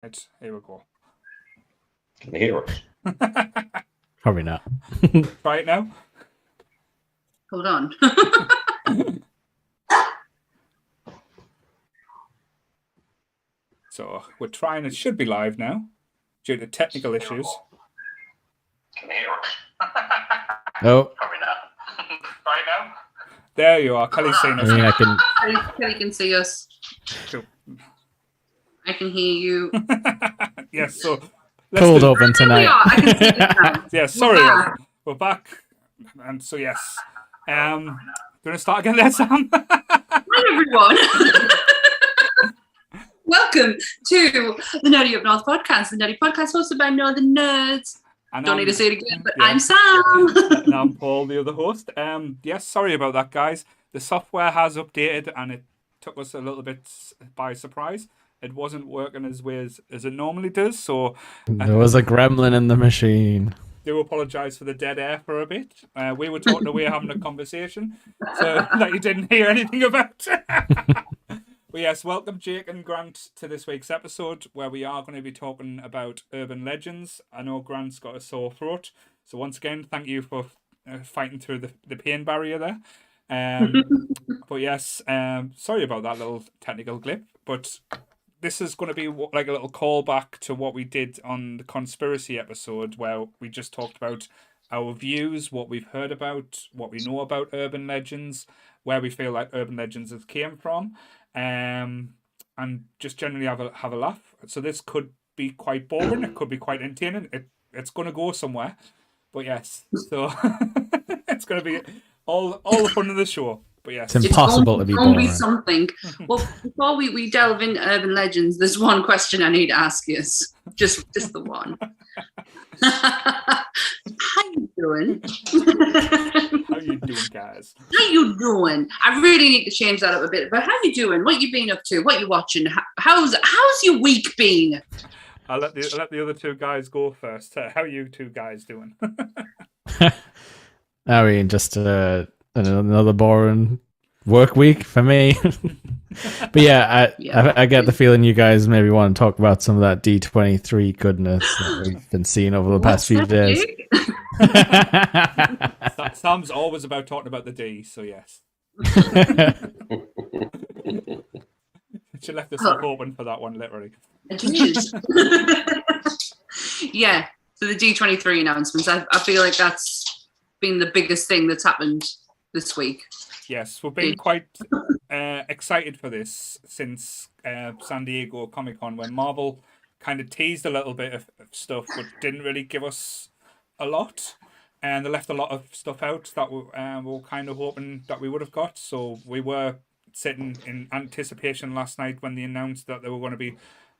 Right, here we go. Can you hear us? Probably not. Try it now. Hold on. So we're trying. It should be live now, due to technical issues. Can you hear us? Oh, Probably not. Right now? There you are. Kelly's seen I us. mean, I can. Kelly can see us. Cool. I can hear you. Yes. So Cold open There we tonight. are. I can see you now. Yeah. Sorry, back. we're back. And so yes. Do you want to start again there, Sam? Hi, everyone. Welcome to the Nerdy Up North podcast, the nerdy podcast hosted by Northern Nerds. And Don't need to say it again, but yeah. I'm Sam. And I'm Paul, the other host. Yes, sorry about that, guys. The software has updated, and it took us a little bit by surprise. It wasn't working as well as it normally does, so There was a gremlin in the machine. do apologise for the dead air for a bit. We were talking away having a conversation, so that you didn't hear anything about. Well, yes, welcome Jake and Grant to this week's episode, where we are going to be talking about urban legends. I know Grant's got a sore throat, so once again, thank you for fighting through the pain barrier there. But yes, sorry about that little technical glitch, but this is going to be like a little callback to what we did on the conspiracy episode, where we just talked about our views, what we've heard about, what we know about urban legends, where we feel like urban legends have came from, and just generally have a laugh. So this could be quite boring. It could be quite entertaining. It's going to go somewhere, but yes. So it's going to be all the fun of the show. But yes, It's impossible to be It's gonna boring. be something. Well, before we delve into urban legends, there's one question I need to ask you. Just the one. How you doing? how you doing, guys? How you doing? I really need to change that up a bit. But how you doing? What you been up to? What you watching? How's your week been? I'll let the other two guys go first. How you two guys doing? I mean, just another boring work week for me. But yeah, I get the feeling you guys maybe want to talk about some of that D23 goodness that we've been seeing over the past few days. Sam's always about talking about the D, so yes. She left us open for that one, literally. Yeah, so the D23 announcements, I feel like that's been the biggest thing that's happened this week. Yes, we've been quite excited for this since San Diego Comic-Con, when Marvel kind of teased a little bit of stuff but didn't really give us a lot. And they left a lot of stuff out that we were kind of hoping that we would have got. So we were sitting in anticipation last night when they announced that they were going to be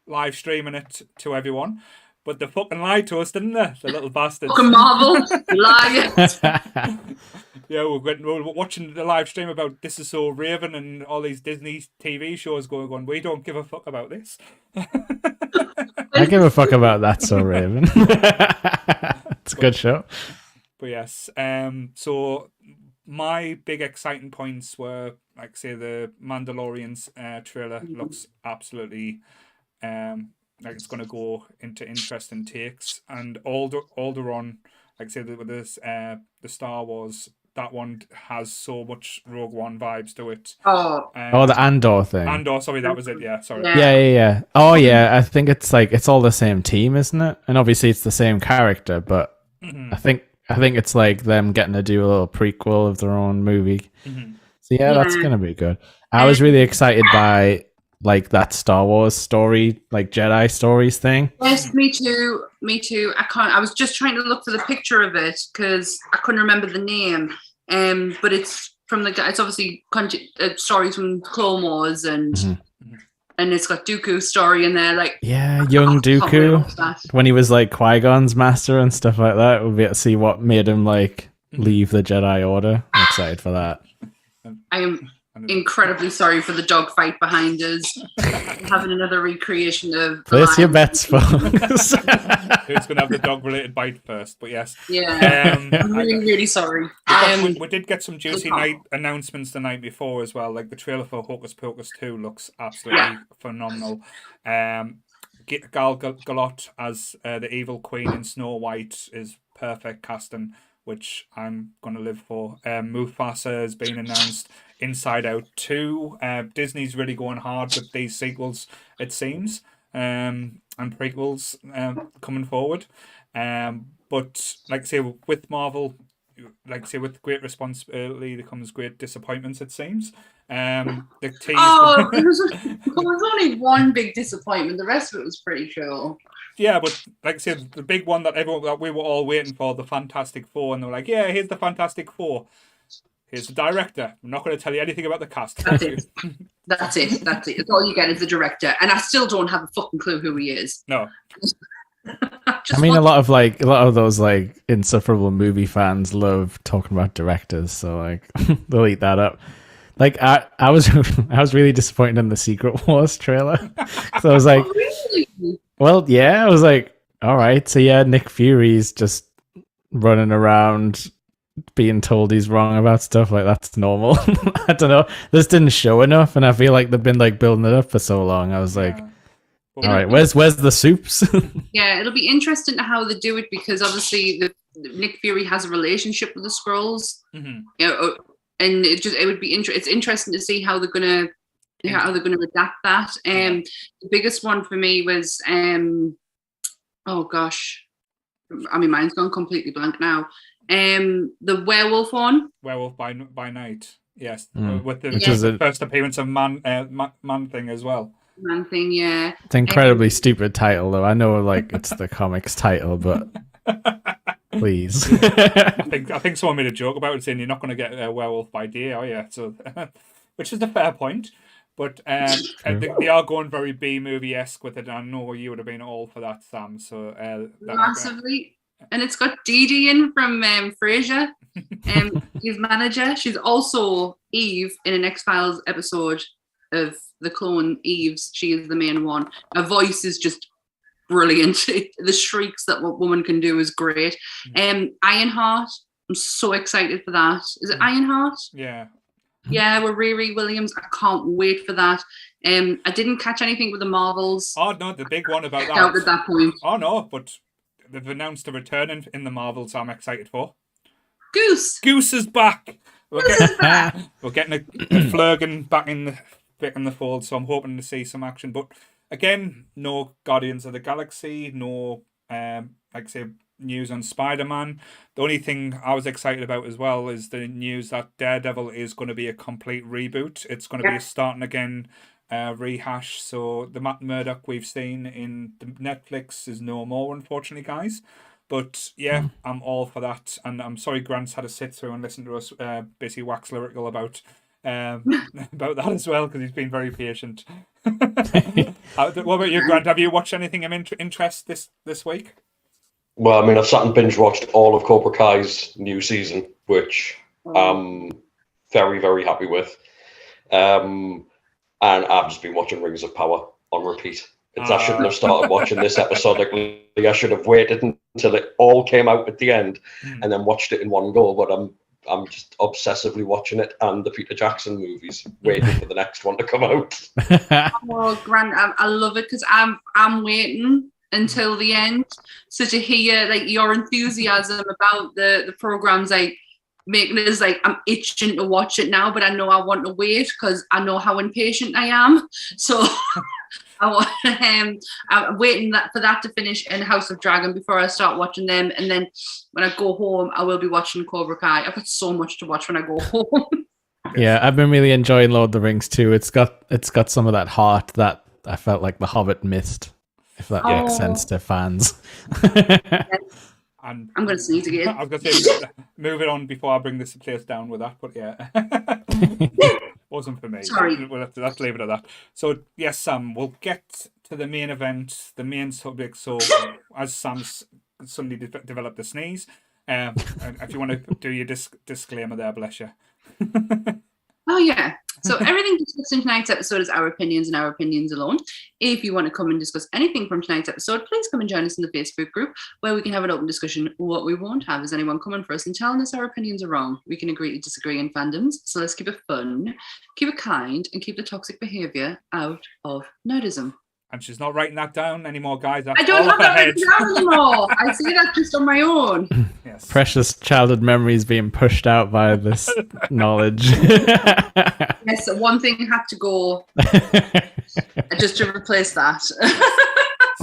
live streaming it to everyone. But they fucking lied to us, didn't they? The little bastards. Fucking Marvel, liars. Yeah, we're watching the live stream about This Is So Raven and all these Disney TV shows going, we don't give a fuck about this. I give a fuck about that, so Raven. It's a good show. But yes, so my big exciting points were, like say, the Mandalorian's trailer looks absolutely like it's going to go into interesting takes, and older on, like say, with this the Star Wars, that one has so much Rogue One vibes to it. The Andor thing. Andor, sorry, that was it. Yeah, sorry. Yeah. Oh yeah, I think it's all the same team, isn't it? And obviously it's the same character, but I think it's like them getting to do a little prequel of their own movie. So yeah, that's gonna be good. I was really excited by like that Star Wars story, like Jedi stories thing. Yes, me too. I was just trying to look for the picture of it because I couldn't remember the name. But it's from it's obviously stories from Clone Wars and it's got Dooku's story in there. Like, yeah, young Dooku when he was like Qui-Gon's master and stuff like that. We'll be able to see what made him like leave the Jedi Order. I'm excited for that. I am incredibly sorry for the dog fight behind us. Having another recreation of place your bets, folks. Who's going to have the dog-related bite first? But yes, I'm really sorry. We did get some juicy night announcements the night before as well. Like the trailer for Hocus Pocus 2 looks absolutely phenomenal. Gal Gadot as the evil queen in Snow White is perfect casting, which I'm going to live for. Mufasa has been announced. Inside Out 2. Disney's really going hard with these sequels, it seems, and prequels coming forward. But like I say, with Marvel, like I say, with great responsibility comes great disappointments, it seems. The tease. Oh, there was only one big disappointment. The rest of it was pretty cool. Yeah, but like I said, the big one that we were all waiting for, the Fantastic Four, and they were like, "Yeah, here's the Fantastic Four. Here's the director. I'm not going to tell you anything about the cast." That's it. That's it. That's it. That's all you get is the director, and I still don't have a fucking clue who he is. No. I mean, a lot of those like insufferable movie fans love talking about directors, so like they'll eat that up. Like I was really disappointed in the Secret Wars trailer. So I was like, Oh, really? well, yeah, I was like, all right, so yeah, Nick Fury's just running around being told he's wrong about stuff, like that's normal. I don't know. This didn't show enough, and I feel like they've been like building it up for so long. I was like, all right, where's the soups? Yeah, it'll be interesting to how they do it, because obviously Nick Fury has a relationship with the Skrulls. Mm-hmm. You know, and it would be it's interesting to see how they're gonna adapt that. The biggest one for me was oh gosh, I mean mine's gone completely blank now. The werewolf one. Werewolf by Night. Yes, with the, Which is the first appearance of Man Thing as well. Man Thing, yeah. It's an incredibly stupid title, though. I know, like it's the comics title, but please. I think someone made a joke about it, saying you're not going to get a werewolf by day, are you? So, which is a fair point. But I think they are going very B-movie-esque with it. And I know you would have been all for that, Sam. So Massively. And it's got Dee Dee in from Frasier, his manager. She's also Eve in an X-Files episode of the clone Eves. She is the main one. Her voice is just brilliant. The shrieks that what woman can do is great. Ironheart. I'm so excited for that. Is it Ironheart? Yeah. Yeah, with Riri Williams. I can't wait for that. I didn't catch anything with the Marvels. Oh no, the big one about that. Out at that point. Oh no, but they've announced a return in the Marvels. I'm excited for. Goose. Goose is back. We're getting a Flurgan back in the fold, so I'm hoping to see some action. But again, no Guardians of the Galaxy, no like I say, news on Spider-Man. The only thing I was excited about as well is the news that Daredevil is going to be a complete reboot. It's going to be a starting again rehash. So the Matt Murdock we've seen in the Netflix is no more, unfortunately, guys. But yeah, I'm all for that. And I'm sorry Grant's had to sit through and listen to us basically wax lyrical about that as well, because he's been very patient. What about you, Grant? Have you watched anything of interest this week? Well, I mean, I've sat and binge watched all of Cobra Kai's new season, which I'm very, very happy with. And I've just been watching Rings of Power on repeat. I shouldn't have started watching this episode. Like, I should have waited until it all came out at the end and then watched it in one go. But I'm just obsessively watching it, and the Peter Jackson movies, waiting for the next one to come out. Oh, Grant, I love it, because I'm waiting until the end, so to hear like your enthusiasm about the programs, like making us like I'm itching to watch it now, but I know I want to wait because I know how impatient I am. So I'm waiting for that to finish in House of Dragon before I start watching them, and then when I go home, I will be watching Cobra Kai. I've got so much to watch when I go home. Yeah, I've been really enjoying Lord of the Rings too. It's got some of that heart that I felt like The Hobbit missed, if that makes sense to fans. And I'm going to sneeze again. I was going to say, move it on before I bring this place down with that, but yeah. Wasn't for me. Sorry. We'll have to leave it at that. So, yes, Sam, we'll get to the main event, the main subject. So, as Sam's suddenly developed a sneeze, and if you want to do your disclaimer there, bless you. Oh, yeah. So everything discussed in tonight's episode is our opinions and our opinions alone. If you want to come and discuss anything from tonight's episode, please come and join us in the Facebook group where we can have an open discussion. What we won't have is anyone coming for us and telling us our opinions are wrong. We can agree to disagree in fandoms. So let's keep it fun, keep it kind, and keep the toxic behaviour out of nerdism. And she's not writing that down anymore, guys. That's I don't all have off her that head. written down anymore. I say that just on my own. Yes. Precious childhood memories being pushed out by this knowledge. Yes, one thing had to go just to replace that.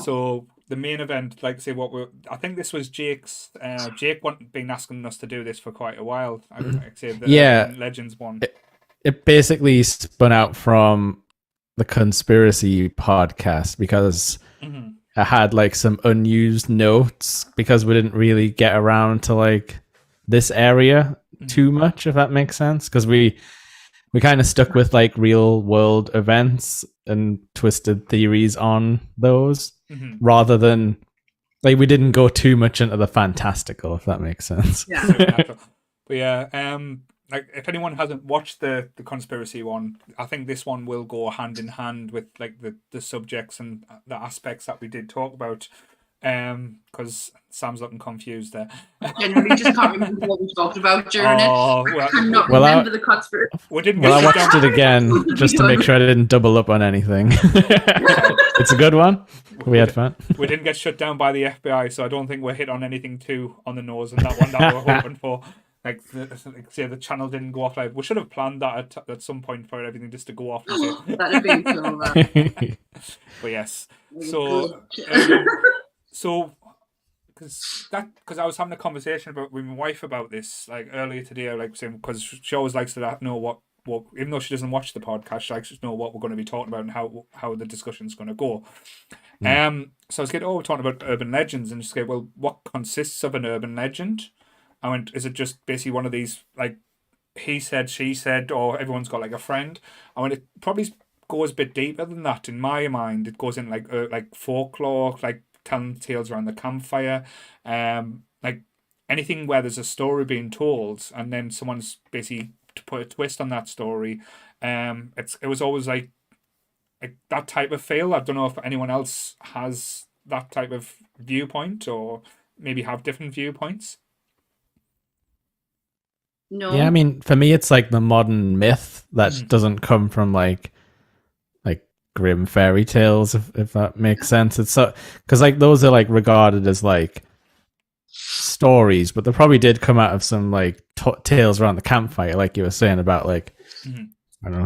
So the main event, like I say, I think this was Jake's. Jake been asking us to do this for quite a while. Like say the Urban Legends one. It basically spun out from the conspiracy podcast because I had like some unused notes because we didn't really get around to like this area too much, if that makes sense. Because we kind of stuck with like real world events and twisted theories on those rather than like we didn't go too much into the fantastical, if that makes sense. Yeah. But yeah, like if anyone hasn't watched the conspiracy one, I think this one will go hand in hand with like the subjects and the aspects that we did talk about. Because Sam's looking confused there. I generally just can't remember what we talked about during it. I cannot well, remember the conspiracy. I watched it again just to make sure I didn't double up on anything. It's a good one. We had fun. We didn't get shut down by the FBI, so I don't think we're hit on anything too on the nose in that one that we're hoping for. Like the channel didn't go off live. We should have planned that at some point for everything just to go off. That'd be cool. But yes, so because I was having a conversation with my wife about this like earlier today, like saying because she always likes to know what even though she doesn't watch the podcast, she likes to know what we're going to be talking about and how the discussion's going to go. So I was we're talking about urban legends, and she's like, well, what consists of an urban legend? I went, is it just basically one of these like he said, she said, or everyone's got like a friend? I went, it probably goes a bit deeper than that in my mind. It goes in like folklore, like telling tales around the campfire, like anything where there's a story being told and then someone's basically to put a twist on that story. It was always like that type of feel. I don't know if anyone else has that type of viewpoint or maybe have different viewpoints. No. Yeah, I mean, for me, it's like the modern myth that doesn't come from like grim fairy tales, if that makes sense. It's so because like those are like regarded as like stories, but they probably did come out of some like tales around the campfire, like you were saying about like I don't know,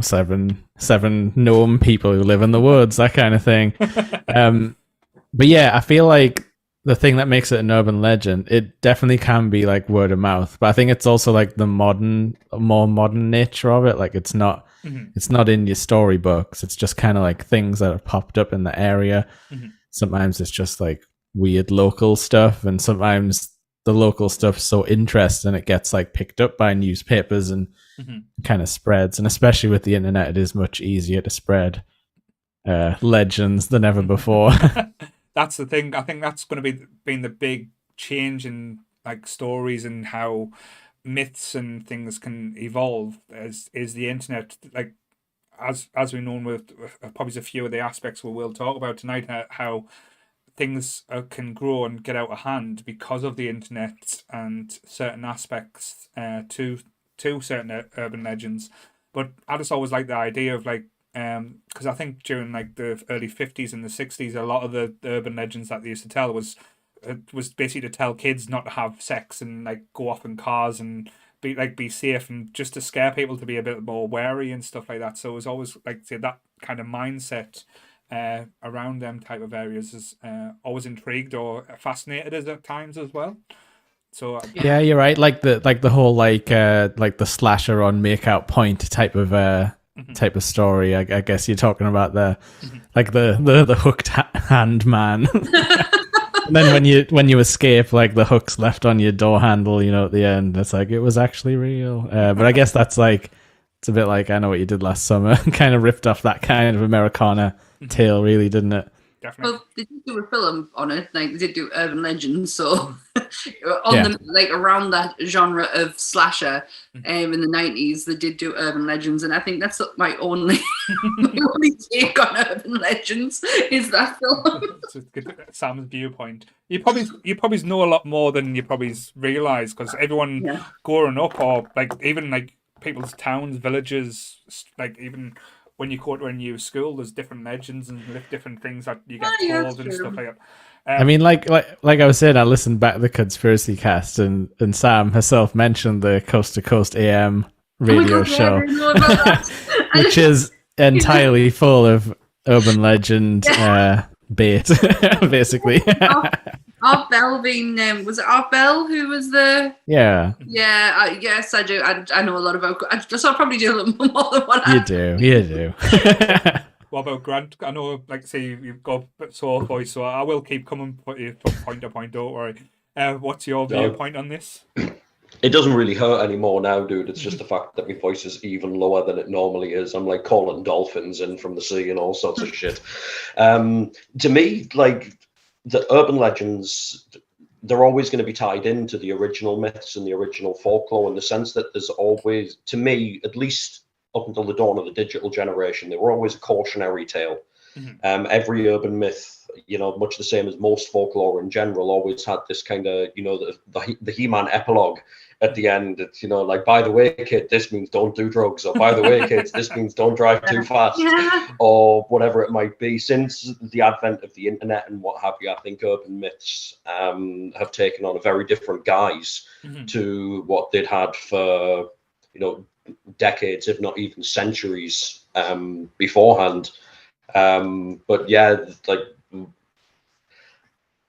seven gnome people who live in the woods, that kind of thing. But yeah, I feel like the thing that makes it an urban legend, it definitely can be like word of mouth, but I think it's also like the more modern nature of it. Like it's not in your storybooks. It's just kind of like things that have popped up in the area. Sometimes it's just like weird local stuff, and sometimes the local stuff's so interesting it gets like picked up by newspapers and kind of spreads. And especially with the internet, it is much easier to spread legends than ever before. That's the thing. I think that's going to be being the big change in like stories and how myths and things can evolve is the internet. Like as we know with probably a few of the aspects we will talk about tonight, how things can grow and get out of hand because of the internet and certain aspects to certain urban legends. But I just always like the idea of like because I think during like the early 50s and the 60s, a lot of the urban legends that they used to tell was basically to tell kids not to have sex and like go off in cars and be safe, and just to scare people to be a bit more wary and stuff like that. So it was always like say that kind of mindset around them type of areas is always intrigued or fascinated us at times as well. So yeah, you're right. Like the whole like the slasher on Makeout Point type of story. I guess you're talking about like the hooked hand man. And then when you escape, like the hook's left on your door handle, you know, at the end, it's like it was actually real. But I guess that's like it's a bit like I Know What You Did Last Summer, kind of ripped off that kind of Americana tale, really, didn't it? Definitely. Well, they did do a film on it, like they did do urban legends, so on like around that genre of slasher in the 90s, they did do urban legends, and I think that's my only take on urban legends is that film. It's a good Sam's viewpoint. You probably know a lot more than you probably realise, because everyone growing up, or like even like people's towns, villages, like even when you go to a new school, there's different legends and different things that you get yeah, told and true. stuff like that. I mean, like I was saying, I listened back to the conspiracy cast, and Sam herself mentioned the Coast to Coast AM radio oh my God, show, yeah, I didn't know about that. which is entirely full of urban legend bait, basically. Art Bell being was it Art Bell who was the Yeah, yes, I do. I know a lot about. So I'll probably do a little more than what you I do. What about Grant? I know, like, say you've got a bit sore voice, so I will keep coming from point to point. Don't worry. What's your viewpoint on this? It doesn't really hurt anymore now, dude. It's just the fact that my voice is even lower than it normally is. I'm like calling dolphins in from the sea and all sorts of shit. To me, like, the urban legends, they're always going to be tied into the original myths and the original folklore, in the sense that there's always, to me, at least up until the dawn of the digital generation, they were always a cautionary tale. Every urban myth, you know, much the same as most folklore in general, always had this kind of, you know, the He-Man epilogue at the end. It's, you know, like, by the way, kid, this means don't do drugs, or by the way, kids, this means don't drive too fast, or whatever it might be. Since the advent of the internet and what have you, I think urban myths have taken on a very different guise to what they'd had for, you know, decades, if not even centuries beforehand. But yeah, like,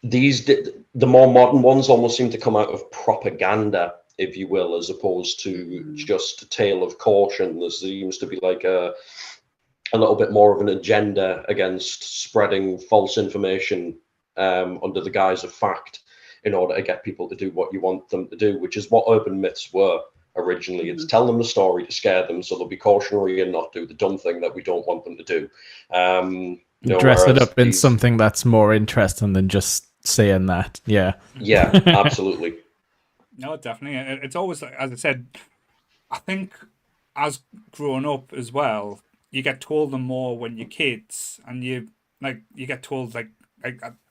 the more modern ones almost seem to come out of propaganda, if you will, as opposed to just a tale of caution. There seems to be like a little bit more of an agenda against spreading false information under the guise of fact, in order to get people to do what you want them to do, which is what urban myths were originally. It's tell them a story to scare them so they'll be cautionary and not do the dumb thing that we don't want them to do. Dress it up in something that's more interesting than just saying that. Yeah, absolutely. No, definitely. It's always, as I said, I think as growing up as well, you get told them more when you're kids, and you get told like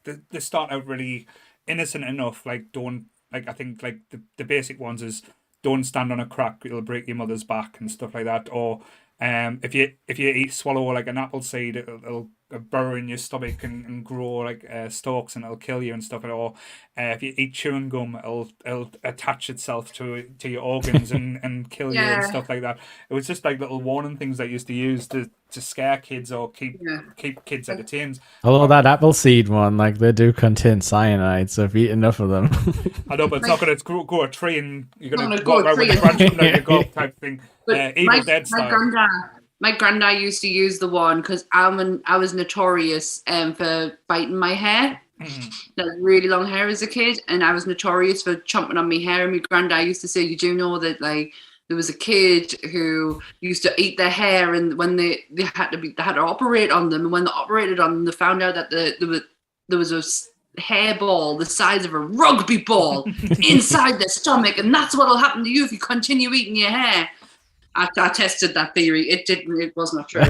they start out really innocent enough. Like, don't, like, I think like the basic ones is don't stand on a crack, it'll break your mother's back and stuff like that. Or if you swallow like an apple seed, it'll burrow in your stomach and grow like stalks, and it'll kill you and stuff. Or if you eat chewing gum, it'll attach itself to your organs and kill you and stuff like that. It was just like little warning things they used to use to scare kids or keep kids entertained. Although that apple seed one, like, they do contain cyanide, so if you eat enough of them, I know, but it's not going to grow a tree and you're going to walk around with a branch coming out your gut type thing. Evil Dead style. My granddad used to use the one because I was notorious for biting my hair. Like, really long hair as a kid, and I was notorious for chomping on my hair. And my granddad used to say, "You do know that, like, there was a kid who used to eat their hair, and when they had to operate on them, and when they operated on them, they found out that there was a hairball the size of a rugby ball inside their stomach, and that's what'll happen to you if you continue eating your hair." I tested that theory. It didn't. It was not true.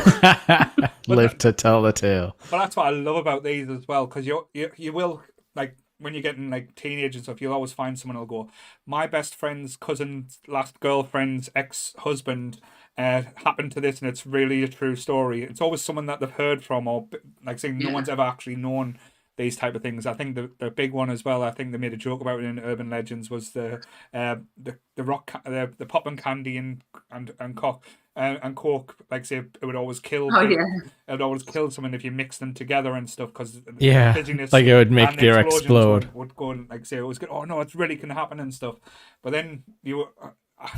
Live to tell the tale. But that's what I love about these as well, because you will, like, when you're getting like teenage and stuff, you'll always find someone who'll go, my best friend's cousin's last girlfriend's ex-husband happened to this, and it's really a true story. It's always someone that they've heard from, or like saying no one's ever actually known these type of things. I think the big one as well, I think they made a joke about it in Urban Legends, was the pop and candy and cock and coke. Like, say, it would always kill. It would always kill someone if you mix them together and stuff, because fizziness, like, it would make you explode. Would go and, like, say, it was good. Oh no, it really can happen and stuff. But then you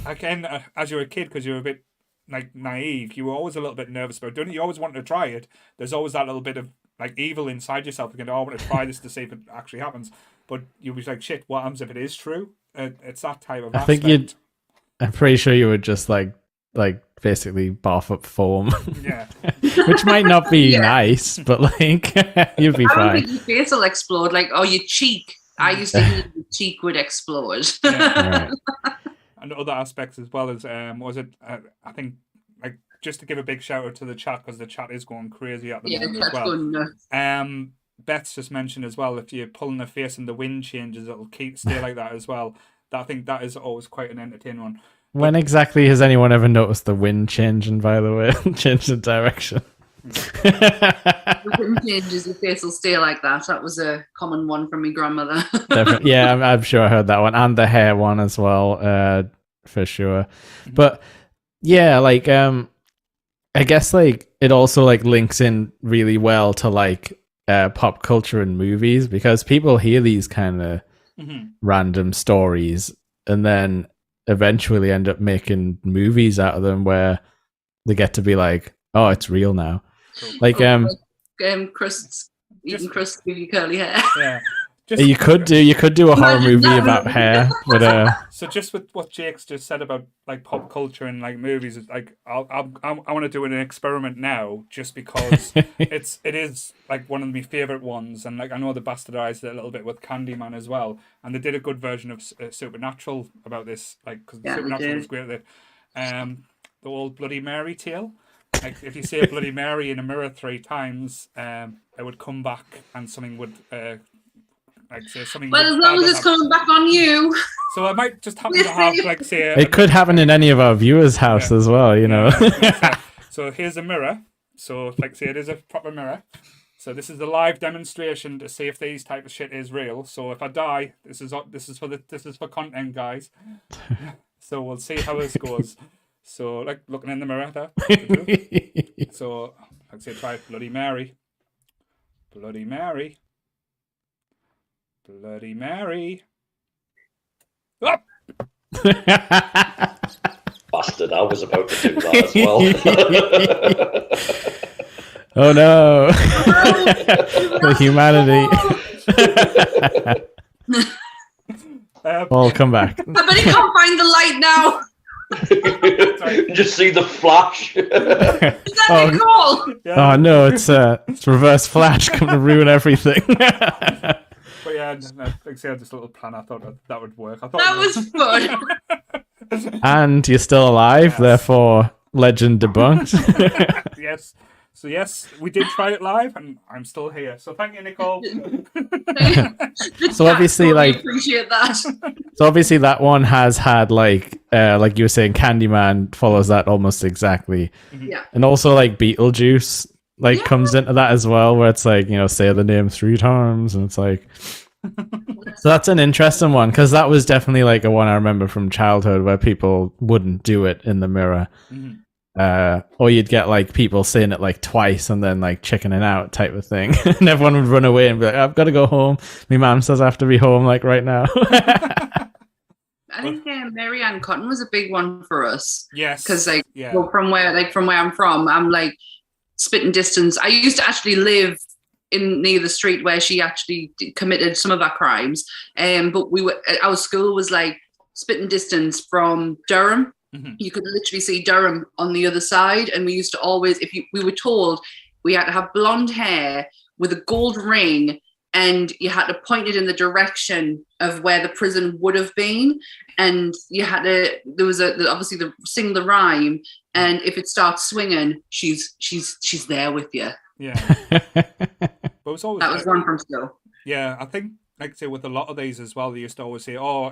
again, as you're a kid, because you're a bit like naive, you were always a little bit nervous about doing it. You always wanted to try it. There's always that little bit of like evil inside yourself. You're going, I want to try this to see if it actually happens. But you'll be like, shit, what happens if it is true? It's that type of aspect. I'm pretty sure you would just like basically barf up foam. Yeah. Which might not be nice, but like, you'd be fine. I don't think your face will explode. Like, oh, your cheek. I used to think your cheek would explode. Yeah. Right. And other aspects as well as, I think, like, just to give a big shout out to the chat, because the chat is going crazy at the moment as well. Beth's just mentioned as well, if you're pulling the face and the wind changes, it'll stay like that as well. I think that is always quite an entertaining one. When exactly has anyone ever noticed the wind changing, by the way? Change the direction. The wind changes, your face will stay like that. That was a common one from my grandmother. Definitely. Yeah, I'm sure I heard that one. And the hair one as well, for sure. But yeah, like, I guess like it also like links in really well to like pop culture and movies, because people hear these kind of random stories and then eventually end up making movies out of them where they get to be like, oh, it's real now. Like crusts, eating crusts with your curly hair. Yeah. You could do a horror movie about hair, but so just with what Jake's just said about like pop culture and like movies, it's like I want to do an experiment now, just because it is like one of my favorite ones, and like I know they bastardized it a little bit with Candyman as well, and they did a good version of Supernatural about this, like because Supernatural was great. The old Bloody Mary tale. Like if you say Bloody Mary in a mirror 3 times, it would come back and something would. Like say something. Well, as long as it's coming back on you. So I might just happen to have like say. It could happen in any of our viewers' house as well, you know. So here's a mirror. So like say it is a proper mirror. So this is a live demonstration to see if these type of shit is real. So if I die, this is for content, guys. So we'll see how this goes. So like looking in the mirror there. So like say try Bloody Mary. Bloody Mary. Bloody Mary. Oh! Bastard, I was about to do that as well. Oh no. The humanity. I'll come back. I bet he can't find the light now. Just see the flash. Is that cool? Yeah. Oh no, it's reverse flash coming to ruin everything. But yeah, like I said, this little plan, I thought that would work. I thought That was fun. And you're still alive, therefore legend debunked. Yes. So yes, we did try it live, and I'm still here. So thank you, Nicole. So obviously, like, appreciate that. So obviously, that one has had like you were saying, Candyman follows that almost exactly. Yeah. And also like Beetlejuice comes into that as well, where it's like, you know, say the name 3 times, and it's like. So that's an interesting one, because that was definitely like a one I remember from childhood where people wouldn't do it in the mirror. Or you'd get like people saying it like twice and then like chickening out type of thing. And everyone would run away and be like, I've got to go home. My mom says I have to be home like right now. I think Mary Ann Cotton was a big one for us. Yes. Because well, from where I'm from, I'm like spitting distance. I used to actually live near the street where she actually committed some of our crimes. But our school was like spitting distance from Durham. You could literally see Durham on the other side, and we used to always, we were told we had to have blonde hair with a gold ring, and you had to point it in the direction of where the prison would have been, and you had to obviously sing the rhyme, and if it starts swinging, she's there with you. Yeah. But it was always that was one from school. Yeah, I think, like I say, with a lot of these as well, they used to always say, it'll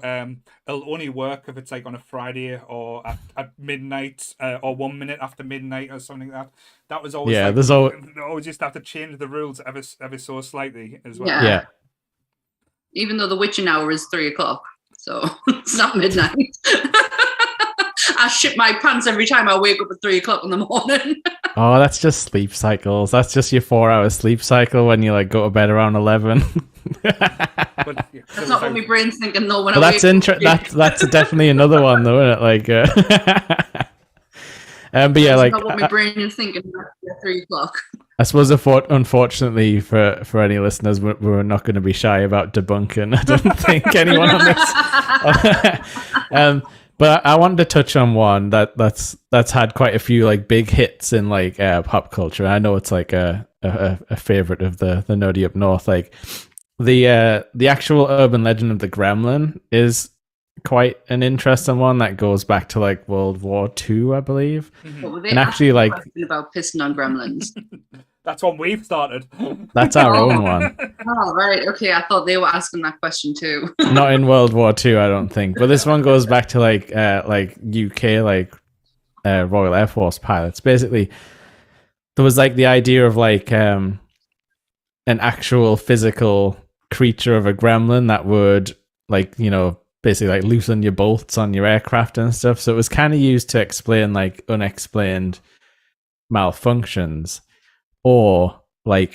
only work if it's like on a Friday or at midnight or 1 minute after midnight or something like that. That was always they always used to have to change the rules ever so slightly as well. Yeah. Even though the witching hour is 3 o'clock, so it's not midnight. I shit my pants every time I wake up at 3 o'clock in the morning. Oh, that's just sleep cycles. That's just your 4-hour sleep cycle when you like go to bed around 11. But, that's not what my brain's thinking though. When that's definitely another one though, isn't it? Like, but yeah, like not what my brain is thinking at 3 o'clock. I suppose unfortunately for any listeners, we're not going to be shy about debunking. I don't think anyone on this. But I wanted to touch on one that's had quite a few like big hits in like pop culture. I know it's like a favorite of the Nerdy Up North. Like the actual urban legend of the Gremlin is quite an interesting one that goes back to like World War II, I believe. What were they and actually like about pissing on gremlins? That's one we've started. That's our own one. Oh, right. Okay, I thought they were asking that question too. Not in World War II, I don't think. But this one goes back to like UK, Royal Air Force pilots. Basically, there was like the idea of like an actual physical creature of a gremlin that would like, basically like loosen your bolts on your aircraft and stuff. So it was kind of used to explain like unexplained malfunctions, or like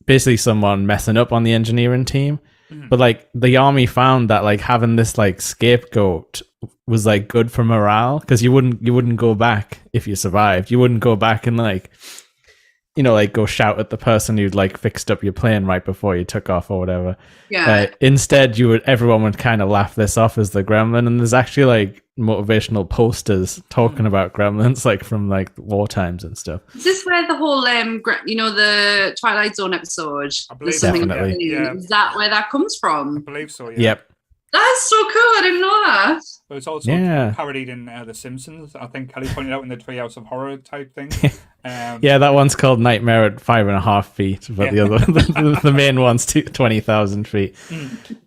basically someone messing up on the engineering team. But like the army found that like having this like scapegoat was like good for morale, because you wouldn't go back if you survived. You wouldn't go back and like go shout at the person who'd like fixed up your plane right before you took off or whatever. Yeah. Instead, everyone would kind of laugh this off as the gremlin, and there's actually like motivational posters talking about gremlins, like from like war times and stuff. Is this where the whole the Twilight Zone episode? I believe Definitely. Yeah. Is that where that comes I from? believe so, yeah. Yep. That's so cool. I didn't know that. But it's also parodied in The Simpsons. I think Kelly pointed out in the Treehouse of Horror type thing. Yeah, that one's called Nightmare at 5.5 feet, but the other, the main one's 20,000 feet.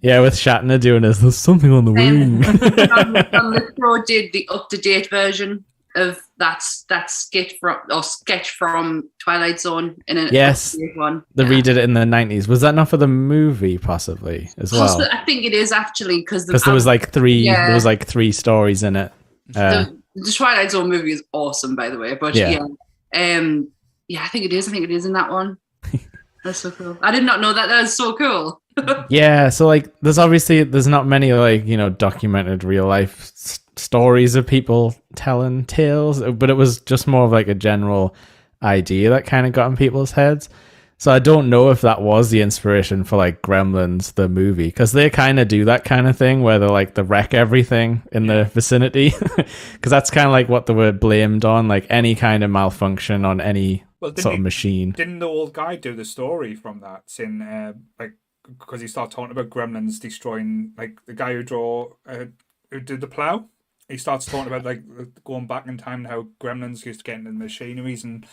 Yeah, with Shatner doing this, there's something on the wing. The Pro did the up-to-date version of that sketch from Twilight Zone in an up-to-date one. They redid it in the 90s. Was that not for the movie, possibly as well? I think it is actually because there was like three. Yeah. There was like 3 stories in it. The Twilight Zone movie is awesome, by the way. But I think it is. I think it is in that one. That's so cool. I did not know that. That is so cool. Yeah. So like, there's not many like documented real life stories of people telling tales, but it was just more of like a general idea that kind of got in people's heads. So I don't know if that was the inspiration for like Gremlins the movie, because they kind of do that kind of thing where they wreck everything in the vicinity, because that's kind of like what they were blamed on, like any kind of malfunction on any sort of machine. Didn't the old guy do the story from that, saying because he started talking about gremlins destroying, like the guy who did the plow? He starts talking about like going back in time and how gremlins used to get into the machineries and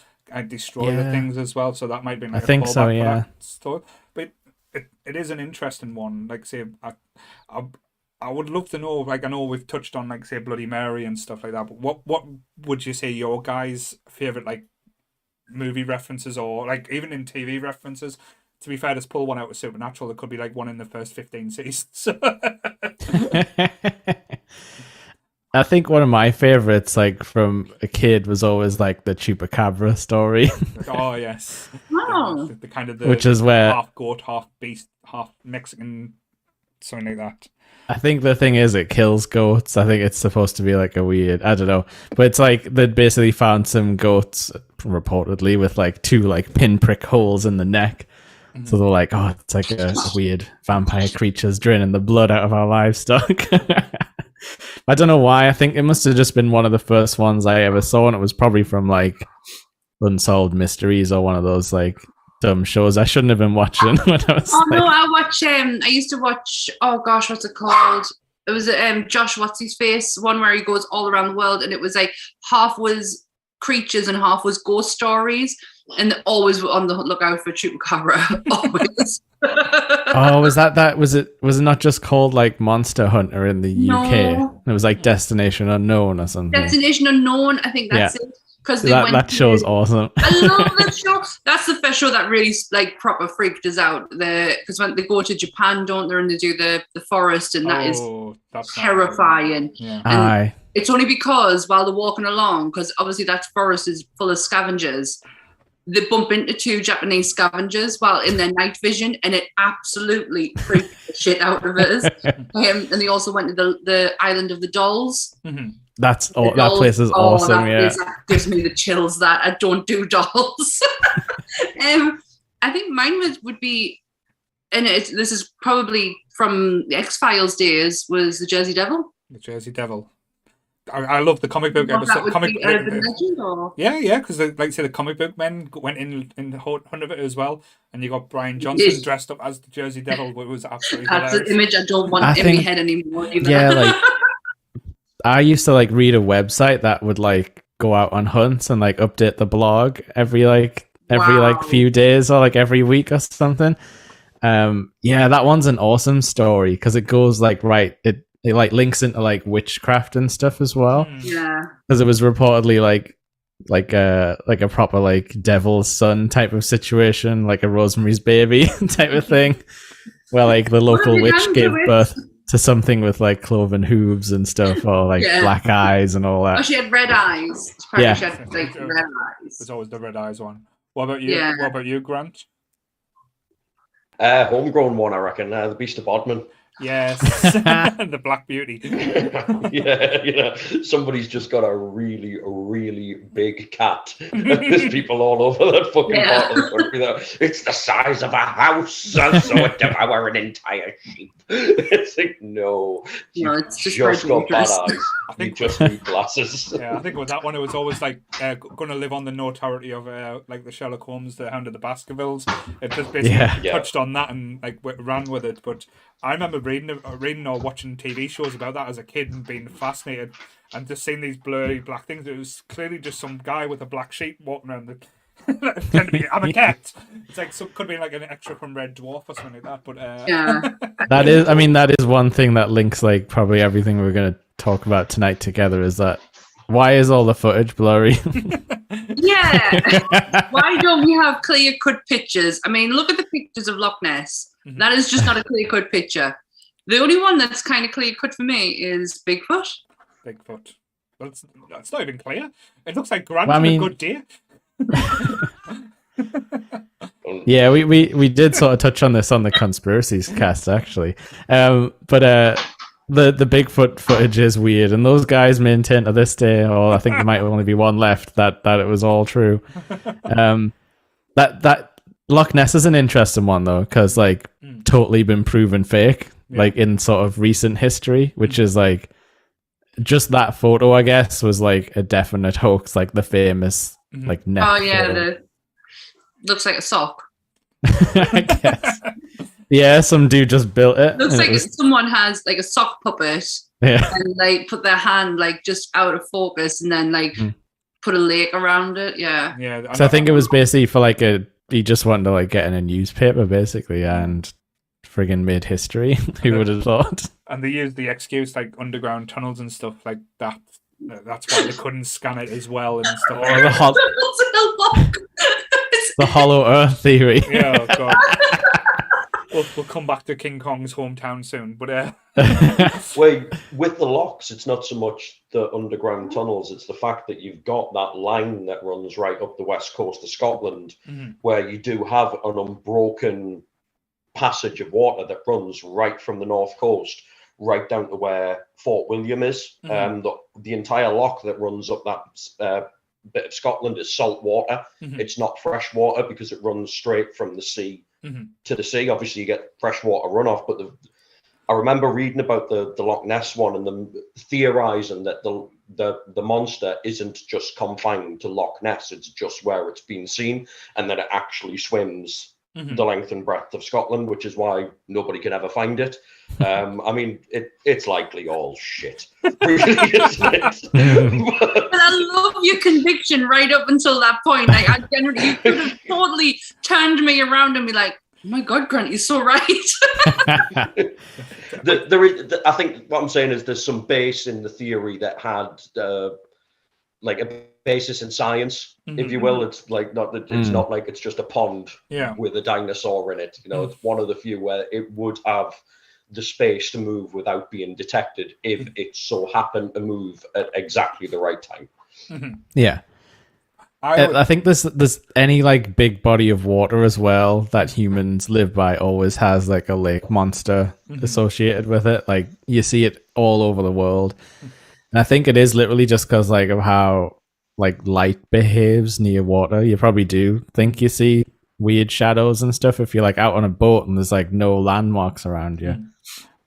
destroy the things as well. So that might be like I think so, yeah. Story. But it is an interesting one. Like say, I would love to know. Like I know we've touched on like say Bloody Mary and stuff like that. But what would you say your guys' favorite like movie references, or like even in TV references? To be fair, just pull one out of Supernatural. There could be like one in the first 15 seasons. I think one of my favorites, like from a kid, was always like the Chupacabra story. Oh yes, wow. The kind of which is where half goat, half beast, half Mexican, something like that. I think the thing is, it kills goats. I think it's supposed to be like a weird, I don't know, but it's like they'd basically found some goats reportedly with like 2 like pinprick holes in the neck. Mm-hmm. So they're like, oh, it's like a weird vampire creature's draining the blood out of our livestock. I don't know why. I think it must have just been one of the first ones I ever saw, and it was probably from like Unsolved Mysteries or one of those like dumb shows I shouldn't have been watching when I was. No, I used to watch. Oh gosh, what's it called? It was Josh What's His Face, one where he goes all around the world, and it was like half was creatures and half was ghost stories, and always on the lookout for Chupacabra. Always. Oh, was that was it not just called like Monster Hunter in the UK? It was like Destination Unknown or something. Destination Unknown, I think that's it. Because that show's awesome. I love that show. That's the first show that really like proper freaked us out. Because when they go to Japan, don't they, and they do the forest, and that is terrifying. Yeah. Aye. It's only because while they're walking along, because obviously that forest is full of scavengers, they bump into 2 Japanese scavengers while in their night vision, and it absolutely freaked the shit out of us. And they also went to the Island of the Dolls. Mm-hmm. That place is awesome. That gives me the chills. That I don't do dolls. I think mine would be, and this is probably from the X-Files days, was the Jersey Devil. The Jersey Devil. I love the comic book episode. Yeah, because like say the comic book men went in the hunt of it as well, and you got Brian Johnson dressed up as the Jersey Devil. It was absolutely that's hilarious. an image I don't want in my head anymore. Either. Yeah, like I used to like read a website that would like go out on hunts and like update the blog every like every like Wow. few days or like every week or something. Yeah, that one's an awesome story because it goes like it like links into like witchcraft and stuff as well. Yeah. Because it was reportedly like a proper like devil's son type of situation, like a Rosemary's Baby type of thing, where like the local What have you witch done gave to it? birth to something with like cloven hooves and stuff, or like Yeah. black eyes and all Oh, that. she had red eyes. Apparently Yeah. she had like red eyes. There's always the red eyes one. What about you? Yeah. What about you, Grant? Homegrown one, I reckon. The Beast of Bodmin. Yes, the Black Beauty. Yeah, somebody's just got a really, really big cat. There's people all over that fucking part of the country that it's the size of a house, and so it devour an entire sheep. It's like, no, you it's just got bad dangerous. eyes. You just need glasses. Yeah, I think with that one, it was always like going to live on the notoriety of like the Sherlock Holmes, the Hound of the Baskervilles. It just basically touched on that and like ran with it. But I remember reading or watching TV shows about that as a kid and being fascinated and just seeing these blurry black things. It was clearly just some guy with a black sheep walking around I'm a cat. It's like could be like an extra from Red Dwarf or something like that. But that is one thing that links like probably everything we're going to talk about tonight together. Is that why is all the footage blurry? Yeah. Why don't we have clear cut pictures? I mean, look at the pictures of Loch Ness. Mhm. That is just not a clear cut picture. The only one that's kind of clear cut for me is Bigfoot. Bigfoot. Well, it's not even clear. It looks like Grant Well, I on a mean- good day. Yeah, we did sort of touch on this on the conspiracies cast actually, but the Bigfoot footage is weird, and those guys maintain to this day, or I think there might only be one left, that it was all true. That Loch Ness is an interesting one though, because like totally been proven fake, like in sort of recent history, which is like just that photo, I guess, was like a definite hoax, like the famous like neck photo. Looks like a sock. I guess. Yeah, some dude just built it. Looks and like it was- someone has like a sock puppet yeah. and like put their hand like just out of focus and then like put a lake around it. Yeah. Yeah. So I think it was basically for like he just wanted to like get in a newspaper basically and friggin' made history. Who would have thought? And they used the excuse like underground tunnels and stuff like that. That's why they couldn't scan it as well and stuff. Or the hollow earth theory. Yeah, oh God. We'll come back to King Kong's hometown soon, but Well, with the locks, it's not so much the underground tunnels, it's the fact that you've got that line that runs right up the west coast of Scotland, where you do have an unbroken passage of water that runs right from the north coast right down to where Fort William is. The entire loch that runs up that bit of Scotland is salt water. It's not fresh water because it runs straight from the sea to the sea. Obviously, you get freshwater runoff, but I remember reading about the Loch Ness one and them theorizing that the monster isn't just confined to Loch Ness; it's just where it's been seen, and that it actually swims the length and breadth of Scotland, which is why nobody can ever find it. I mean, it's likely all shit, really, isn't it? But I love your conviction right up until that point. Like, you could have totally turned me around and be like, "Oh my God, Grant, you're so right." I think what I'm saying is there's some base in the theory that had like a basis in science, if you will. It's like not like it's just a pond with a dinosaur in it. You know, it's one of the few where it would have the space to move without being detected if it so happened to move at exactly the right time. Yeah. I think there's any like big body of water as well that humans live by always has like a lake monster associated with it. Like you see it all over the world. And I think it is literally just because like of how like light behaves near water. You probably do think you see weird shadows and stuff if you're like out on a boat and there's like no landmarks around you.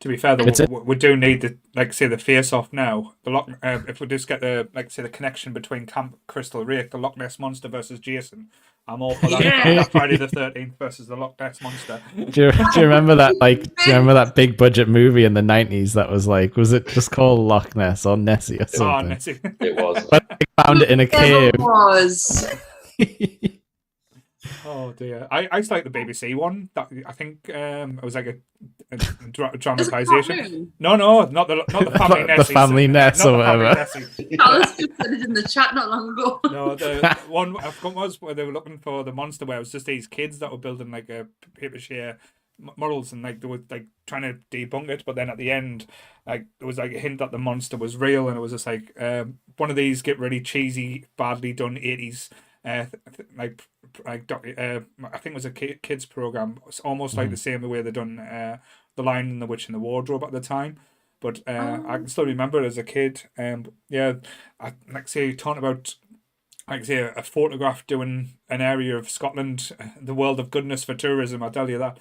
To be fair, though, we do need the the face off now. The Loch, if we just get the the connection between Camp Crystal Lake, the Loch Ness monster versus Jason, I'm all for that. That Friday the 13th versus the Loch Ness monster. Do you remember that? Like, do you remember that big budget movie in the 90s that was like, was it just called Loch Ness or Nessie or something? Oh, Nessie. It was. But they found it in a cave. It was. Oh dear. I used to like the BBC one. That I think it was like a dramatization. No, not the family The Nessie. family Ness not or the family whatever. Nessie. Alice just said it in the chat not long ago. No, the one I forgot was where they were looking for the monster, where it was just these kids that were building like a paper share models, and like they were like trying to debunk it, but then at the end, like there was like a hint that the monster was real, and it was just like one of these get really cheesy, badly done 80s. I think it was a kids program. It's almost like the same way they done The Lion and the Witch and the Wardrobe at the time. But I can still remember it as a kid. Yeah, like say talking about a photograph doing an area of Scotland, the world of goodness for tourism. I tell you that.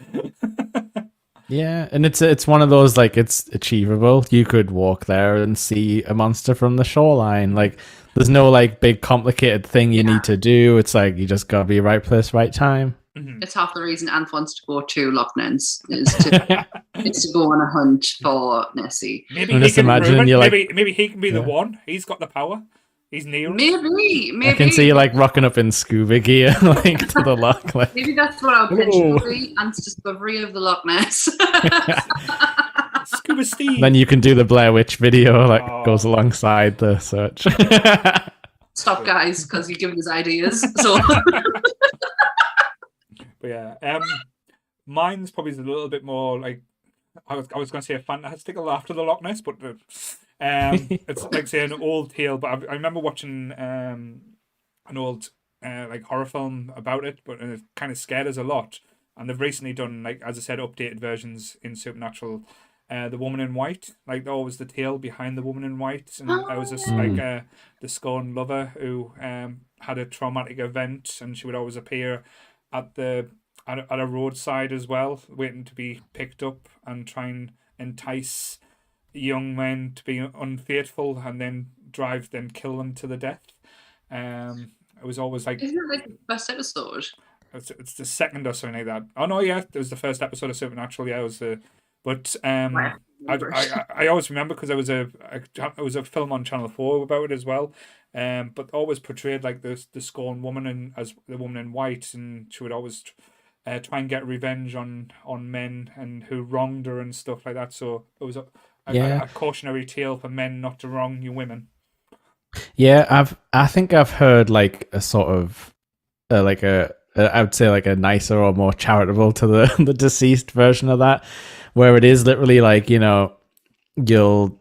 Yeah, and it's one of those, like, it's achievable. You could walk there and see a monster from the shoreline. Like, there's no like big complicated thing you need to do. It's like you just gotta be right place, right time. It's half the reason Anth wants to go to Loch Ness is to go on a hunt for Nessie. Maybe I'm he just can imagining you, like- maybe he can be the one. He's got the power. He's Neil. Maybe. I can see you like rocking up in scuba gear, like to the loch. Like, Maybe that's what our pitch will be. Anth's discovery of the Loch Ness. Scuba Steve. then you can do the Blair Witch video that goes alongside the search. Stop, guys, because you're giving us ideas. So. But yeah, mine's probably a little bit more like I was going to say a fantastical after the Loch Ness, but it's like say an old tale. But I remember watching an old like horror film about it, but it kind of scared us a lot. And they've recently done, like as I said, updated versions in Supernatural. The Woman in White, like there was the tale behind the Woman in White, and I was just like the scorned lover who had a traumatic event, and she would always appear at a roadside as well, waiting to be picked up and try and entice young men to be unfaithful, and then kill them to the death. It was always like, isn't it like the first episode? It's the second or something like that. Oh no, yeah, it was the first episode of Supernatural. Yeah, it was the. But I always remember because there was a film on Channel 4 about it as well, but always portrayed like the scorned woman and as the Woman in White, and she would always try and get revenge on men and who wronged her and stuff like that. So it was a cautionary tale for men not to wrong you women. Yeah, I think I've heard like a sort of I would say like a nicer or more charitable to the deceased version of that, where it is literally like, you know, you'll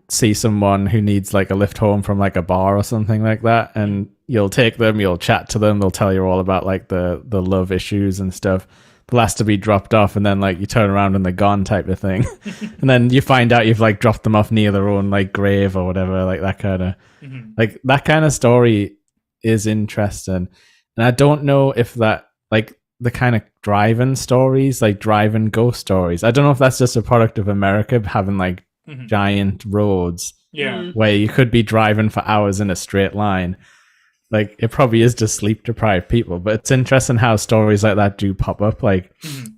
see someone who needs like a lift home from like a bar or something like that, and you'll take them, you'll chat to them, they'll tell you all about like the love issues and stuff. The last to be dropped off, and then like you turn around and they're gone type of thing. And then you find out you've like dropped them off near their own like grave or whatever, like that kind of like that kind of story is interesting. And I don't know if that like the kind of drive-in stories, like drive-in ghost stories, I don't know if that's just a product of America having like giant roads where you could be driving for hours in a straight line. Like it probably is just sleep deprived people, but it's interesting how stories like that do pop up, like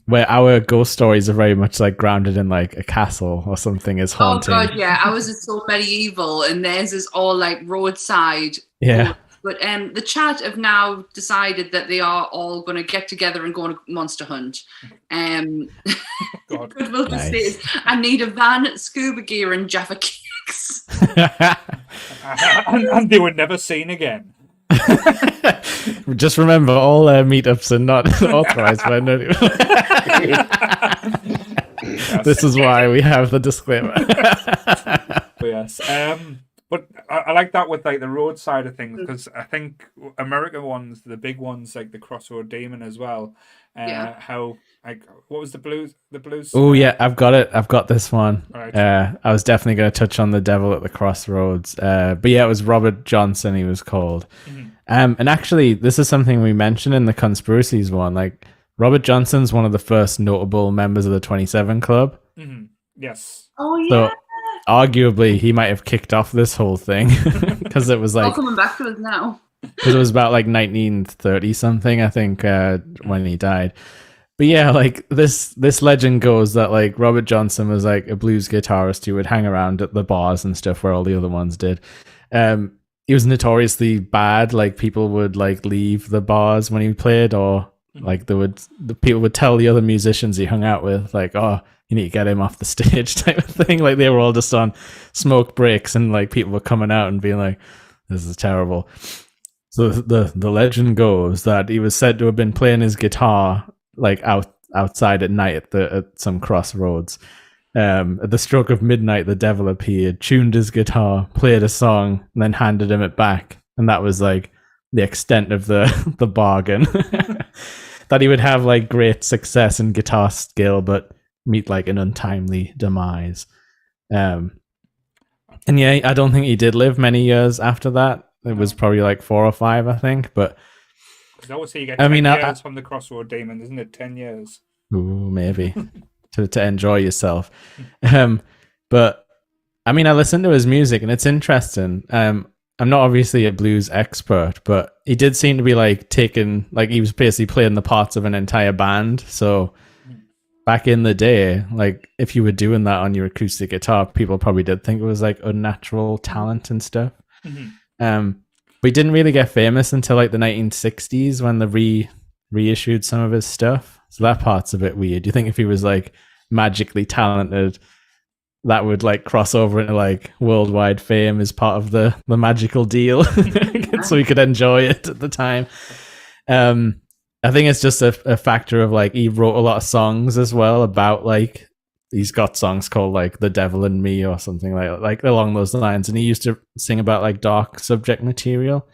where our ghost stories are very much like grounded in like a castle or something is haunting. Oh god, yeah, ours is so medieval, and theirs is all like roadside. Yeah. But the chat have now decided that they are all going to get together and go on a monster hunt. Goodwill just says, I need a van, scuba gear, and Jaffa cakes. And they were never seen again. Just remember, all meetups are not authorized by Nerdy. This is why we have the disclaimer. But yes. But I like that with like the road side of things, because I think American ones, the big ones like the Crossroad Demon as well. How like what was the blues? Oh yeah, I've got it. I've got this one. Right. I was definitely going to touch on the Devil at the Crossroads. But yeah, it was Robert Johnson. He was called. And actually, this is something we mentioned in the Conspiracies one. Like Robert Johnson's one of the first notable members of the 27 Club. Yes. Oh yeah. So, arguably, he might have kicked off this whole thing because it was like all coming back to us now. Because it was about like 1930 something, I think, when he died. But yeah, like this legend goes that like Robert Johnson was like a blues guitarist who would hang around at the bars and stuff where all the other ones did. He was notoriously bad. Like people would like leave the bars when he played, or Like the people would tell the other musicians he hung out with, like, "Oh, you need to get him off the stage," type of thing. Like they were all just on smoke breaks, and like people were coming out and being like, "This is terrible." So the legend goes that he was said to have been playing his guitar like outside at night at some crossroads. At the stroke of midnight, the devil appeared, tuned his guitar, played a song, and then handed him it back. And that was like the extent of the bargain. That he would have like great success in guitar skill, but meet like an untimely demise. And yeah, I don't think he did live many years after that. It was probably like 4 or 5, I think. But because obviously you get 10 years from the Crossroad Demon, isn't it? 10 years. Ooh, maybe to enjoy yourself. But I mean, I listened to his music and it's interesting. I'm not obviously a blues expert, but he did seem to be like he was basically playing the parts of an entire band. So back in the day, like if you were doing that on your acoustic guitar, people probably did think it was like unnatural talent and stuff. We didn't really get famous until like the 1960s when they reissued some of his stuff. So that part's a bit weird. Do you think if he was like magically talented, that would like cross over into like worldwide fame as part of the magical deal, so we could enjoy it at the time? I think it's just a factor of like he wrote a lot of songs as well about like he's got songs called like The Devil in Me or something like along those lines, and he used to sing about like dark subject material.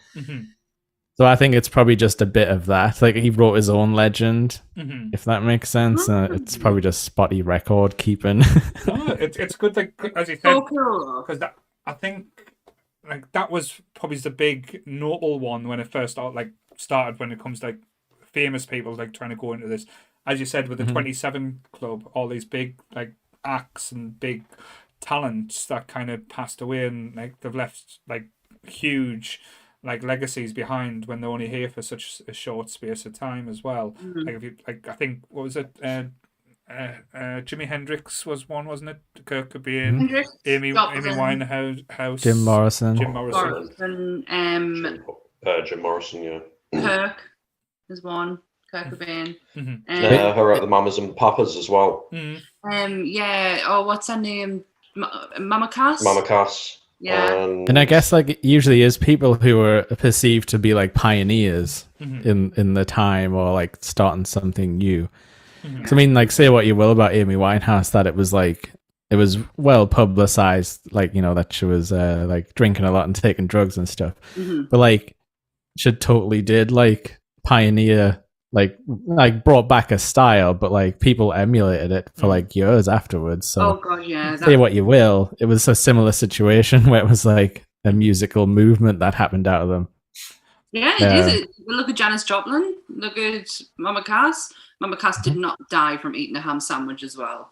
So I think it's probably just a bit of that. Like he wrote his own legend, if that makes sense. It's probably just spotty record keeping. It's good, like as you said, because I think like that was probably the big notable one when it first started when it comes to like famous people like trying to go into this. As you said, with the 27 Club, all these big like acts and big talents that kind of passed away, and like they've left like huge like legacies behind when they're only here for such a short space of time as well. Like if you like, I think what was it? Jimi Hendrix was one, wasn't it? Kurt Cobain, Amy Winehouse, Jim Morrison, Jim Morrison, yeah. Kirk is one. Kurt Cobain. Her at the Mamas and Papas as well. Yeah. Oh, what's her name? Mama Cass. Mama Cass. Yeah. And I guess like it usually is people who are perceived to be like pioneers in the time or like starting something new. So, I mean, like say what you will about Amy Winehouse, that it was well publicized, like, you know, that she was like drinking a lot and taking drugs and stuff. But like she totally did like pioneer, like brought back a style, but like people emulated it for like years afterwards. So oh god, yeah. Say what you will, it was a similar situation where it was like a musical movement that happened out of them. Yeah, it is. Look at Janis Joplin. Look at Mama Cass. Mama Cass did not die from eating a ham sandwich as well.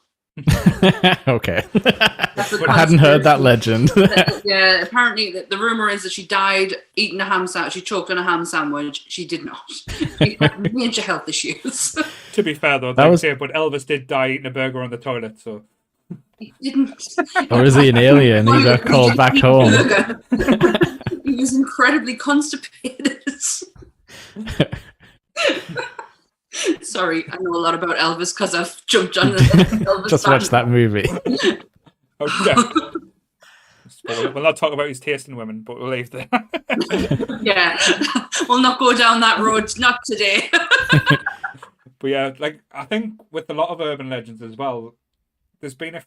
Okay. I hadn't heard that legend. Yeah, apparently the rumor is that she died eating a ham sandwich. She choked on a ham sandwich. She did not. She had major health issues. To be fair though, but Elvis did die eating a burger on the toilet, so he didn't. Or is he an alien? He got called back home. He was incredibly constipated. Sorry, I know a lot about Elvis because I've jumped on the Elvis. Just watch that movie. We'll not talk about his taste in women, but we'll leave there. Yeah, we'll not go down that road. Not today. But yeah, like I think with a lot of urban legends as well, there's been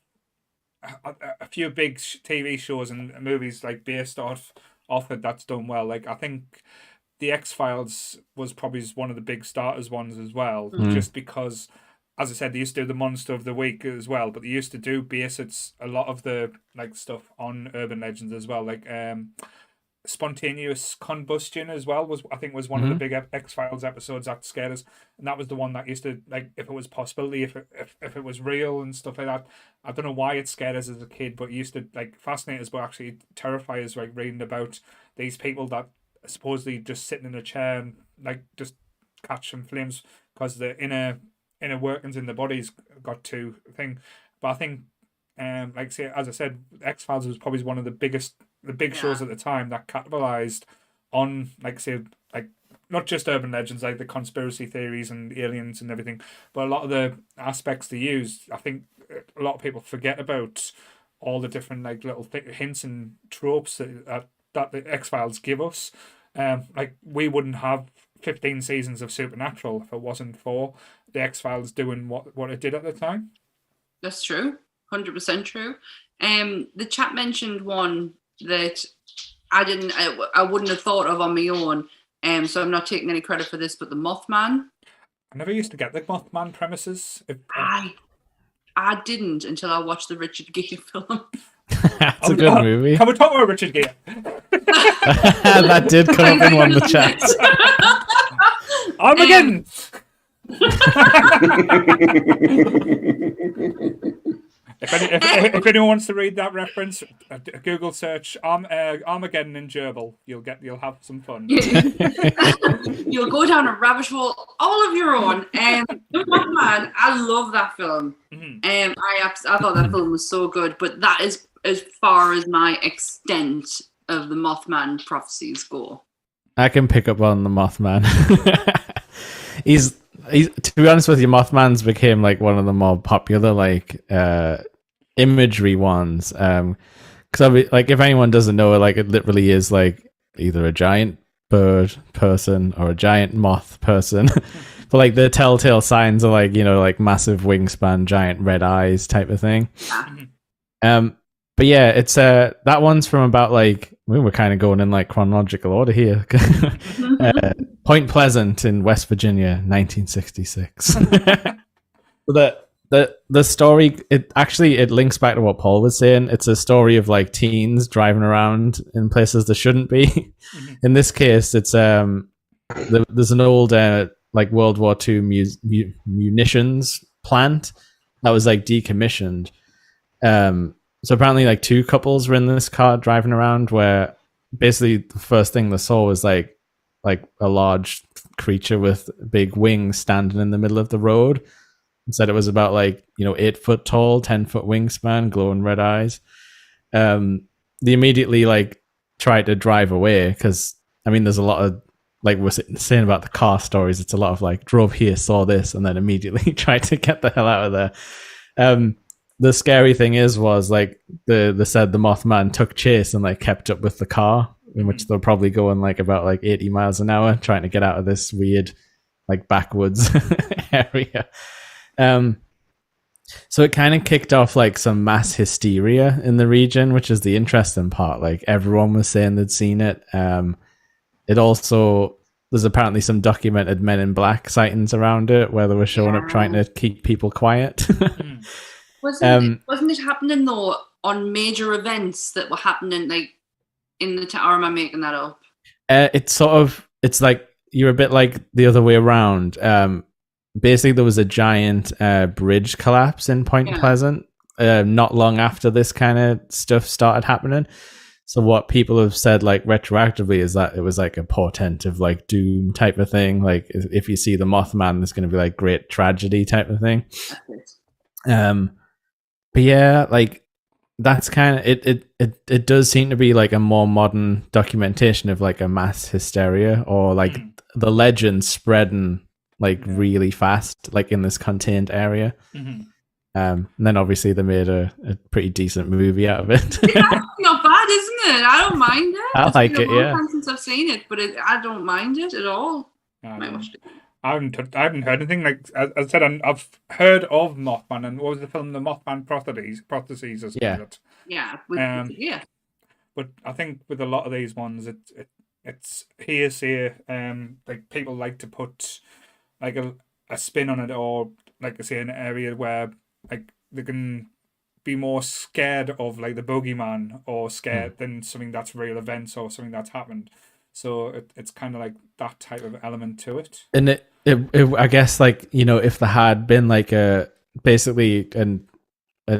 a few big TV shows and movies like based off it that's done well. Like I think The X-Files was probably one of the big starters ones as well, just because, as I said, they used to do the Monster of the Week as well, but they used to do base a lot of the like stuff on urban legends as well, like spontaneous combustion as well was one of the big X-Files episodes that scared us, and that was the one that used to, like, if it was possibility, if it was real and stuff like that. I don't know why it scared us as a kid, but it used to like fascinate us, but actually terrify us, like reading about these people that supposedly just sitting in a chair and like just catch some flames because the inner workings in the body's got to thing. But I think like say, as I said, X-Files was probably one of the big shows at the time that capitalized on like say like not just urban legends like the conspiracy theories and aliens and everything, but a lot of the aspects they use, I think a lot of people forget about all the different like little hints and tropes that the X-Files give us. Like we wouldn't have 15 seasons of Supernatural if it wasn't for the X-Files doing what it did at the time. That's true. 100% true. The chat mentioned one that I wouldn't have thought of on my own. So I'm not taking any credit for this, but the Mothman. I never used to get the Mothman premises. I didn't until I watched the Richard Gere film. That's a good movie. Can we talk about Richard Gere? That did come up in one of the chats. Armageddon! If anyone wants to read that reference, Google search Armageddon in gerbil. You'll have some fun. You'll go down a rabbit hole all of your own. The Mothman, I love that film. I thought that film was so good, but that is as far as my extent of the Mothman prophecies go. I can pick up on the Mothman. He's to be honest with you, Mothman's became like one of the more popular like imagery ones. Because like if anyone doesn't know it, like it literally is like either a giant bird person or a giant moth person. But like the telltale signs are like, you know, like massive wingspan, giant red eyes type of thing. But yeah, it's that one's from about like we're kind of going in like chronological order here. Point Pleasant in West Virginia, 1966. The story it links back to what Paul was saying. It's a story of like teens driving around in places they shouldn't be. In this case, it's there's an old like World War II munitions plant that was like decommissioned. So apparently like two couples were in this car driving around where basically the first thing they saw was like a large creature with big wings standing in the middle of the road, and said it was about like, you know, 8 foot tall, 10-foot wingspan, glowing red eyes. They immediately like tried to drive away because I mean there's a lot of like we're saying about the car stories, it's a lot of like drove here, saw this, and then immediately tried to get the hell out of there. The scary thing was like they said the Mothman took chase and like kept up with the car, in which they're probably going like about like 80 miles an hour trying to get out of this weird like backwoods area. So it kind of kicked off like some mass hysteria in the region, which is the interesting part. Like everyone was saying they'd seen it. It also, there's apparently some documented Men in Black sightings around it where they were showing up trying to keep people quiet. Wasn't it happening though on major events that were happening like in the town? Or am I making that up? It's like you're a bit like the other way around. Basically, there was a giant bridge collapse in Point Pleasant not long after this kind of stuff started happening. So what people have said like retroactively is that it was like a portent of like doom type of thing. Like if you see the Mothman, there's going to be like great tragedy type of thing. But yeah, like that's kind of it does seem to be like a more modern documentation of like a mass hysteria or like the legend spreading like really fast, like in this contained area. And then obviously they made a pretty decent movie out of it. Yeah, not bad, isn't it? I don't mind it. I like it, yeah. Since I've seen it, but I don't mind it at all. I haven't heard anything. Like as I said, I've heard of Mothman, and what was the film? The Mothman Prophecies or something. Yeah. But I think with a lot of these ones, it's hearsay. Like people like to put like a spin on it, or like I say, an area where like they can be more scared of like the boogeyman or scared than something that's real events or something that's happened. So it's kind of like that type of element to it. And it I guess like, you know, if there had been like basically a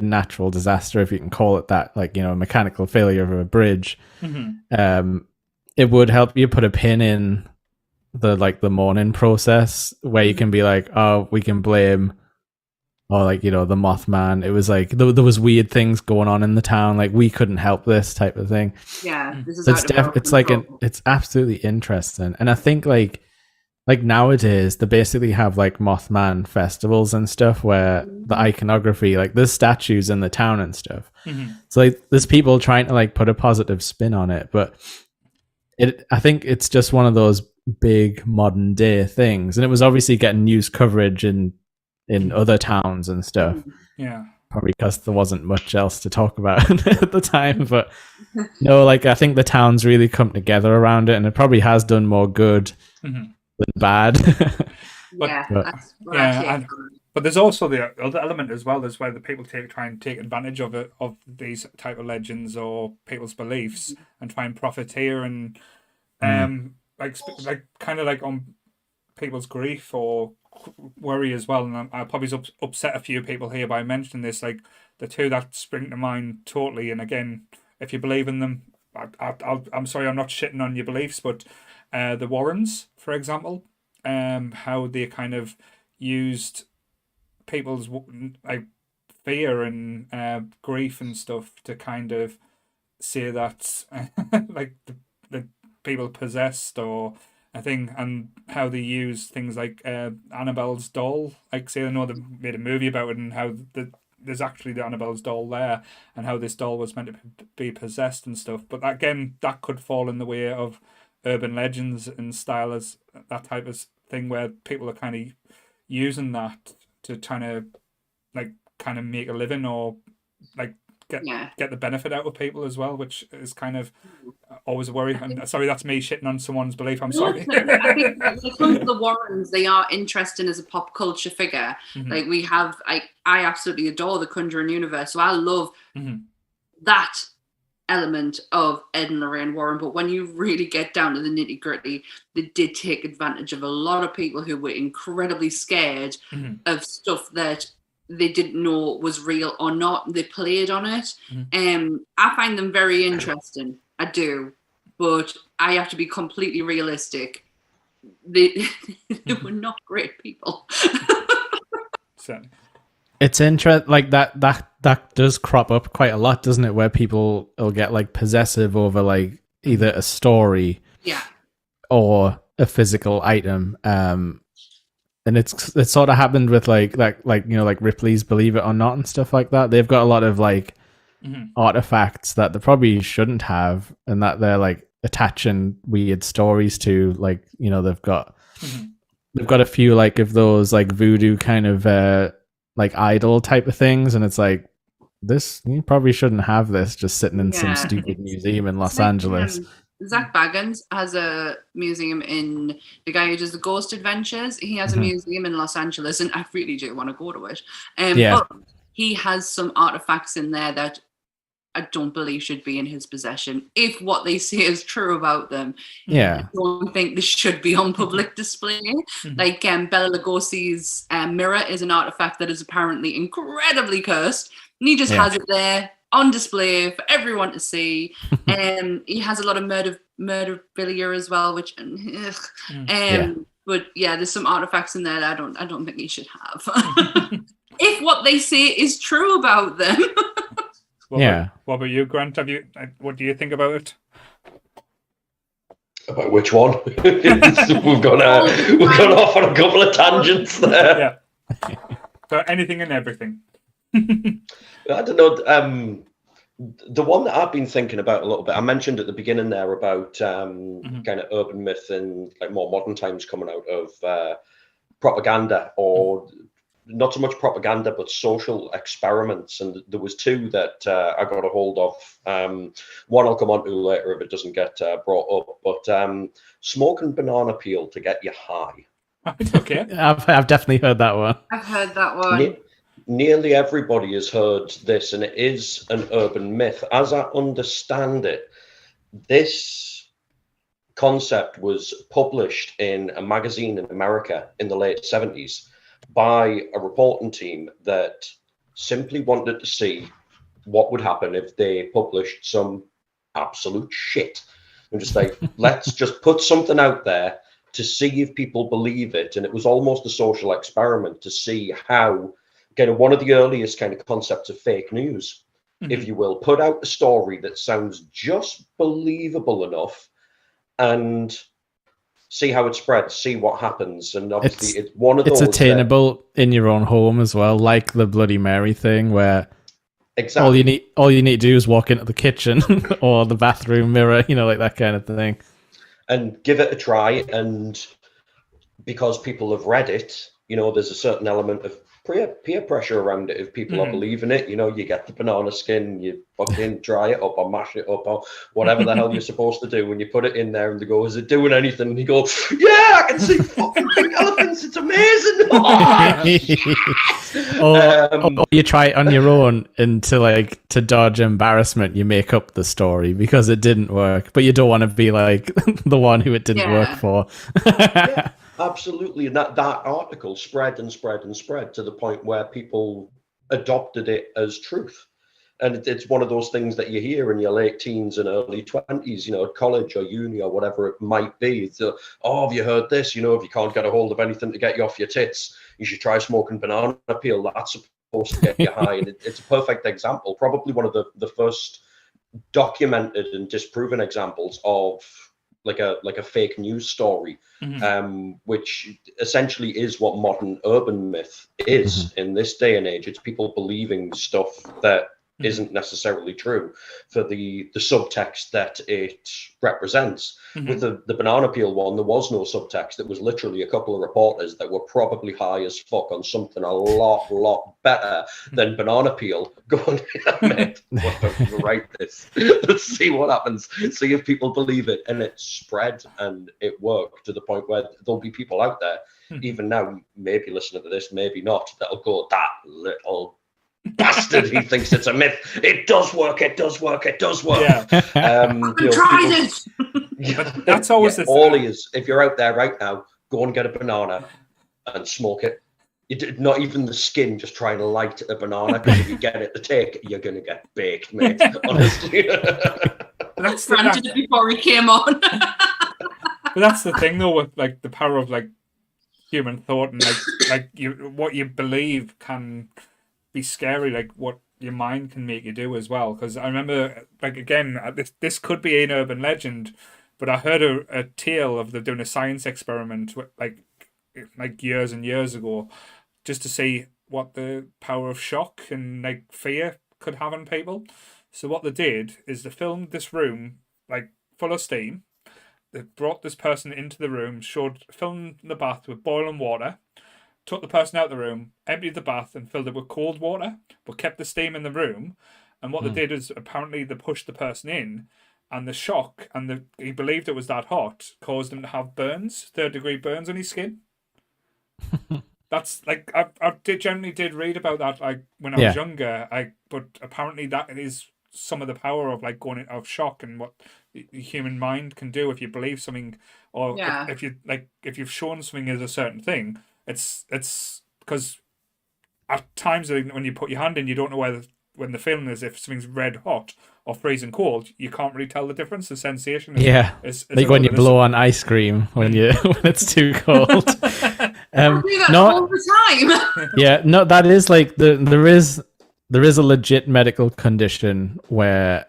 natural disaster, if you can call it that, like, you know, a mechanical failure of a bridge, it would help you put a pin in the mourning process where you can be like, oh, we can blame, or like, you know, the Mothman. It was like there was weird things going on in the town, like we couldn't help this type of thing. Yeah, this is it's absolutely interesting. And I think like like nowadays they basically have like Mothman festivals and stuff where the iconography, like there's statues in the town and stuff. So like there's people trying to like put a positive spin on it, but I think it's just one of those big modern day things, and it was obviously getting news coverage in other towns and stuff. Yeah, probably because there wasn't much else to talk about at the time. But no, like I think the town's really come together around it, and it probably has done more good than bad. But there's also the other element as well. There's where the people try and take advantage of it, of these type of legends or people's beliefs, and try and profiteer and like kind of like on people's grief or worry as well. And I'll probably upset a few people here by mentioning this. Like the two that spring to mind totally. And again, if you believe in them, I'm sorry, I'm not shitting on your beliefs, but the Warrens, for example, how they kind of used people's like fear and grief and stuff to kind of say that like the people possessed or a thing, and how they use things like Annabelle's doll. Like say, I know they made a movie about it, and how there's actually the Annabelle's doll there, and how this doll was meant to be possessed and stuff. But again, that could fall in the way of urban legends and style as that type of thing, where people are kind of using that to try to like kind of make a living or like get the benefit out of people as well, which is kind of always a worry. And sorry, that's me shitting on someone's belief. I'm sorry. I think when it comes to the Warrens, they are interesting as a pop culture figure. Like we have, I absolutely adore the Conjuring universe, so I love that element of Ed and Lorraine Warren. But when you really get down to the nitty gritty, they did take advantage of a lot of people who were incredibly scared of stuff that they didn't know was real or not. They played on it. I find them very interesting. I do. But I have to be completely realistic. They were not great people. It's interesting, like that does crop up quite a lot, doesn't it? Where people will get like possessive over like either a story or a physical item. And it sort of happened with like you know, like Ripley's Believe It or Not and stuff like that. They've got a lot of like artifacts that they probably shouldn't have, and that they're like attaching weird stories to. Like, you know, they've got a few like of those like voodoo kind of like idol type of things, and it's like, this, you probably shouldn't have this just sitting in some stupid museum in Los Angeles. Zach Baggins has a museum in, the guy who does the Ghost Adventures, he has a museum in Los Angeles, and I really do want to go to it. But he has some artifacts in there that I don't believe should be in his possession. If what they say is true about them, I don't think this should be on public display. Like Bela Lugosi's mirror is an artifact that is apparently incredibly cursed, and he just has it there on display for everyone to see. He has a lot of murderabilia as well, which but there's some artifacts in there that I don't think he should have. If what they say is true about them. What about you, Grant? What do you think about it? About which one? we've gone off on a couple of tangents there. So anything and everything. I don't know. The one that I've been thinking about a little bit, I mentioned at the beginning there about kind of urban myth and like more modern times coming out of propaganda, or not so much propaganda, but social experiments. And there was two that I got a hold of. One I'll come on to later if it doesn't get brought up. But smoking banana peel to get you high. Okay. I've definitely heard that one. I've heard that one. Nearly everybody has heard this, and it is an urban myth. As I understand it, this concept was published in a magazine in America in the late 70s by a reporting team that simply wanted to see what would happen if they published some absolute shit. And just like, let's just put something out there to see if people believe it. And it was almost a social experiment to see how, kind of one of the earliest kind of concepts of fake news, if you will, put out a story that sounds just believable enough, and see how it spreads, see what happens. And obviously it's one of it's those attainable in your own home as well, like the Bloody Mary thing, where exactly all you need to do is walk into the kitchen or the bathroom mirror, like that kind of thing, and give it a try. And because people have read it, there's a certain element of peer pressure around it. If people are believing it, you get the banana skin, you fucking dry it up or mash it up or whatever the hell you're supposed to do when you put it in there, and they go, is it doing anything? And you go, yeah, I can see fucking pink elephants, it's amazing. Or you try it on your own, and to dodge embarrassment, you make up the story because it didn't work, but you don't want to be like the one who it didn't work for. Yeah. Absolutely, and that article spread and spread and spread to the point where people adopted it as truth. And it's one of those things that you hear in your late teens and early 20s, college or uni or whatever it might be. It's, have you heard this? If you can't get a hold of anything to get you off your tits, you should try smoking banana peel. That's supposed to get you high. And it's a perfect example, probably one of the first documented and disproven examples of like a fake news story, which essentially is what modern urban myth is in this day and age. It's people believing stuff that isn't necessarily true for the subtext that it represents. With the banana peel one, there was no subtext. It was literally a couple of reporters that were probably high as fuck on something a lot better than banana peel going, mate, what don't you write this? Let's see what happens. See if people believe it. And it spread and it worked to the point where there'll be people out there, even now, maybe listening to this, maybe not, that'll go, that little bastard, he thinks it's a myth. It does work. It does work. It does work. Yeah. Tried it. But that's always the all he is. If you're out there right now, go and get a banana and smoke it. Not even the skin, just try and light a banana, because if you get it to take, you're gonna get baked, mate. Honestly. That's granted it before he came on. But that's the thing, though, with like the power of like human thought, and what you believe can be scary, like what your mind can make you do as well. Because I remember, again, this could be an urban legend, but I heard a tale of them doing a science experiment like years and years ago, just to see what the power of shock and fear could have on people. So what they did is they filmed this room full of steam. They brought this person into the room, filmed the bath with boiling water, took the person out of the room, emptied the bath and filled it with cold water, but kept the steam in the room. And what they did is apparently they pushed the person in, and the shock, and he believed it was that hot, caused him to have burns, 3rd-degree burns on his skin. That's I generally did read about that when I was younger. But apparently that is some of the power of going out of shock and what the human mind can do if you believe something, or if you've shown something as a certain thing. It's because at times when you put your hand in, you don't know when the feeling is, if something's red hot or freezing cold, you can't really tell the difference. The sensation is like when you blow on ice cream when it's too cold. I do that all the time. Yeah, no, that is there is a legit medical condition where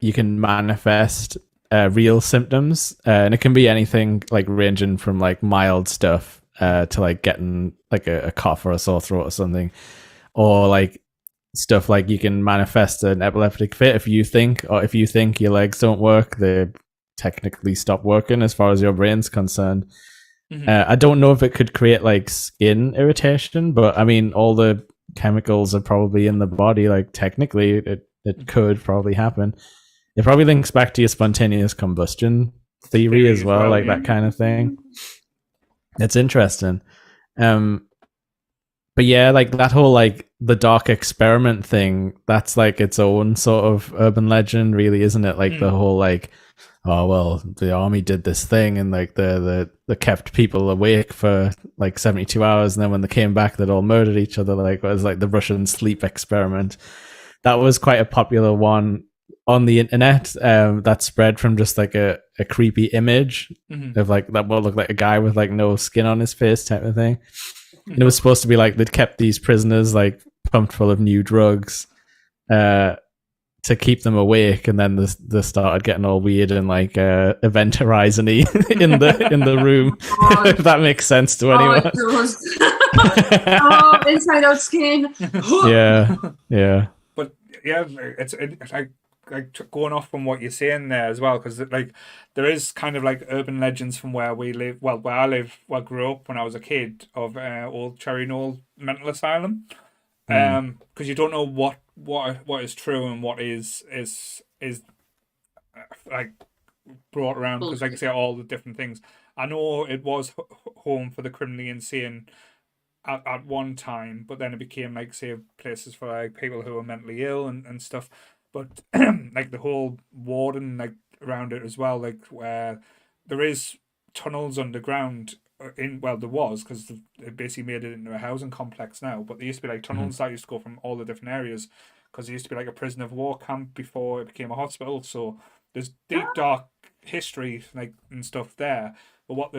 you can manifest real symptoms, and it can be anything ranging from mild stuff to getting a cough or a sore throat or something, or stuff you can manifest an epileptic fit if you think your legs don't work, they technically stop working as far as your brain's concerned. I don't know if it could create skin irritation, but I mean all the chemicals are probably in the body, technically it could probably happen. It probably links back to your spontaneous combustion theory as well, that kind of thing. It's interesting. But yeah, that whole the dark experiment thing, that's its own sort of urban legend, really, isn't it? The whole oh well, the army did this thing and they kept people awake for 72 hours, and then when they came back they'd all murdered each other. It was the Russian sleep experiment. That was quite a popular one on the internet, that spread from just a creepy image of that will look like a guy with no skin on his face type of thing. And it was supposed to be they'd kept these prisoners pumped full of new drugs to keep them awake, and then they started getting all weird and like event horizon-y in the room. If that makes sense to anyone. It does. Inside out skin. Yeah. But yeah, it's like going off from what you're saying there as well, because like there is kind of like urban legends from where we live. Well, where I live, where I grew up when I was a kid, of Old Cherry Knoll Mental Asylum. Because you don't know what is true and what is like brought around, because like I say, all the different things. I know it was home for the criminally insane at one time, but then it became like, say, places for like people who are mentally ill and stuff. But like the whole warden like around it as well, like where there is tunnels underground. There was, because they basically made it into a housing complex now, but there used to be like tunnels that used to go from all the different areas, because there used to be like a prisoner of war camp before it became a hospital. So there's deep dark history like and stuff there. But what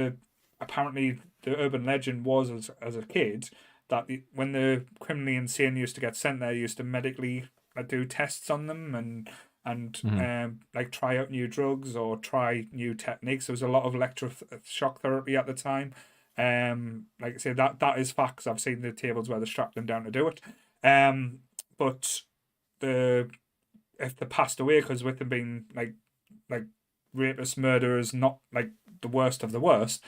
apparently the urban legend was as a kid, that when the criminally insane used to get sent there, used to medically do tests on them and like try out new drugs or try new techniques. There was a lot of electroshock therapy at the time. Like I say, that is facts. I've seen the tables where they strapped them down to do it. But if they passed away, because with them being like rapists, murderers, not like the worst of the worst,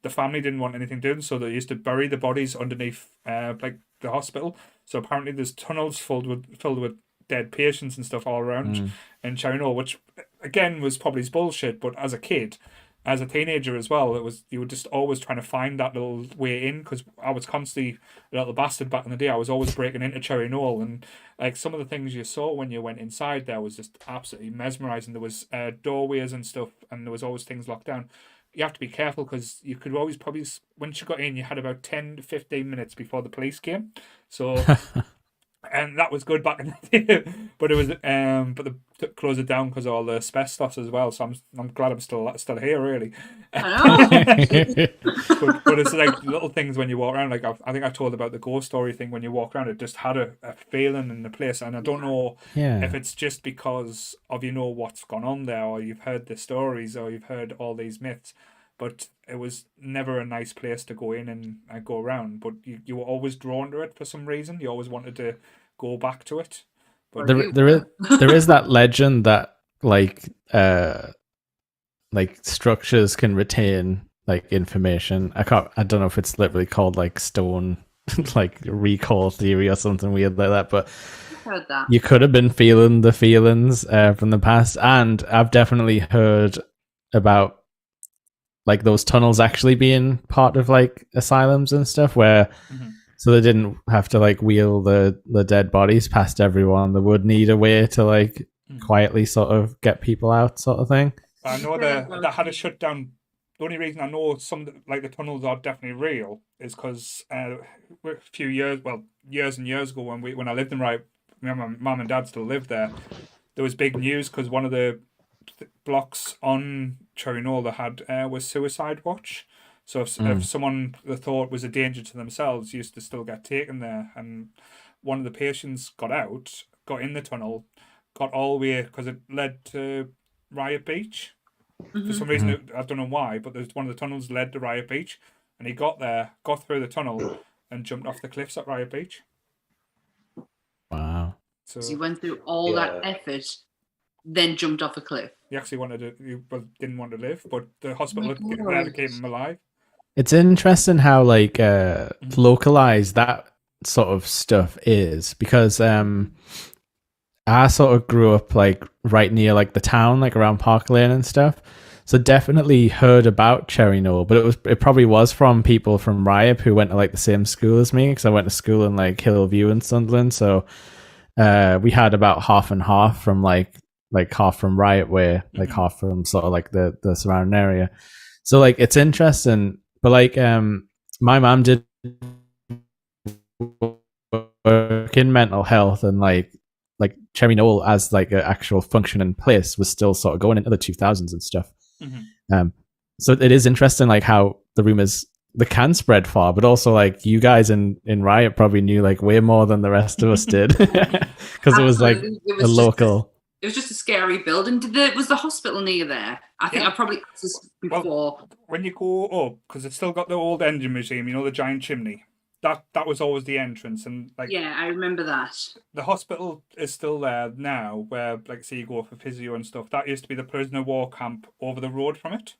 the family didn't want anything done, so they used to bury the bodies underneath like the hospital. So apparently there's tunnels filled with dead patients and stuff all around in Cherry Knoll, which again was probably bullshit. But as a kid, as a teenager as well, you were just always trying to find that little way in, because I was constantly a little bastard back in the day. I was always breaking into Cherry Knoll, and like some of the things you saw when you went inside there was just absolutely mesmerizing. There was doorways and stuff, and there was always things locked down. You have to be careful, because you could always probably, once you got in, you had about 10 to 15 minutes before the police came. So and that was good back in the day, but it was but they closed it down because of all the asbestos as well. So I'm glad I'm still here, really. I know. but it's like little things when you walk around. Like I think I told about the ghost story thing. When you walk around, it just had a feeling in the place, and I don't know if it's just because of what's gone on there, or you've heard the stories, or you've heard all these myths. But it was never a nice place to go in and go around. But you were always drawn to it for some reason. You always wanted to go back to it. But there is that legend that like structures can retain like information. I don't know if it's literally called like stone like recall theory or something weird like that, but heard that. You could have been feeling the feelings from the past. And I've definitely heard about like those tunnels actually being part of like asylums and stuff, where so they didn't have to like wheel the dead bodies past everyone. They would need a way to like quietly sort of get people out, sort of thing. I know that had a shutdown. The only reason I know like the tunnels are definitely real is because a few years and years ago when I lived in Riot, my mum and dad still lived there. There was big news because one of the blocks on Cherry Knoll that had was suicide watch. So if someone they thought was a danger to themselves used to still get taken there, and one of the patients got in the tunnel, got all the way because it led to Riot Beach. For some reason, I don't know why, but there's one of the tunnels led to Riot Beach, and he got through the tunnel, and jumped off the cliffs at Riot Beach. Wow! So he went through all that effort, then jumped off a cliff. He actually didn't want to live, but the hospital kept him alive. It's interesting how like localized that sort of stuff is, because I sort of grew up like right near like the town, like around Park Lane and stuff. So definitely heard about Cherry Knoll, but it probably was from people from Riot who went to like the same school as me, because I went to school in like Hillview and Sunderland. So we had about half and half from like half from Riot way, like half from sort of like the surrounding area. So like it's interesting, but like my mom did work in mental health, and like Cherry Knoll as like an actual functioning place was still sort of going into the 2000s and stuff. So it is interesting like how the rumors they can spread far, but also like you guys in Riot probably knew like way more than the rest of us did, because it was like a local It was just a scary building. Was the hospital near there? I think I probably asked this before. Well, when you go up, because it's still got the old engine museum, you know, the giant chimney. That was always the entrance, and like I remember that. The hospital is still there now, where like say you go for physio and stuff. That used to be the prisoner war camp over the road from it.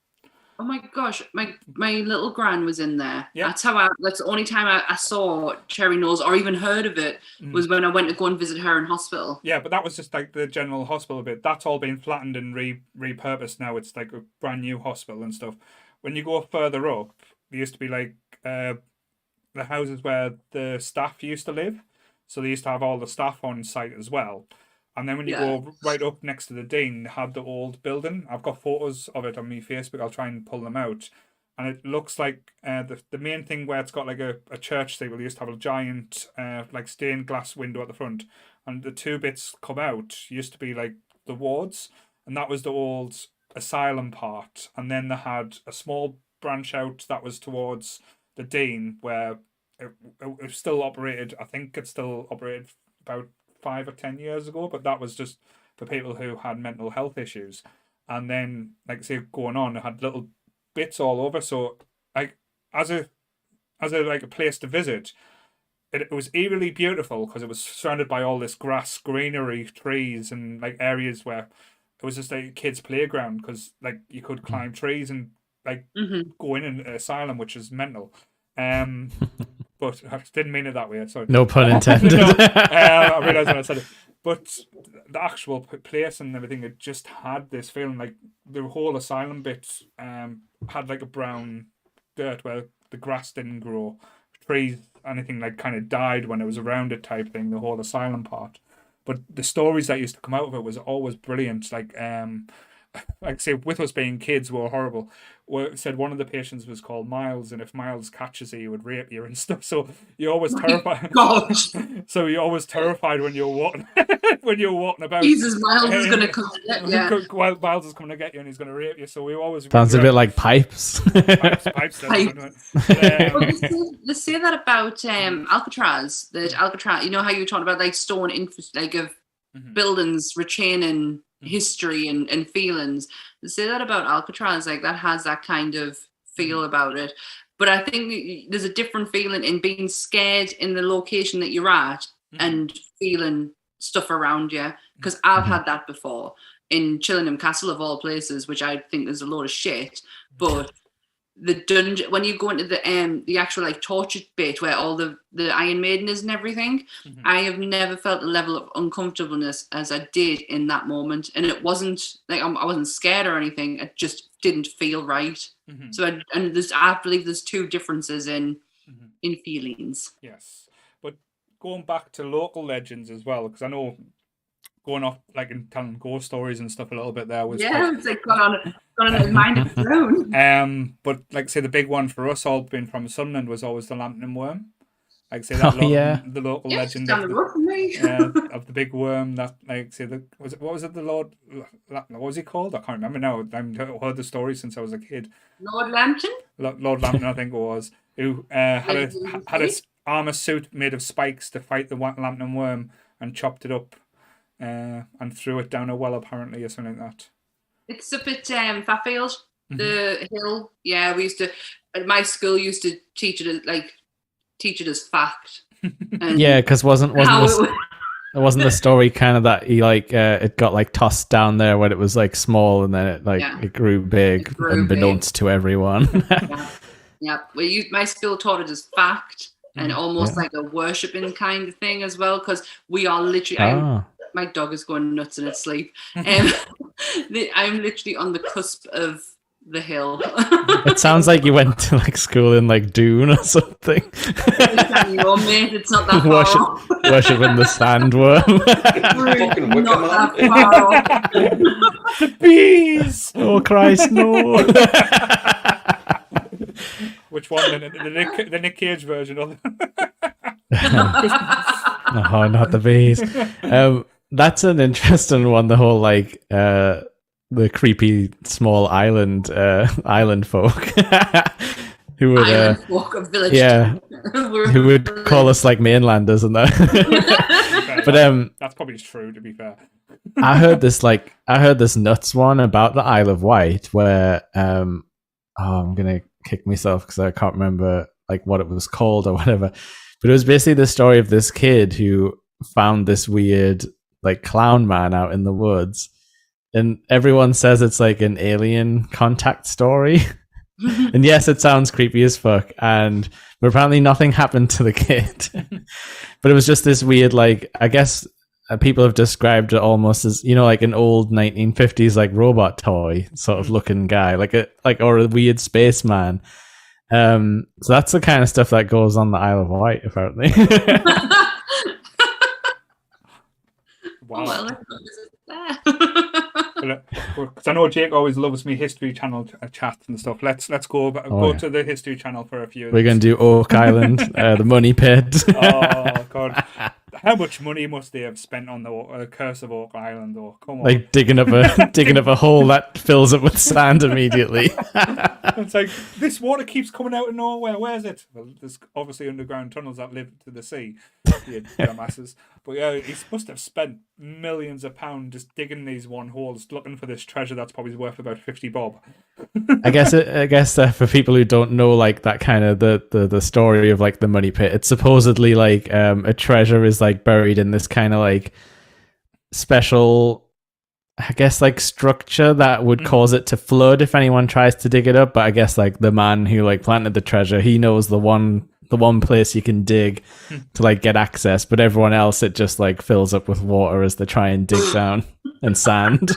Oh my gosh, my little gran was in there. Yeah. That's the only time I saw Cherry Nose or even heard of it was when I went to go and visit her in hospital. Yeah, but that was just like the general hospital bit. That's all been flattened and repurposed now. It's like a brand new hospital and stuff. When you go further up, there used to be like the houses where the staff used to live. So they used to have all the staff on site as well. And then when you go right up next to the Dean, they had the old building. I've got photos of it on my Facebook. I'll try and pull them out. And it looks like the main thing where it's got like a church thing, where they used to have a giant like stained glass window at the front. And the two bits come out used to be like the wards. And that was the old asylum part. And then they had a small branch out that was towards the Dean, where it still operated. I think it still operated about 5 or 10 years ago, but that was just for people who had mental health issues. And then, like say, going on, it had little bits all over. So, like as a like a place to visit, it was eerily beautiful because it was surrounded by all this grass, greenery, trees, and like areas where it was just like a kids' playground, because like you could climb trees and like go in an asylum, which is mental. But I didn't mean it that way. Sorry. No pun intended. No, I realised when I said it. But the actual place and everything, it just had this feeling like the whole asylum bit had like a brown dirt where the grass didn't grow, trees, anything like kind of died when it was around it type thing, the whole asylum part. But the stories that used to come out of it was always brilliant. Like say, with us being kids, were horrible. Well, said one of the patients was called Miles, and if Miles catches you, he would rape you and stuff. So you're always terrified. Gosh. So you're always terrified when you're walking about. Jesus, Miles is going to come to get you. Well, Miles is coming to get you, and he's going to rape you. So we always sounds a bit like Pipes. Pipes. Let's say that about Alcatraz. That Alcatraz, you know how you were talking about like stone of buildings retaining history and feelings. To say that about Alcatraz, like that has that kind of feel about it. But I think there's a different feeling in being scared in the location that you're at and feeling stuff around you. Because I've had that before in Chillingham Castle of all places, which I think there's a load of shit. But the dungeon, when you go into the actual like torture bit where all the Iron Maiden is and everything, I have never felt a level of uncomfortableness as I did in that moment. And it wasn't like I wasn't scared or anything. It just didn't feel right. So I believe there's two differences in feelings. Yes, but going back to local legends as well, because I know going off like and telling ghost stories and stuff a little bit there was it's like gone on a mind of its own. But like say the big one for us all being from Sunderland was always the Lambton Worm. Like say that the local legend of the big worm that like say what was it the Lord, what was he called? I can't remember now. I've heard the story since I was a kid. Lord Lambton? Lord Lambton, I think it was, who had a armor suit made of spikes to fight the Lambton Worm and chopped it up and threw it down a well apparently or something like that. It's up at Fairfield, the hill. Yeah, we used to. My school used to teach it as fact. Yeah, because wasn't the story kind of that he like it got like tossed down there when it was like small and then it grew big unbeknownst to everyone. Yeah. My school taught it as fact and almost like a worshipping kind of thing as well, because we are literally. My dog is going nuts in its sleep. I'm literally on the cusp of the hill. It sounds like you went to like school in like Dune or something. Mate, it's not that far. Worshipping the sandworm. Not that far. The bees! Oh Christ, no. Which one? The Nick Cage version of No, not the bees. That's an interesting one. The whole like the creepy small island folk who would folk of village, who would call us like mainlanders and that. But that's probably true, to be fair. I heard this nuts one about the Isle of Wight where I'm gonna kick myself because I can't remember like what it was called or whatever. But it was basically the story of this kid who found this weird like clown man out in the woods, and everyone says it's like an alien contact story. And yes, it sounds creepy as fuck, but apparently nothing happened to the kid. But it was just this weird, like, I guess people have described it almost as, like an old 1950s like robot toy sort of looking guy, or a weird spaceman. So that's the kind of stuff that goes on the Isle of Wight, apparently. Wow. Oh, well, there. Because I know Jake always loves me History Channel chats and stuff. Let's go to the History Channel for a few. We're going to do Oak Island, the money pit. Oh god, how much money must they have spent on the Curse of Oak Island? Though, come on, like digging up a hole that fills it with sand immediately. It's like this water keeps coming out of nowhere. Where's it? Well, there's obviously underground tunnels that live to the sea. You dumbasses. But yeah, he must have spent millions of pounds just digging these one holes, looking for this treasure that's probably worth about 50 bob. I guess for people who don't know, like that kind of the story of like the money pit, it's supposedly like a treasure is like buried in this kind of like special, I guess, like structure that would cause it to flood if anyone tries to dig it up. But I guess like the man who like planted the treasure, he knows the one place you can dig to like get access, but everyone else it just like fills up with water as they try and dig down and sand.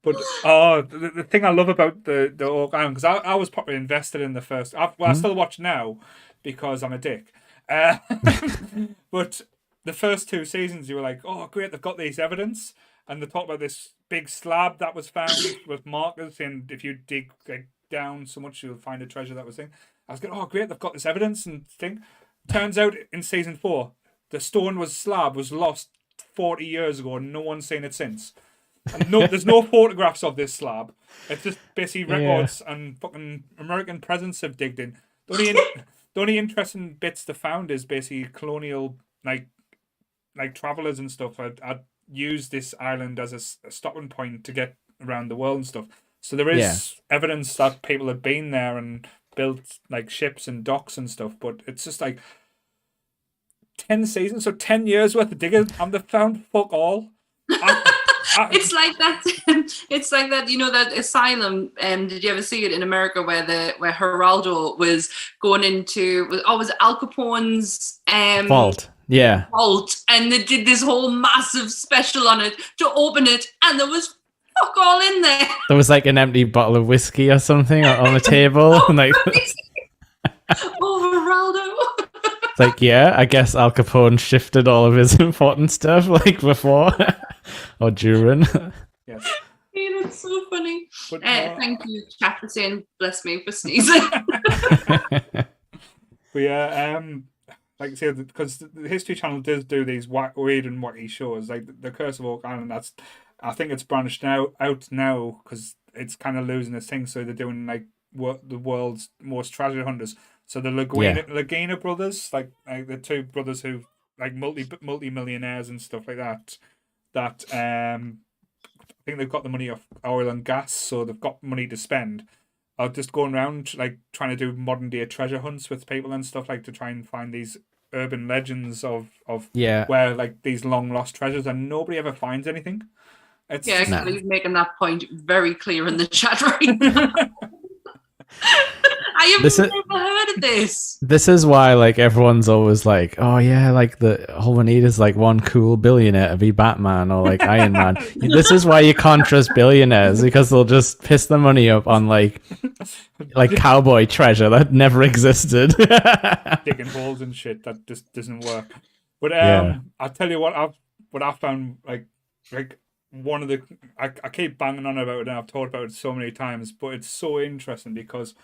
But the thing I love about the Oak Island, because I was probably invested in the first. I still watch now because I'm a dick. But the first two seasons, you were like, oh great, they've got these evidence, and they talk about this big slab that was found with markers, and if you dig down so much, you'll find a treasure that was thing. I was going, oh great, they've got this evidence and thing. Turns out in season 4, the slab was lost 40 years ago, and no one's seen it since. And there's no photographs of this slab. It's just basically records and fucking American presence have digged in. The only interesting bits they found is basically colonial like travelers and stuff had used this island as a stopping point to get around the world and stuff. So there is evidence that people have been there and built like ships and docks and stuff, but it's just like 10 seasons, so 10 years worth of digging, and they found fuck all. It's like that. It's like that. That asylum. Did you ever see it in America where Geraldo was going into? Was it Al Capone's vault? Yeah, vault, and they did this whole massive special on it to open it, and there was fuck all in there. There was like an empty bottle of whiskey or something on the table. Oh, and like, Geraldo. It's like, yeah, I guess Al Capone shifted all of his important stuff like before or during. Yes. Hey, that's so funny. But, thank you, chat, for saying bless me for sneezing. But yeah, like I said, because the History Channel does do these weird and wacky shows, like the Curse of Oak Island. I think it's branched out now because it's kind of losing its thing. So they're doing like the world's most treasure hunters. So the Laguna brothers, like the two brothers who like multi-millionaires and stuff like that. That I think they've got the money off oil and gas, so they've got money to spend. Are just going around like trying to do modern day treasure hunts with people and stuff, like to try and find these urban legends of where like these long lost treasures, and nobody ever finds anything. He's making that point very clear in the chat right now. I have never heard of this. This is why like everyone's always like, oh yeah, like all we need is like one cool billionaire to be Batman or like Iron Man. This is why you can't trust billionaires, because they'll just piss the money up on like cowboy treasure that never existed. Digging holes and shit that just doesn't work. But I'll tell you what I found like one of the I keep banging on about it and I've talked about it so many times, but it's so interesting because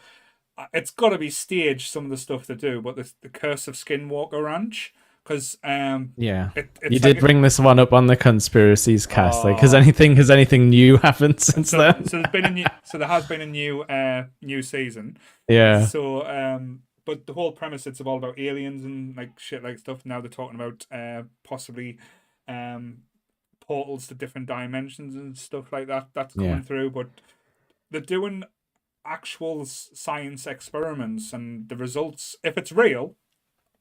it's got to be staged, some of the stuff they do, but the Curse of Skinwalker Ranch, because you did bring this one up on the conspiracies cast, like has anything new happened since then? So there has been a new season. Yeah. So but the whole premise, it's all about aliens and like shit like stuff. Now they're talking about possibly portals to different dimensions and stuff like that. That's coming through, but they're doing actual science experiments, and the results, if it's real,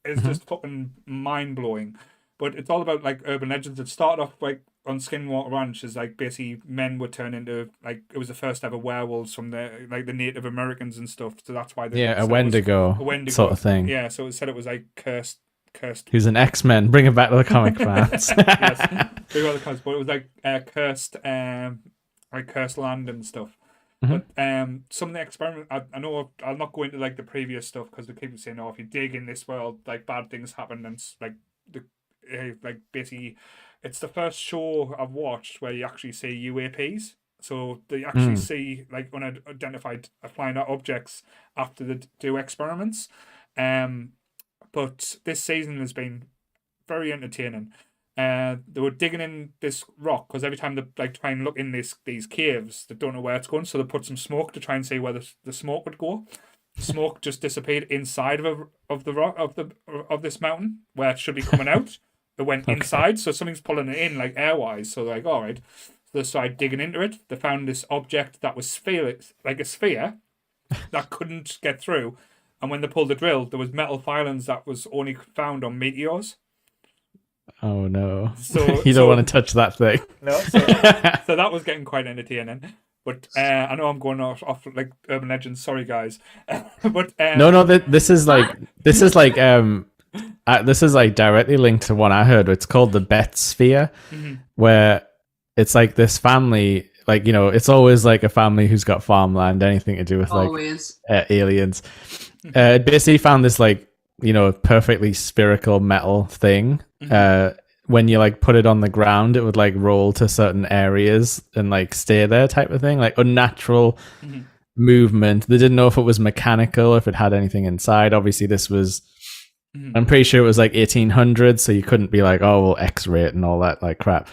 is just fucking mind blowing. But it's all about like urban legends. It started off like on Skinwater Ranch as like basically men would turn into like, it was the first ever werewolves from the like the Native Americans and stuff. So that's why they a Wendigo sort of thing. Yeah, so it said it was like cursed. Who's an X-Men? Bring it back to the comic fans. Yes, but it was like cursed land and stuff. But some of the experiments, I know I'll not go into like the previous stuff because they keep saying, "Oh, if you dig in this world, like bad things happen," and like like basically, it's the first show I've watched where you actually see UAPs. So they actually see like unidentified flying objects after they do experiments. But this season has been very entertaining. They were digging in this rock because every time they like try and look in these caves, they don't know where it's going. So they put some smoke to try and see where the smoke would go. Smoke just disappeared inside of the rock of this mountain where it should be coming out. It went inside, so something's pulling it in like airwise. So they're like, all right. So they started digging into it. They found this object that was like a sphere that couldn't get through. And when they pulled the drill, there was metal filings that was only found on meteors. Oh no! So you don't want to touch that thing. No. So that was getting quite entertaining. But I know I'm going off like urban legends. Sorry, guys. But no. This is like directly linked to one I heard. It's called the Bet Sphere, where it's like this family. Like, you know, it's always like a family who's got farmland, anything to do with like aliens. It basically found this like, you know, perfectly spherical metal thing. When you like put it on the ground, it would like roll to certain areas and like stay there type of thing, like unnatural movement. They didn't know if it was mechanical, if it had anything inside. Obviously this was, I'm pretty sure it was like 1800s, so you couldn't be like, oh, we'll X-ray it and all that like crap.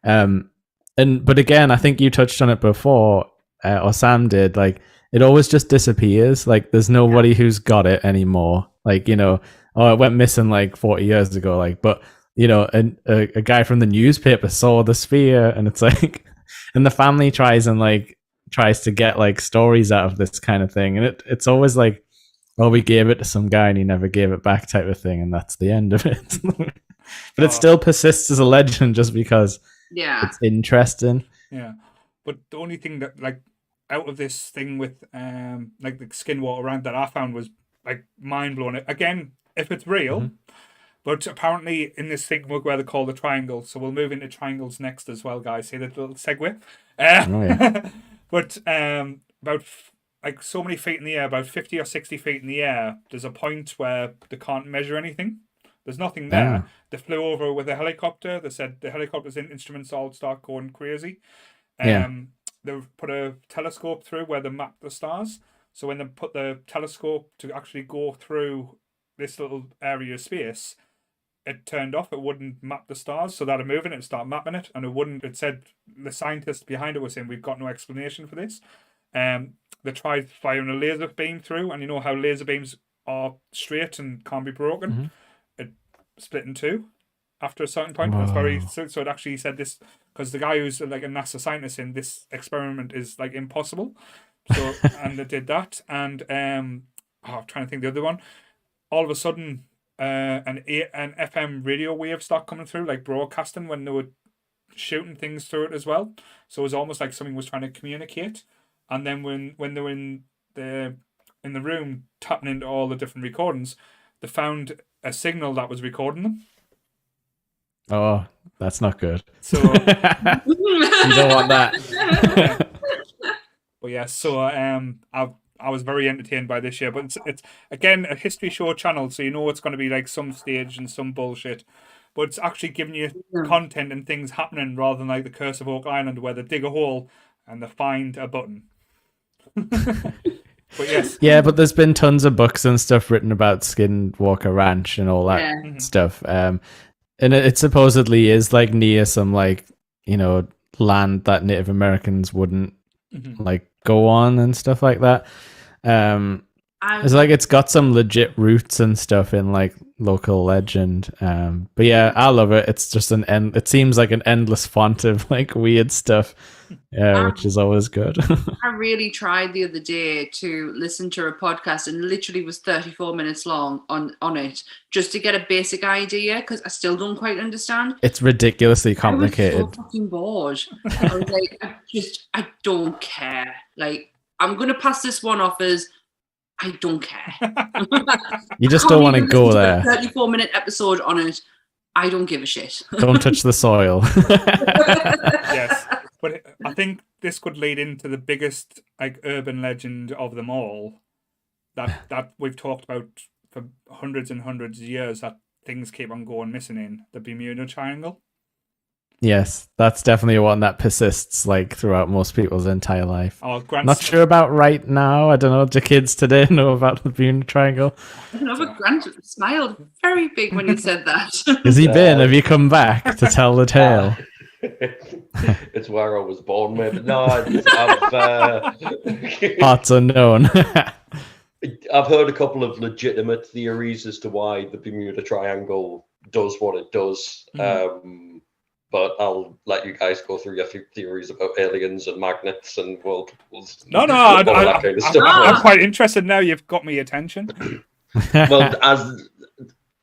But again, I think you touched on it before, or Sam did, like it always just disappears. Like there's nobody who's got it anymore. Like, you know, oh, it went missing like 40 years ago. Like, but you know, a guy from the newspaper saw the sphere, and it's like, and the family tries to get like stories out of this kind of thing, and it's always like, oh, we gave it to some guy and he never gave it back type of thing, and that's the end of it. But it still persists as a legend just because it's interesting. Yeah, but the only thing that like out of this thing with like the Skinwater Ranch that I found was like mind blowing. Again, if it's real, but apparently in this thing where they call the triangle, so we'll move into triangles next as well, guys. See that little segue? But about like so many feet in the air, about 50 or 60 feet in the air, there's a point where they can't measure anything. There's nothing there. They flew over with a helicopter. They said the helicopter's instruments all start going crazy. They put a telescope through where they mapped the stars. So when they put the telescope to actually go through this little area of space, it turned off. It wouldn't map the stars. So that are moving it, start mapping it, and it wouldn't. It said the scientist behind it was saying, we've got no explanation for this. They tried firing a laser beam through, and you know how laser beams are straight and can't be broken. It split in two after a certain point. It's very so it actually said this because the guy who's like a NASA scientist in this experiment is like impossible. So and they did that, and I'm trying to think the other one. All of a sudden, an FM radio wave start coming through, like broadcasting when they were shooting things through it as well. So it was almost like something was trying to communicate. And then when they were in the room tapping into all the different recordings, they found a signal that was recording them. Oh, that's not good. So you don't want that. But yeah, so I was very entertained by this year. But it's again a History Show channel, so you know it's going to be like some stage and some bullshit. But it's actually giving you content and things happening rather than like the Curse of Oak Island where they dig a hole and they find a button. But yes. Yeah, but there's been tons of books and stuff written about Skinwalker Ranch and all that stuff. And it supposedly is like near some like, you know, land that Native Americans wouldn't like go on and stuff like that. It's like it's got some legit roots and stuff in like local legend. But yeah, I love it. It's just it seems like an endless font of like weird stuff. Yeah, which is always good. I really tried the other day to listen to a podcast and literally was 34 minutes long on it just to get a basic idea because I still don't quite understand. It's ridiculously complicated. I was so fucking bored. I was like, I don't care. Like, I'm going to pass this one off as I don't care. You just don't want to go there. 34-minute episode on it. I don't give a shit. Don't touch the soil. Yes. But I think this could lead into the biggest like urban legend of them all that we've talked about for hundreds and hundreds of years that things keep on going missing in, the Bermuda Triangle. Yes, that's definitely one that persists like throughout most people's entire life. Oh, Grant's not sure about right now. I don't know. Do kids today know about the Bermuda Triangle? I don't know, but Grant smiled very big when you said that. Has he been? Have you come back to tell the tale? It's where I was born, maybe. No, Parts unknown. I've heard a couple of legitimate theories as to why the Bermuda Triangle does what it does. But I'll let you guys go through your theories about aliens and magnets and worlds. No, I'm quite interested now. You've got me attention. Well,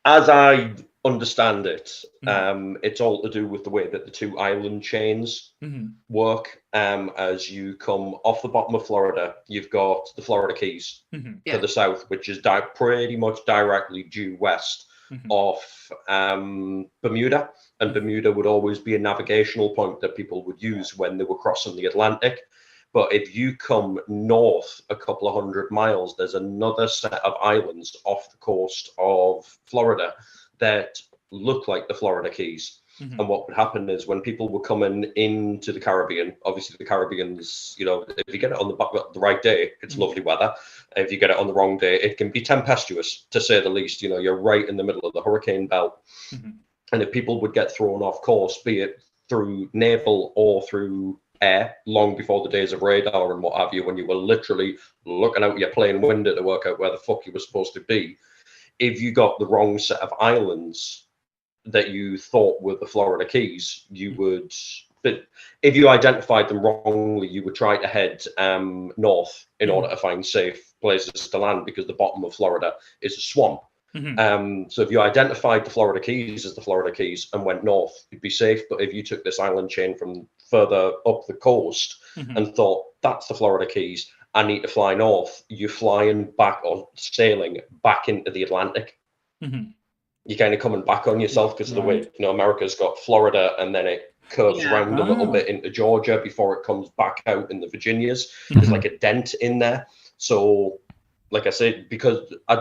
as I understand it, it's all to do with the way that the two island chains work. As you come off the bottom of Florida, you've got the Florida Keys to the south, which is pretty much directly due west of Bermuda. And Bermuda would always be a navigational point that people would use when they were crossing the Atlantic. But if you come north a couple of 100 miles, there's another set of islands off the coast of Florida that look like the Florida Keys. And what would happen is when people were coming into the Caribbean, obviously the Caribbean's, if you get it on the right day, it's lovely weather. If you get it on the wrong day, it can be tempestuous, to say the least. You're right in the middle of the hurricane belt. And if people would get thrown off course, be it through naval or through air, long before the days of radar and what have you, when you were literally looking out your plane window to work out where the fuck you were supposed to be, if you got the wrong set of islands that you thought were the Florida Keys, you would, but if you identified them wrongly, you would try to head north in order to find safe places to land, because the bottom of Florida is a swamp. So if you identified the Florida Keys as the Florida Keys and went north, you'd be safe. But if you took this island chain from further up the coast and thought, that's the Florida Keys, I need to fly north, you're flying back or sailing back into the Atlantic. You're kind of coming back on yourself because of the way, America's got Florida and then it curves around a little bit into Georgia before it comes back out in the Virginias. There's like a dent in there. So, like I said, because I'm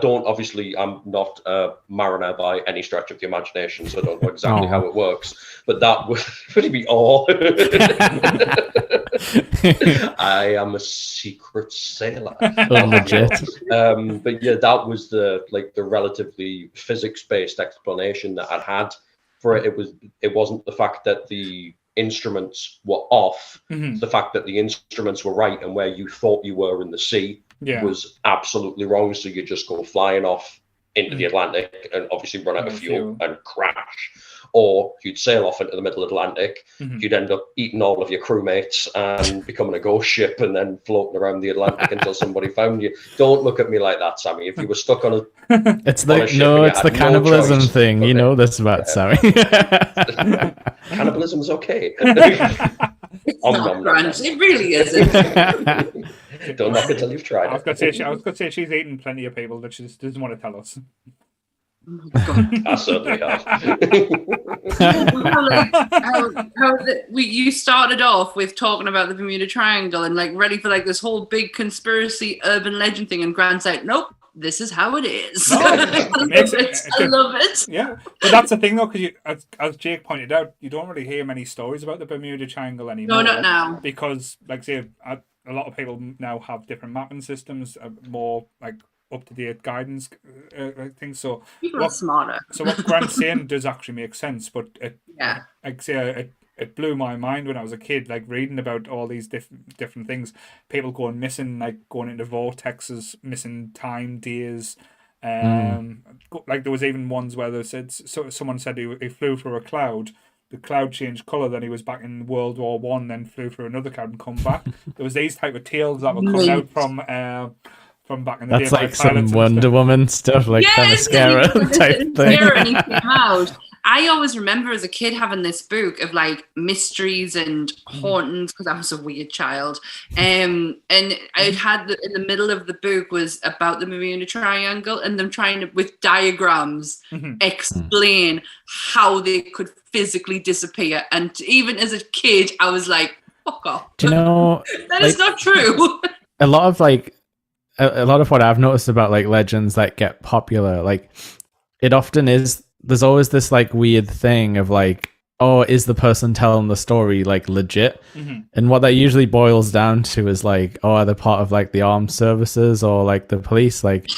not a mariner by any stretch of the imagination, so I don't know exactly how it works. But that would be all. I am a secret sailor. Legit. But yeah, that was the relatively physics-based explanation that I had for it. It wasn't the fact that the instruments were off. The fact that the instruments were right and where you thought you were in the sea was absolutely wrong. So you just go flying off into the Atlantic and obviously run out of fuel and crash. Or you'd sail off into the middle Atlantic, you'd end up eating all of your crewmates and becoming a ghost ship and then floating around the Atlantic until somebody found you. Don't look at me like that, Sammy. If you were stuck on it's the cannibalism thing. You know this about Sammy. Cannibalism's okay. It's not grand. It really isn't. Don't knock it till you've tried it. I was going to say she's eaten plenty of people that she just doesn't want to tell us. Oh my God. I certainly have. You started off with talking about the Bermuda Triangle and ready for this whole big conspiracy urban legend thing, and Grant's like, nope, this is how it is. No, I love it. Yeah, but that's the thing though, because as Jake pointed out, you don't really hear many stories about the Bermuda Triangle anymore. No, not now. Because, say, a lot of people now have different mapping systems, more up-to-date guidance things. So people are smarter. So what Grant's saying does actually make sense, but it it blew my mind when I was a kid, like reading about all these different things. People going missing, like going into vortexes, missing time, days. Like there was even ones where they said someone said he flew through a cloud. The cloud changed colour, then he was back in World War One, then flew through another cloud and come back. There was these type of tales that were coming out from back in the day. That's like some Wonder Woman stuff, like kind of scary type thing. And he came out. I always remember as a kid having this book of like mysteries and hauntings because I was a weird child. And I'd had in the middle of the book was about the Bermuda Triangle and them trying to, with diagrams, explain how they could physically disappear. And even as a kid, I was like, fuck off. Do you know, that is not true. a lot of what I've noticed about like legends that get popular, like it often is, there's always this like weird thing of like, oh, is the person telling the story like legit? And what that usually boils down to is like, oh, are they part of like the armed services or like the police? Like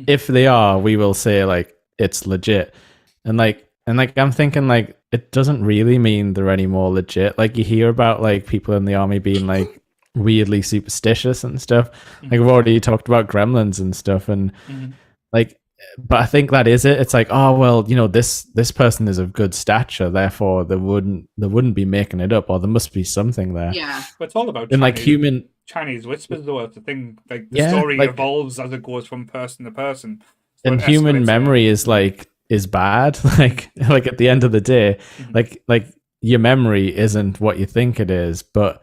if they are, we will say like it's legit. And I'm thinking like it doesn't really mean they're any more legit. Like you hear about like people in the army being like weirdly superstitious and stuff. Like we've already talked about gremlins and stuff, and like, but I think that is it. It's like, oh well, you know, this person is of good stature, therefore they wouldn't be making it up, or there must be something there. Yeah, but it's all about and like Chinese whispers, though. It's the thing, like the story like, evolves as it goes from person to person. So and human memory is bad. like at the end of the day, like your memory isn't what you think it is, but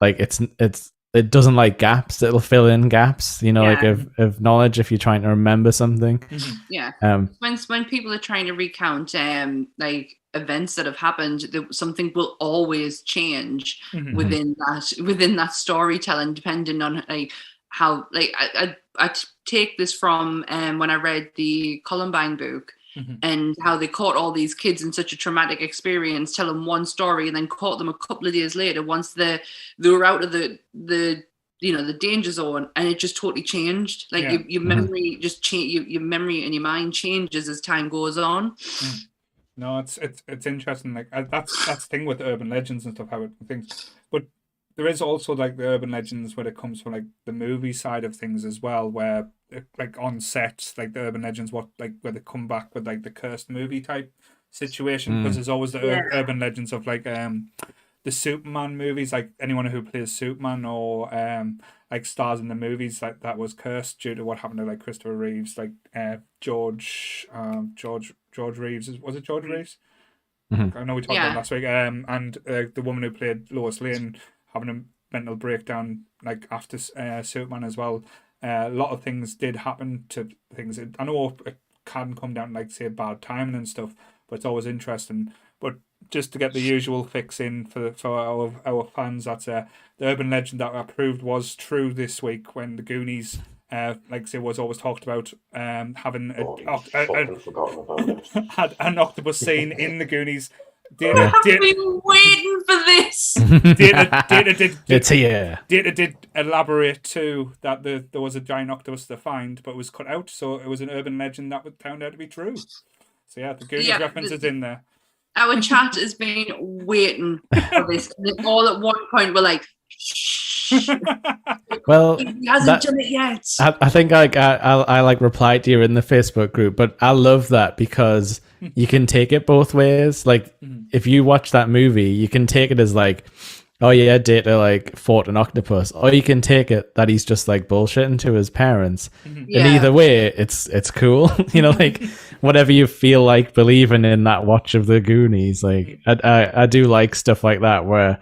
like it doesn't like gaps. It'll fill in gaps, you know, like of knowledge if you're trying to remember something. Yeah. When people are trying to recount like events that have happened, something will always change within that storytelling, depending on like how like I take this from when I read the Columbine book. And how they caught all these kids in such a traumatic experience, tell them one story, and then caught them a couple of days later once they were out of the danger zone, and it just totally changed. Like your memory just change, your memory and your mind changes as time goes on. No, it's interesting. Like that's the thing with urban legends and stuff, how it things. But there is also like the urban legends when it comes from like the movie side of things as well, where like on set, like the urban legends, where they come back with like the cursed movie type situation, because there's always the urban legends of like the Superman movies, like anyone who plays Superman or like stars in the movies like that was cursed due to what happened to like Christopher Reeves, like George Reeves, was it George Reeves? I know we talked about it last week, and the woman who played Lois Lane having a mental breakdown like after Superman as well. A lot of things did happen to things. I know it can come down to like say bad timing and stuff, but it's always interesting. But just to get the usual fix in for our fans, that's the urban legend that I proved was true this week when the Goonies, like say, was always talked about having had an octopus scene in the Goonies. I've been waiting for this. It's here. Data did elaborate too that there was a giant octopus to find, but it was cut out, so it was an urban legend that turned out to be true. So yeah, the Goonies reference is in there. Our chat has been waiting for this. And all at one point we're like, shh. Well, he hasn't done it yet. I think I like replied to you in the Facebook group, but I love that because you can take it both ways. Like if you watch that movie, you can take it as like, oh yeah, Data like fought an octopus, or you can take it that he's just like bullshitting to his parents. And either way, it's cool. You know, like whatever you feel like believing in that watch of the Goonies. Like I do like stuff like that where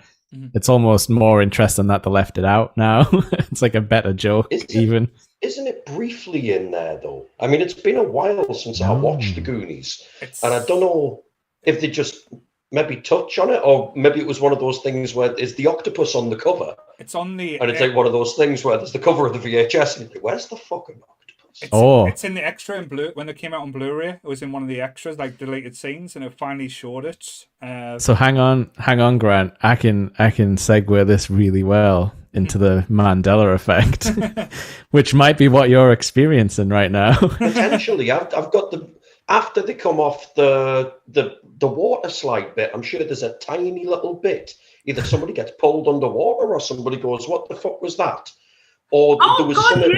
it's almost more interesting that they left it out now. It's like a better joke, even. Isn't it briefly in there though? I mean, it's been a while since I watched the Goonies, and I don't know if they just maybe touch on it, or maybe it was one of those things where is the octopus on the cover? It's on the, and it's like one of those things where there's the cover of the VHS, and you're like, where's the fucking octopus? It's in the extra in blue when it came out on Blu-ray. It was in one of the extras, like deleted scenes, and it finally showed it. So hang on, Grant. I can segue this really well into the Mandela effect, which might be what you're experiencing right now. Potentially, I've got after they come off the water slide bit, I'm sure there's a tiny little bit. Either somebody gets pulled underwater or somebody goes, "What the fuck was that?" Or there was something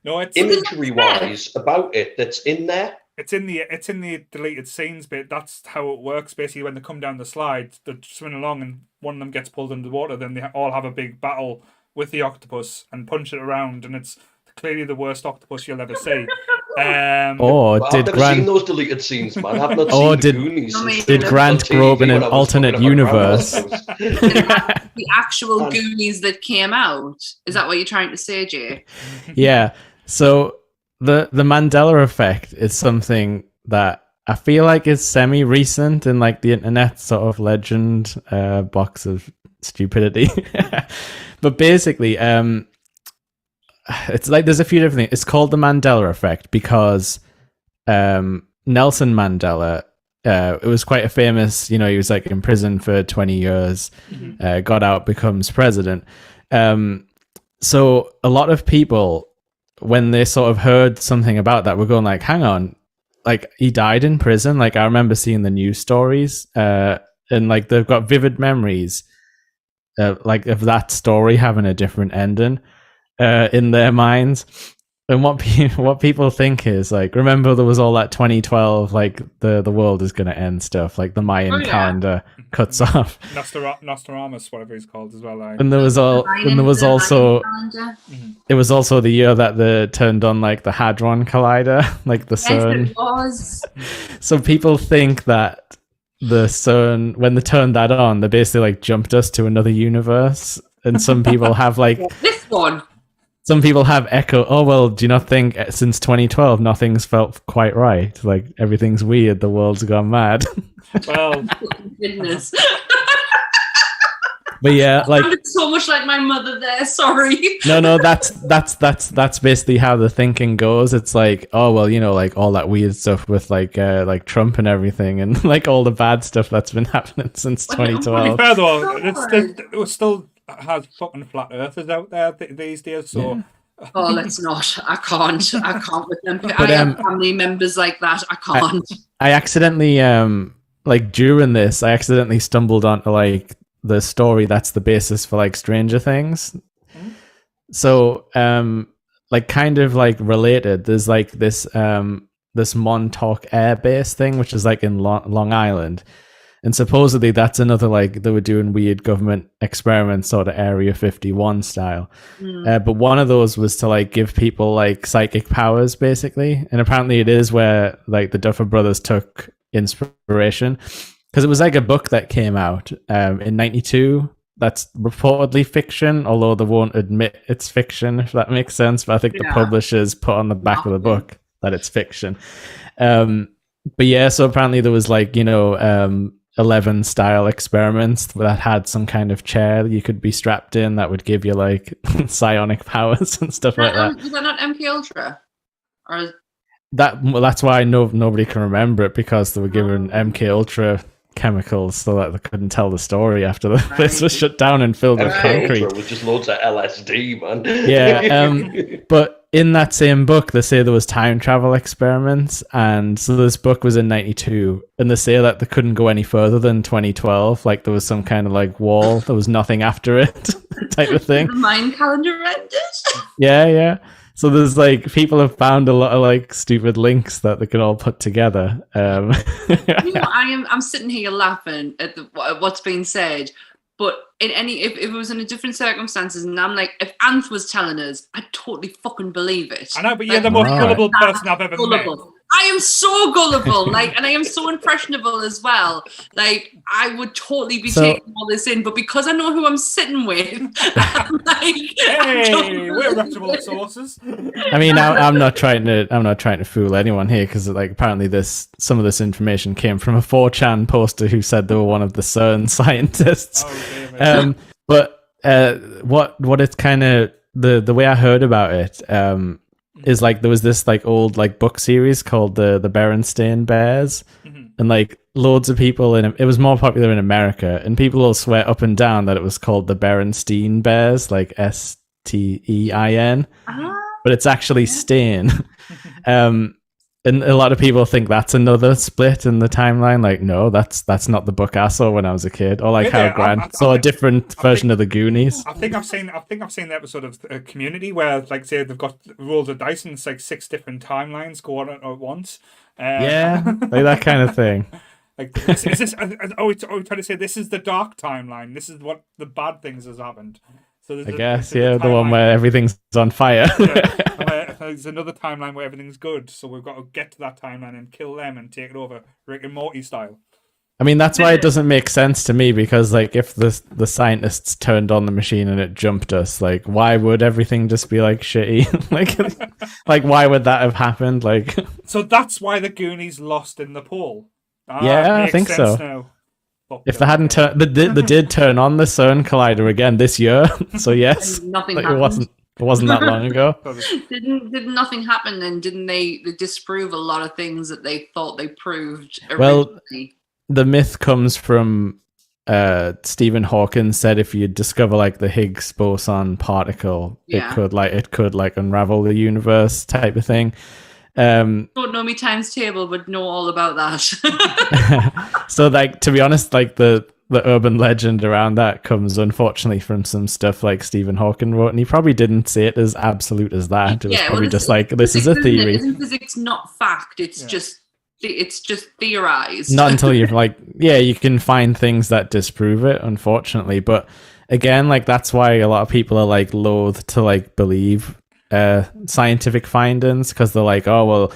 No, it's imagery-wise about it that's in there. It's in the deleted scenes bit. That's how it works. Basically, when they come down the slide, they're swimming along, and one of them gets pulled under the water. Then they all have a big battle with the octopus and punch it around, and it's clearly the worst octopus you'll ever see. I've never seen those deleted scenes, man. I've not seen the Goonies. Did Grant grow up in an alternate universe? The actual Goonies that came out. Is that what you're trying to say, Jay? Yeah. So the Mandela effect is something that I feel like is semi-recent in like the internet sort of legend box of stupidity. But basically, it's like there's a few different things. It's called the Mandela effect because Nelson Mandela, it was quite a famous, he was like in prison for 20 years, got out, becomes president. So a lot of people, when they sort of heard something about that, were going like, hang on, like he died in prison. Like I remember seeing the news stories and like they've got vivid memories like of that story having a different ending in their minds. And what people think is like, remember there was all that 2012 like the world is going to end stuff, like the Mayan calendar cuts off. Nostradamus, whatever he's called as well. And there was also it was also the year that they turned on like the Hadron Collider, like the CERN. It was. So people think that the CERN, when they turned that on, they basically like jumped us to another universe. And some people have like this one. Some people have echo. Oh well, do you not think since 2012 nothing's felt quite right? Like everything's weird. The world's gone mad. Well, goodness. But yeah, like so much like my mother there. Sorry. No, that's basically how the thinking goes. It's like, oh well, like all that weird stuff with like Trump and everything, and like all the bad stuff that's been happening since 2012. It still has fucking flat earthers out there these days. So. Yeah. Oh, let's not. I can't with them. But, I have family members like that. I can't. I accidentally like during this, I accidentally stumbled onto like the story that's the basis for like Stranger Things. Mm-hmm. So like kind of like related, there's like this Montauk Air Base thing, which is like in Long Island, and supposedly that's another like they were doing weird government experiments, sort of Area 51 style. But one of those was to like give people like psychic powers basically, and apparently it is where like the Duffer Brothers took inspiration. Because it was like a book that came out in 92 that's reportedly fiction, although they won't admit it's fiction, if that makes sense. But I think the publishers put on the back of the book that it's fiction. But yeah, so apparently there was like, 11 style experiments that had some kind of chair you could be strapped in that would give you like psionic powers and stuff like that. Was that not MK Ultra? Or that's why nobody can remember it, because they were given MK Ultra chemicals so that they couldn't tell the story after the place was shut down and filled with concrete. Ultra was just loads of LSD, man. Yeah, but in that same book they say there was time travel experiments, and so this book was in 92, and they say that they couldn't go any further than 2012, like there was some kind of like wall, there was nothing after it type of thing. The Mayan calendar ended. Yeah. So there's like people have found a lot of like stupid links that they can all put together. I'm sitting here laughing at what's being said, but if it was in a different circumstances, and I'm like, if Anth was telling us, I'd totally fucking believe it. I know, but you're the most gullible person I've ever met. I am so gullible, and I am so impressionable as well. Like, I would totally be taking all this in, but because I know who I'm sitting with, I'm like, hey, we're reputable sources. I mean, I'm not trying to fool anyone here, because like apparently some of this information came from a 4chan poster who said they were one of the CERN scientists. But what it's kind of the way I heard about it. Is like there was this like old like book series called the Berenstain Bears, and like loads of people it was more popular in America, and people will swear up and down that it was called the Berenstain Bears, like Stein, but it's actually Stain. And And a lot of people think that's another split in the timeline. Like, no, that's not the book I saw when I was a kid. Or like Really? how Grant saw a different version of the Goonies. I think I've seen the episode of Community where, like, say they've got rolls of dice and it's like 6 different timelines go on at once. Yeah, like that kind of thing. Like, is this? Are we trying to say this is the dark timeline? This is what the bad things has happened. So I guess, yeah, the one where everything's on fire. There's another timeline where everything's good, so we've got to get to that timeline and kill them and take it over, Rick and Morty style. I mean, that's why it doesn't make sense to me, because like if the scientists turned on the machine and it jumped us, like why would everything just be like shitty? like why would that have happened? Like, so that's why the Goonies lost in the poll. Yeah, I think so. Now. If they hadn't turned, they did turn on the CERN collider again this year. So yes, nothing like, happened. It wasn't that long ago. Did nothing happen then? Didn't they disprove a lot of things that they thought they proved originally? Well, the myth comes from Stephen Hawking said if you discover like the Higgs boson particle, it could unravel the universe type of thing. Don't know me times table, but know all about that. So like, to be honest, like the urban legend around that comes unfortunately from some stuff like Stephen Hawking wrote, and he probably didn't say it as absolute as that. It was probably just like, this is a theory. Isn't physics not fact? It's just theorized. Not until you've like, you can find things that disprove it, unfortunately. But again, like that's why a lot of people are like loath to like believe scientific findings, because they're like, oh well,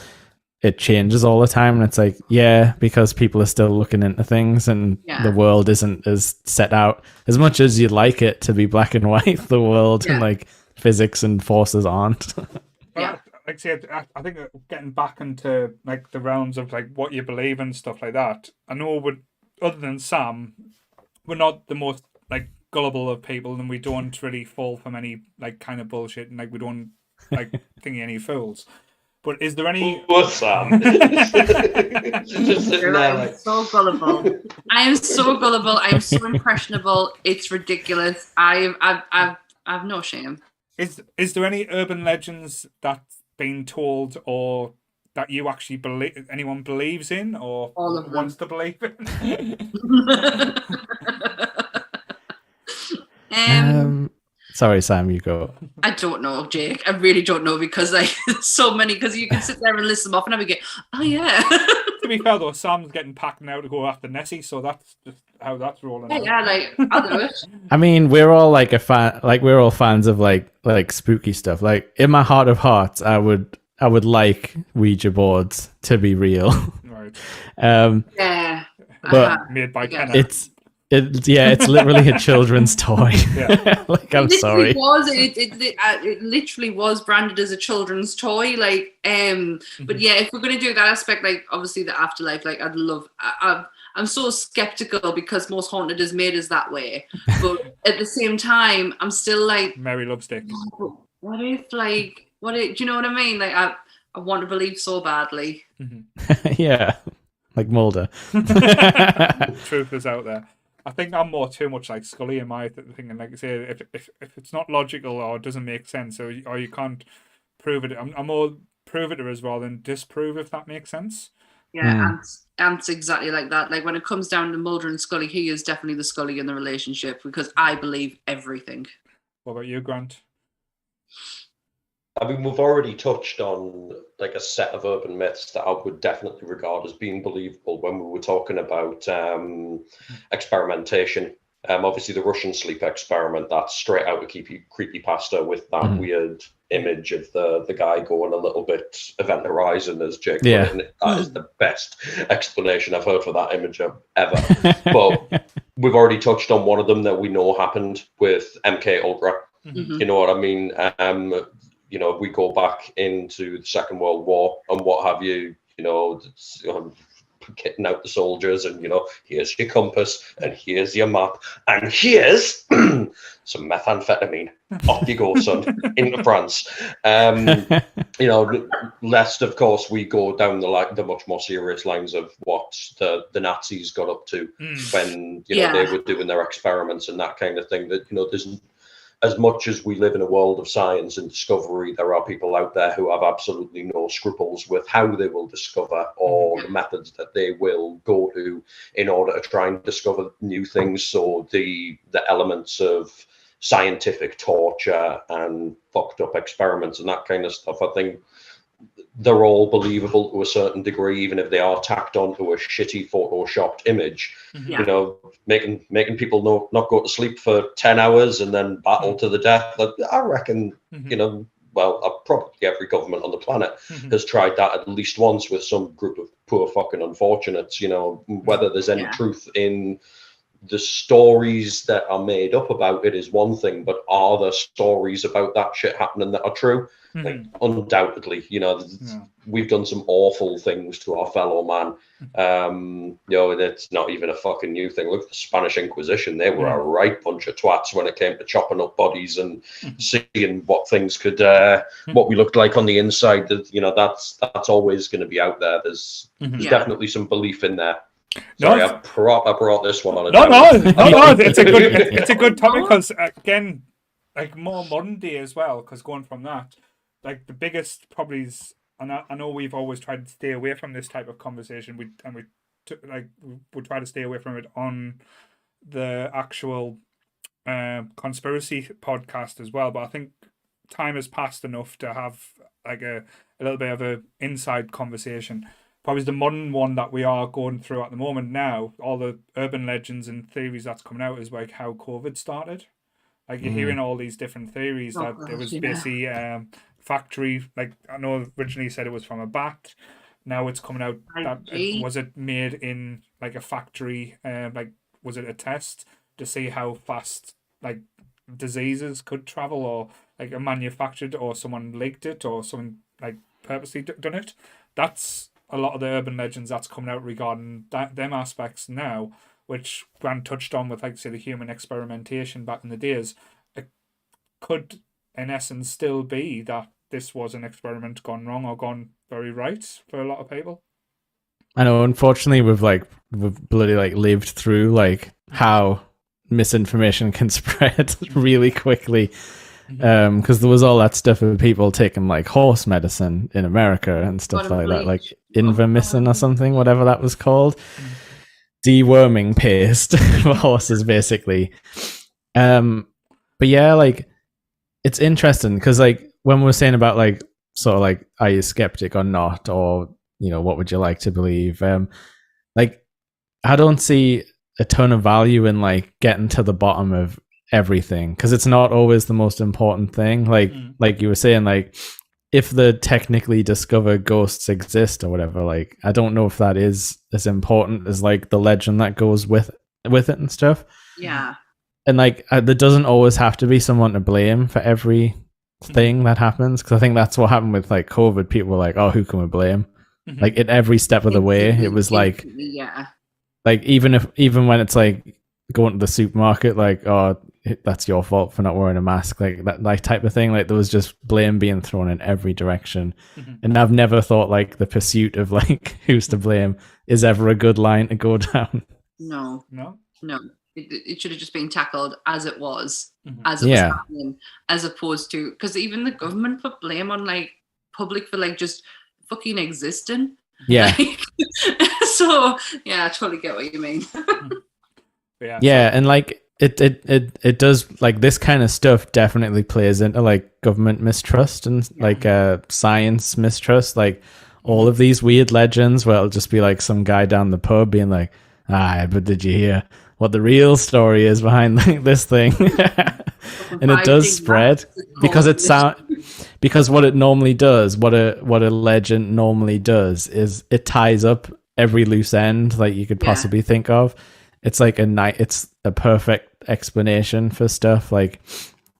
it changes all the time. And it's like, yeah, because people are still looking into things, and the world isn't as set out as much as you'd like it to be black and white. The world and like physics and forces aren't. Like I said, I think getting back into like the realms of like what you believe and stuff like that, I know other than Sam, we're not the most like gullible of people, and we don't really fall from any like kind of bullshit, and like we don't like thingy any fools. But is there any? Sam? Just sitting there like... so gullible. I am so gullible. I am so impressionable. It's ridiculous. I've no shame. Is there any urban legends that's been told or that you actually believe anyone believes in or all of them wants to believe in? Sorry, Sam, you go. I don't know, Jake. I really don't know, because like so many. Because you can sit there and list them off, and I would get, oh yeah. To be fair though, Sam's getting packed now to go after Nessie, so that's just how that's rolling. Yeah, like I'll do it. I mean, we're all like we're all fans of like spooky stuff. Like in my heart of hearts, I would like Ouija boards to be real. Right. Yeah. But made by Kenner. It's literally a children's toy. Yeah. Like, I'm sorry. It literally was branded as a children's toy. Like, but yeah, if we're gonna do that aspect, like obviously the afterlife, like I'm so skeptical because most haunted is made as that way. But at the same time, I'm still like, Mary Lovestick. What if do you know what I mean? Like I want to believe so badly. Mm-hmm. Yeah. Like Mulder. Truth is out there. I think I'm too much like Scully in my thinking. Like I say, if it's not logical or it doesn't make sense, or you can't prove it, I'm more prove it to us rather than disprove, if that makes sense. Yeah, Ant's exactly like that. Like when it comes down to Mulder and Scully, he is definitely the Scully in the relationship, because I believe everything. What about you, Grant? I mean, we've already touched on like a set of urban myths that I would definitely regard as being believable when we were talking about experimentation. Obviously, the Russian sleep experiment, that's straight out of creepypasta with that weird image of the guy going a little bit Event Horizon, as Jake put it. That is the best explanation I've heard for that image ever. But we've already touched on one of them that we know happened with MK Ultra. Mm-hmm. You know what I mean? You know, if we go back into the Second World War and what have you, you know, getting out the soldiers and, you know, here's your compass and here's your map and here's some methamphetamine. Off you go, son, into France. You know, lest, of course, we go down the much more serious lines of what the Nazis got up to when, you know, they were doing their experiments and that kind of thing. That, you know, as much as we live in a world of science and discovery, there are people out there who have absolutely no scruples with how they will discover or the methods that they will go to in order to try and discover new things. So the elements of scientific torture and fucked up experiments and that kind of stuff, I think they're all believable to a certain degree, even if they are tacked onto a shitty photoshopped image. You know, making people not go to sleep for 10 hours and then battle to the death. I reckon, you know, well, probably every government on the planet has tried that at least once with some group of poor fucking unfortunates. You know, whether there's any truth in the stories that are made up about it is one thing, but are there stories about that shit happening that are true? Like, undoubtedly, you know, we've done some awful things to our fellow man. You know, it's not even a fucking new thing. Look at the Spanish Inquisition. They were a right bunch of twats when it came to chopping up bodies and seeing what things could, what we looked like on the inside. That, you know, that's always going to be out there. There's definitely some belief in there. Sorry, I brought this one on. No. It's a good topic because, again, like more modern day as well. Because going from that, like the biggest probably is, and I know we've always tried to stay away from this type of conversation. We try to stay away from it on the actual conspiracy podcast as well. But I think time has passed enough to have like a little bit of a inside conversation. Probably the modern one that we are going through at the moment now, all the urban legends and theories that's coming out is like how COVID started. Like you're hearing all these different theories that there was basically factory, like I know originally said it was from a bat. Now it's coming out that was it made in like a factory, like was it a test to see how fast like diseases could travel, or like a manufactured, or someone leaked it, or someone like purposely done it. That's a lot of the urban legends that's coming out regarding them aspects now, which Grant touched on with, like, say, the human experimentation back in the days. It could, in essence, still be that this was an experiment gone wrong or gone very right for a lot of people. I know, unfortunately, we've bloody like lived through like how misinformation can spread really quickly. Because there was all that stuff of people taking like horse medicine in America and stuff like that, like Invamicin or something, whatever that was called, deworming paste for horses, basically. But yeah, like it's interesting because like when we're saying about like sort of like are you skeptic or not, or you know what would you like to believe? Like I don't see a ton of value in like getting to the bottom of everything because it's not always the most important thing. Like you were saying, like if the technically discovered ghosts exist or whatever, like I don't know if that is as important as like the legend that goes with it and stuff. Yeah. And like there doesn't always have to be someone to blame for every thing that happens, because I think that's what happened with like COVID. People were like, oh, who can we blame? Like at every step of the way it was like, like even when it's like going to the supermarket, like, oh, that's your fault for not wearing a mask, like that like type of thing. Like there was just blame being thrown in every direction. And I've never thought like the pursuit of like who's to blame is ever a good line to go down. No. It should have just been tackled as it was, as it was happening, as opposed to, because even the government put blame on like public for like just fucking existing. Yeah. Like, so yeah, I totally get what you mean. And like it does, like this kind of stuff definitely plays into like government mistrust and like science mistrust, like all of these weird legends where it'll just be like some guy down the pub being like, but did you hear what the real story is behind like this thing? And it does spread because because what it normally does, what a legend normally does is it ties up every loose end like you could possibly think of. It's like it's a perfect explanation for stuff. Like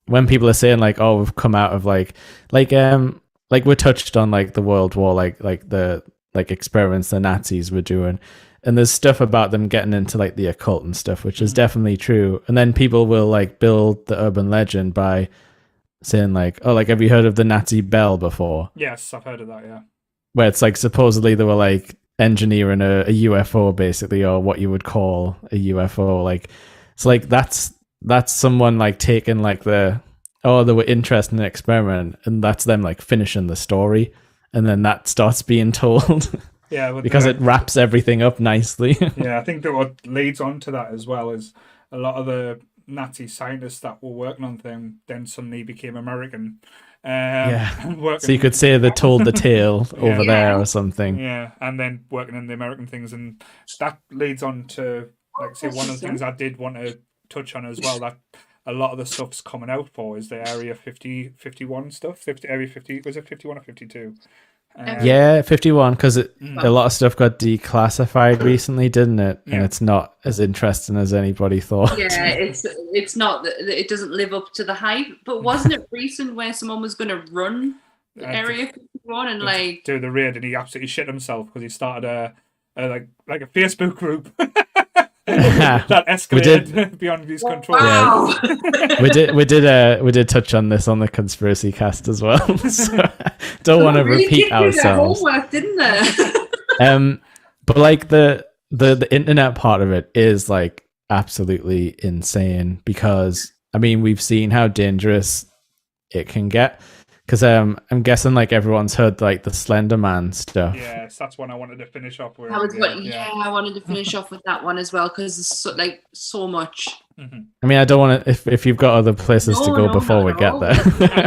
when people are saying like, oh, we've come out of like we're touched on like the World War, like the like experiments the Nazis were doing, and there's stuff about them getting into like the occult and stuff, which is definitely true. And then people will like build the urban legend by saying like, oh, like have you heard of the Nazi bell before? Yes, I've heard of that. Yeah, where it's like supposedly they were like engineering a UFO basically, or what you would call a UFO. Like it's like that's someone like taking like the oh, they were interested in an experiment, and that's them like finishing the story, and then that starts being told. Yeah, because it wraps everything up nicely. Yeah, I think that what leads on to that as well is a lot of the Nazi scientists that were working on them then suddenly became American. So you could say they told the tale over there or something. Yeah, and then working in the American things, and that leads on to, like, say, one of the things I did want to touch on as well, that a lot of the stuff's coming out for is the Area 51 stuff. Area 50, was it 51 or 52? 51, because a lot of stuff got declassified recently, didn't it? Yeah. And it's not as interesting as anybody thought. Yeah, it's not. It doesn't live up to the hype. But wasn't it recent where someone was going to run Area 51 and like do the raid, and he absolutely shit himself because he started a Facebook group. That escalated beyond his control. Wow. Yeah. we did touch on this on the conspiracy cast as well. So don't want to repeat ourselves. Homework, didn't they? But like the internet part of it is like absolutely insane, because I mean we've seen how dangerous it can get. Because I'm guessing like everyone's heard like the Slender Man stuff. Yes, that's one I wanted to finish off with. That was I wanted to finish off with that one as well, because there's so much. Mm-hmm. I mean, I don't want to. If you've got other places to go before we get there.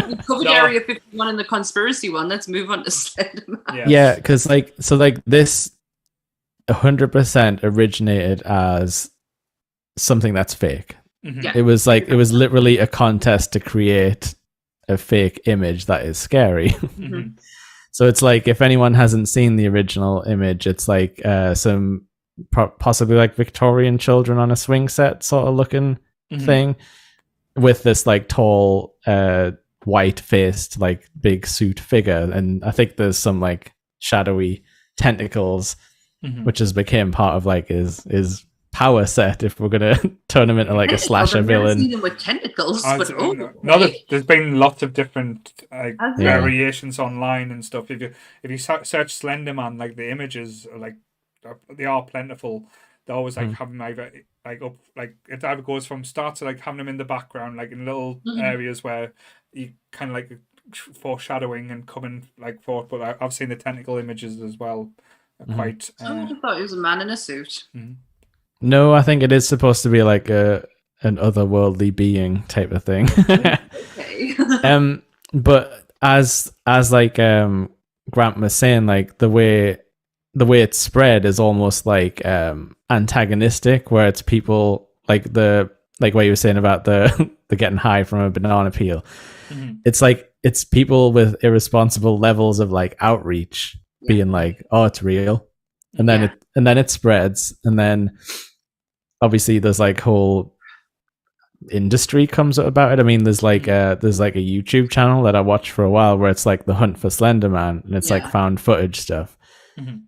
We covered Area 51 and the conspiracy one. Let's move on to Slender Man. Yeah, because this 100% originated as something that's fake. Mm-hmm. Yeah. It was literally a contest to create a fake image that is scary. Mm-hmm. So it's like, if anyone hasn't seen the original image, it's like some possibly like Victorian children on a swing set sort of looking thing, with this like tall white faced like big suit figure, and I think there's some like shadowy tentacles, which has become part of like his power set, if we're gonna turn him into like a slasher villain. Seen him with tentacles, there's been lots of different variations online and stuff. If you search Slender Man, like the images are like they are plentiful. They always like have him either like up, like it either goes from start to like having him in the background, like in little areas where you kind of like foreshadowing and coming like forth. But I've seen the tentacle images as well. Quite. I thought he was a man in a suit. No, I think it is supposed to be like an otherworldly being type of thing. Okay. But as like Grant was saying, like the way it's spread is almost like antagonistic, where it's people like what you were saying about the getting high from a banana peel. It's like it's people with irresponsible levels of like outreach being like, oh, it's real. And then it spreads, and then obviously there's like whole industry comes up about it. I mean, there's like a YouTube channel that I watched for a while where it's like the hunt for Slender Man, and it's like found footage stuff.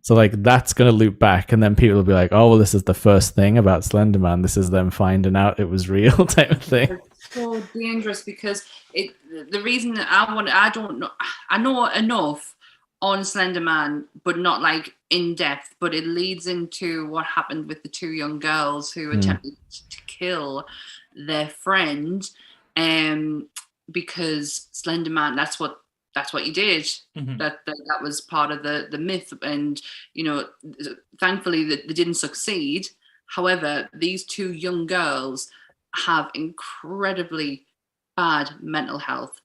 So like that's gonna loop back, and then people will be like, oh well, this is the first thing about Slender Man. This is them finding out it was real type of thing. It's so dangerous, because the reason that I don't know, I know enough on Slender Man, but not like in depth, but it leads into what happened with the two young girls who attempted to kill their friend, because Slender Man, that's what you did. That was part of the myth, and thankfully that they didn't succeed. However, these two young girls have incredibly bad mental health.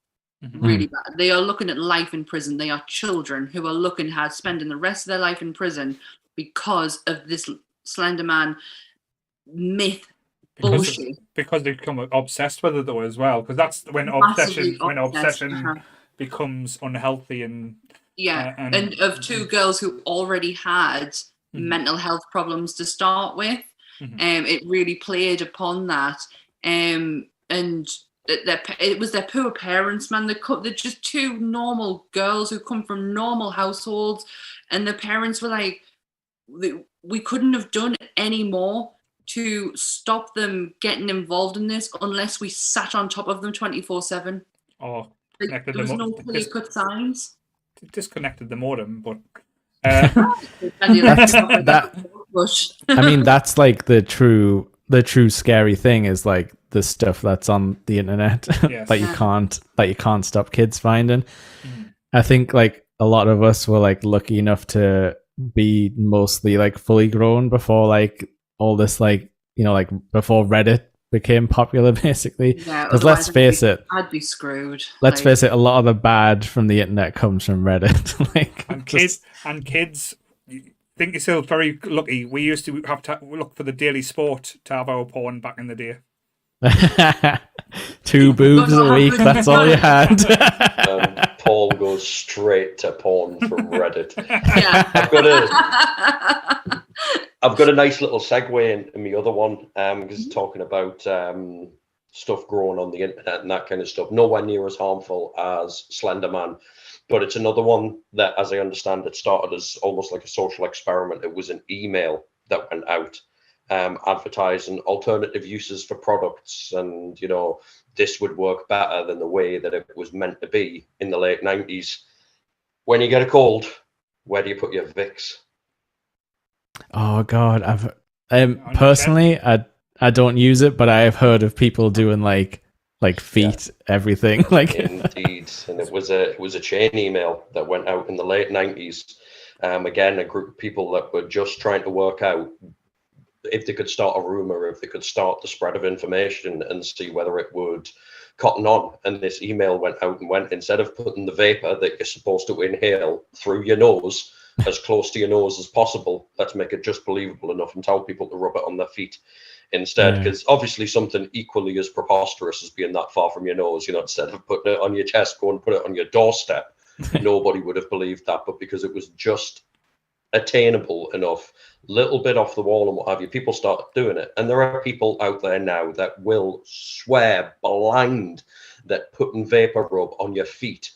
Really bad. They are looking at life in prison. They are children who are looking at spending the rest of their life in prison because of this Slender Man myth bullshit. Because they become obsessed with it though as well. Because that's when obsession becomes unhealthy and and of two girls who already had mental health problems to start with. It really played upon that. And it was their poor parents, man. They're just two normal girls who come from normal households, and the parents were like, we couldn't have done any more to stop them getting involved in this unless we sat on top of them 24/7. Oh, there was no clear-cut signs. Disconnected the modem, but I mean, that's like the true scary thing is like the stuff that's on the internet Yes. that you can't stop kids finding. I think like a lot of us were like lucky enough to be mostly like fully grown before like all this like, you know, like before Reddit became popular basically. Yeah, Because let's face it, I'd be screwed. let's face it, a lot of the bad from the internet comes from Reddit. Like And kids, think yourself very lucky. We used to have to look for the Daily Sport to have our porn back in the day. 2 boobs a week, that's all you had. Paul goes straight to porn from Reddit. Yeah. I've got a nice little segue in my other one, because talking about stuff growing on the internet and that kind of stuff. Nowhere near as harmful as Slender Man, but it's another one that, as I understand, it started as almost like a social experiment. It was an email that went out advertising alternative uses for products, and you know, this would work better than the way that it was meant to be in the late 90s. When you get a cold, where do you put your Vicks? Oh God, I've personally, I don't use it, but I have heard of people doing like feet, everything. Like Indeed, and it was a chain email that went out in the late 90s. Again, a group of people that were just trying to work out if they could start a rumor, if they could start the spread of information and see whether it would cotton on. And this email went out and went, instead of putting the vapor that you're supposed to inhale through your nose as close to your nose as possible, let's make it just believable enough and tell people to rub it on their feet instead, because obviously something equally as preposterous as being that far from your nose, you know, instead of putting it on your chest, go and put it on your doorstep. Nobody would have believed that, but because it was just attainable enough, little bit off the wall and what have you, people started doing it. And there are people out there now that will swear blind that putting vapor rub on your feet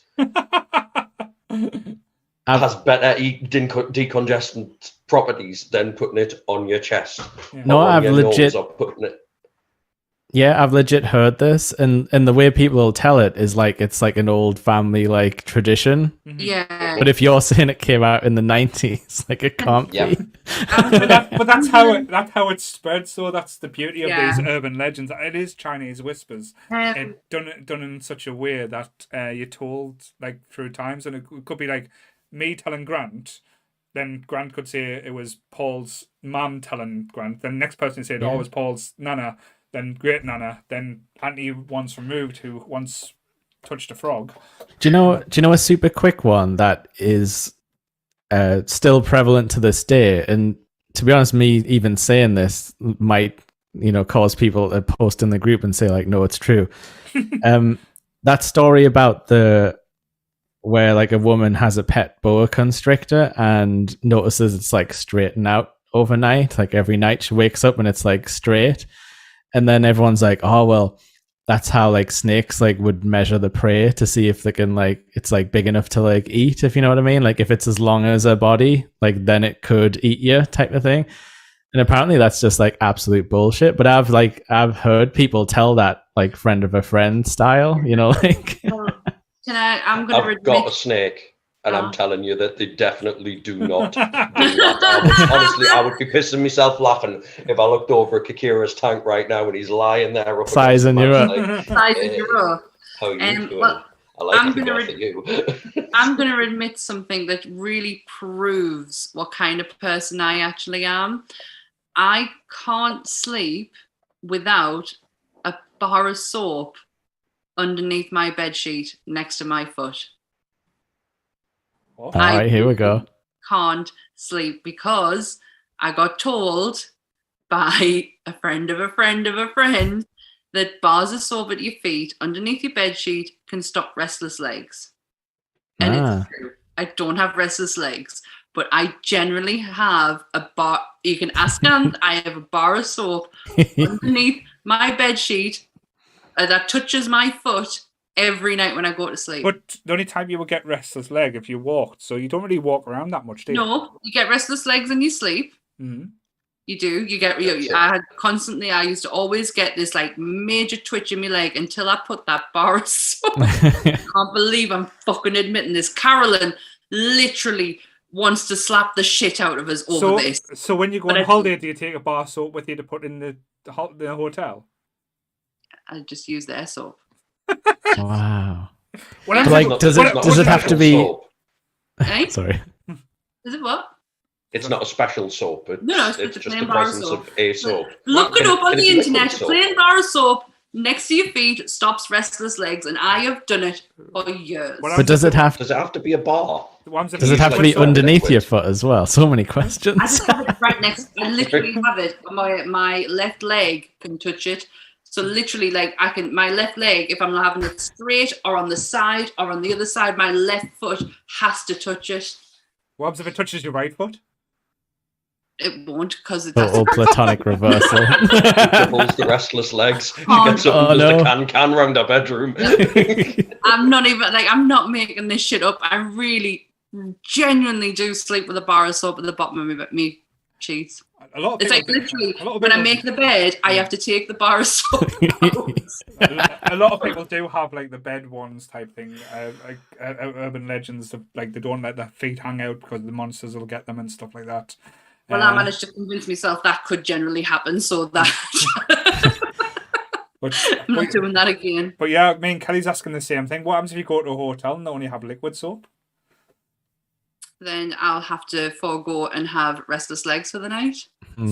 has better decongestant properties than putting it on your chest. Yeah. No, I've legit I've legit heard this, and the way people will tell it is like it's like an old family like tradition. Yeah. But if you're saying it came out in the 90s, like it can't be. But that's how it spread. So that's the beauty of Yeah. these urban legends. It is Chinese whispers, done in such a way that you're told like through times, and it could be like me telling Grant. Then Grant could say it was Paul's mum telling Grant. Then the next person said, "Oh, it was Paul's nana." Then great nana. Then auntie once removed who once touched a frog. Do you know a super quick one that is still prevalent to this day? And to be honest, me even saying this might, you know, cause people to post in the group and say like, no, it's true. That story about where like a woman has a pet boa constrictor and notices it's like straightened out overnight. Like every night she wakes up and it's like straight. And then everyone's like, oh, well, that's how like snakes like would measure the prey to see if they can like, it's like big enough to like eat, if you know what I mean? Like if it's as long as a body, like then it could eat you type of thing. And apparently that's just like absolute bullshit. But I've heard people tell that like friend of a friend style, you know, like. I've got a snake. And I'm telling you that they definitely do not do that. Honestly, I would be pissing myself laughing if I looked over at Kakira's tank right now and he's lying there. Sizing you up. Sizing you up. How are you doing? Well, I like to go for you. I'm going to admit something that really proves what kind of person I actually am. I can't sleep without a bar of soap underneath my bedsheet next to my foot. All right, here we go. Can't sleep because I got told by a friend of a friend of a friend that bars of soap at your feet underneath your bedsheet can stop restless legs. And it's true. I don't have restless legs, but I generally have a bar. You can ask Ant. I have a bar of soap underneath my bedsheet that touches my foot every night when I go to sleep. But the only time you will get restless leg if you walked, so you don't really walk around that much, do you? No, you get restless legs and you sleep. Mm-hmm. You do. You get. I used to always get this like major twitch in my leg until I put that bar of soap. I can't believe I'm fucking admitting this. Carolyn literally wants to slap the shit out of us over this. So when you go on holiday, do you take a bar of soap with you to put in the hotel? I just use their soap. Wow. When I'm But, like, saying- does when- it when- does it have to be? Soap. Eh? Sorry. Is it what? It's not a special soap. It's, No, it's it's just just plain the bar presence soap. of a soap. Look Can it up on can the it be liquid internet. soap? Plain bar of soap next to your feet stops restless legs, and I have done it for years. Well, But does it have to be a bar? The ones that does it have to liquid be soap. underneath liquid. your foot as well? So many questions. I just have it right next. I literally have it. My left leg can touch it. So literally, like my left leg, if I'm not having it straight or on the side or on the other side, my left foot has to touch it. What happens if it touches your right foot? It won't because it's Total platonic reversal. Doubles the restless legs. You Oh, get something oh, just no. a can round our bedroom. I'm not making this shit up. I really genuinely do sleep with a bar of soap at the bottom of me sheets. A lot of It's people like literally a lot of when I people- make the bed, I have to take the bar of soap out. a lot of people do have like the bed ones type thing, like urban legends of like they don't let their feet hang out because the monsters will get them and stuff like that. Well, I managed to convince myself that could generally happen, so that But, I'm not doing that again. but yeah, me and Kelly's asking the same thing. What happens if you go to a hotel and they only have liquid soap? Then I'll have to forego and have restless legs for the night,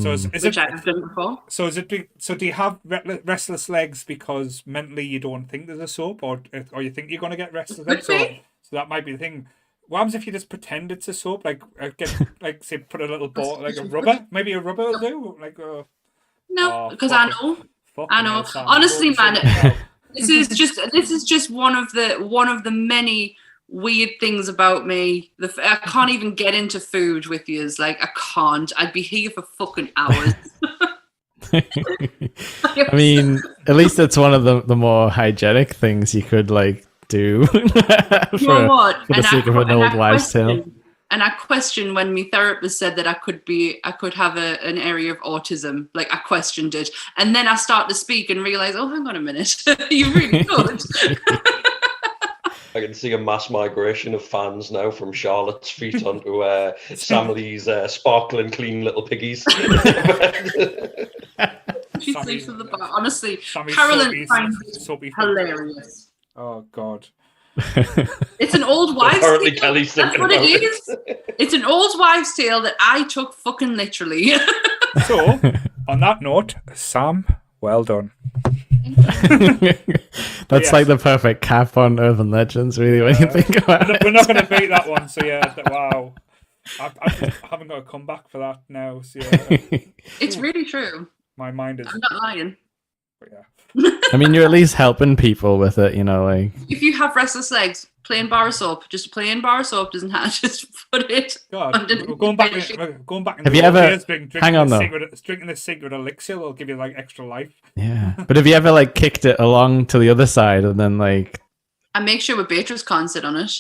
So is which it? I have done before. So is it? So do you have restless legs because mentally you don't think there's a soap, or you think you're gonna get restless legs? Could So, be. so that might be the thing. What happens if you just pretend it's a soap? Like get like say put a little ball like a rubber, maybe a rubber will do. Like No, Oh, because fuck I it. know. fucking I know. hell, Sam, Honestly, go and man, sort This is just one of the many weird things about me. I can't even get into food with you. Like I can't. I'd be here for fucking hours. I mean, at least it's one of the more hygienic things you could like do You know what? for the sake of an old wives' tale. And I question when my therapist said that I could have an area of autism. Like I questioned it, and then I start to speak and realize, oh, hang on a minute, you really could. I can see a mass migration of fans now from Charlotte's feet onto Sammy's sparkling clean little piggies. She sleeps with the bar. Honestly, Sammy's Carolyn finds soapy it feet. hilarious. Oh God. It's an old wives' Apparently tale. Kelly's That's thinking what it about is. It's an old wives' tale that I took fucking literally. So on that note, Sam, well done. That's Yes. like the perfect cap on urban legends, really, when you think about it. We're not going to beat that one. So yeah, wow. I haven't got a comeback for that now. So yeah, It's really true. my mind is. I'm not lying. But yeah. I mean, you're at least helping people with it, you know, like. If you have restless legs, plain bar of soap. Just a plain bar of soap doesn't have just put it. God, underneath we're going back. the bed sheet. We're going back. Have you ever- hang on, though. Drinking this secret elixir will give you like extra life. Yeah. But have you ever like kicked it along to the other side and then like, I make sure Beatrice can't sit on it.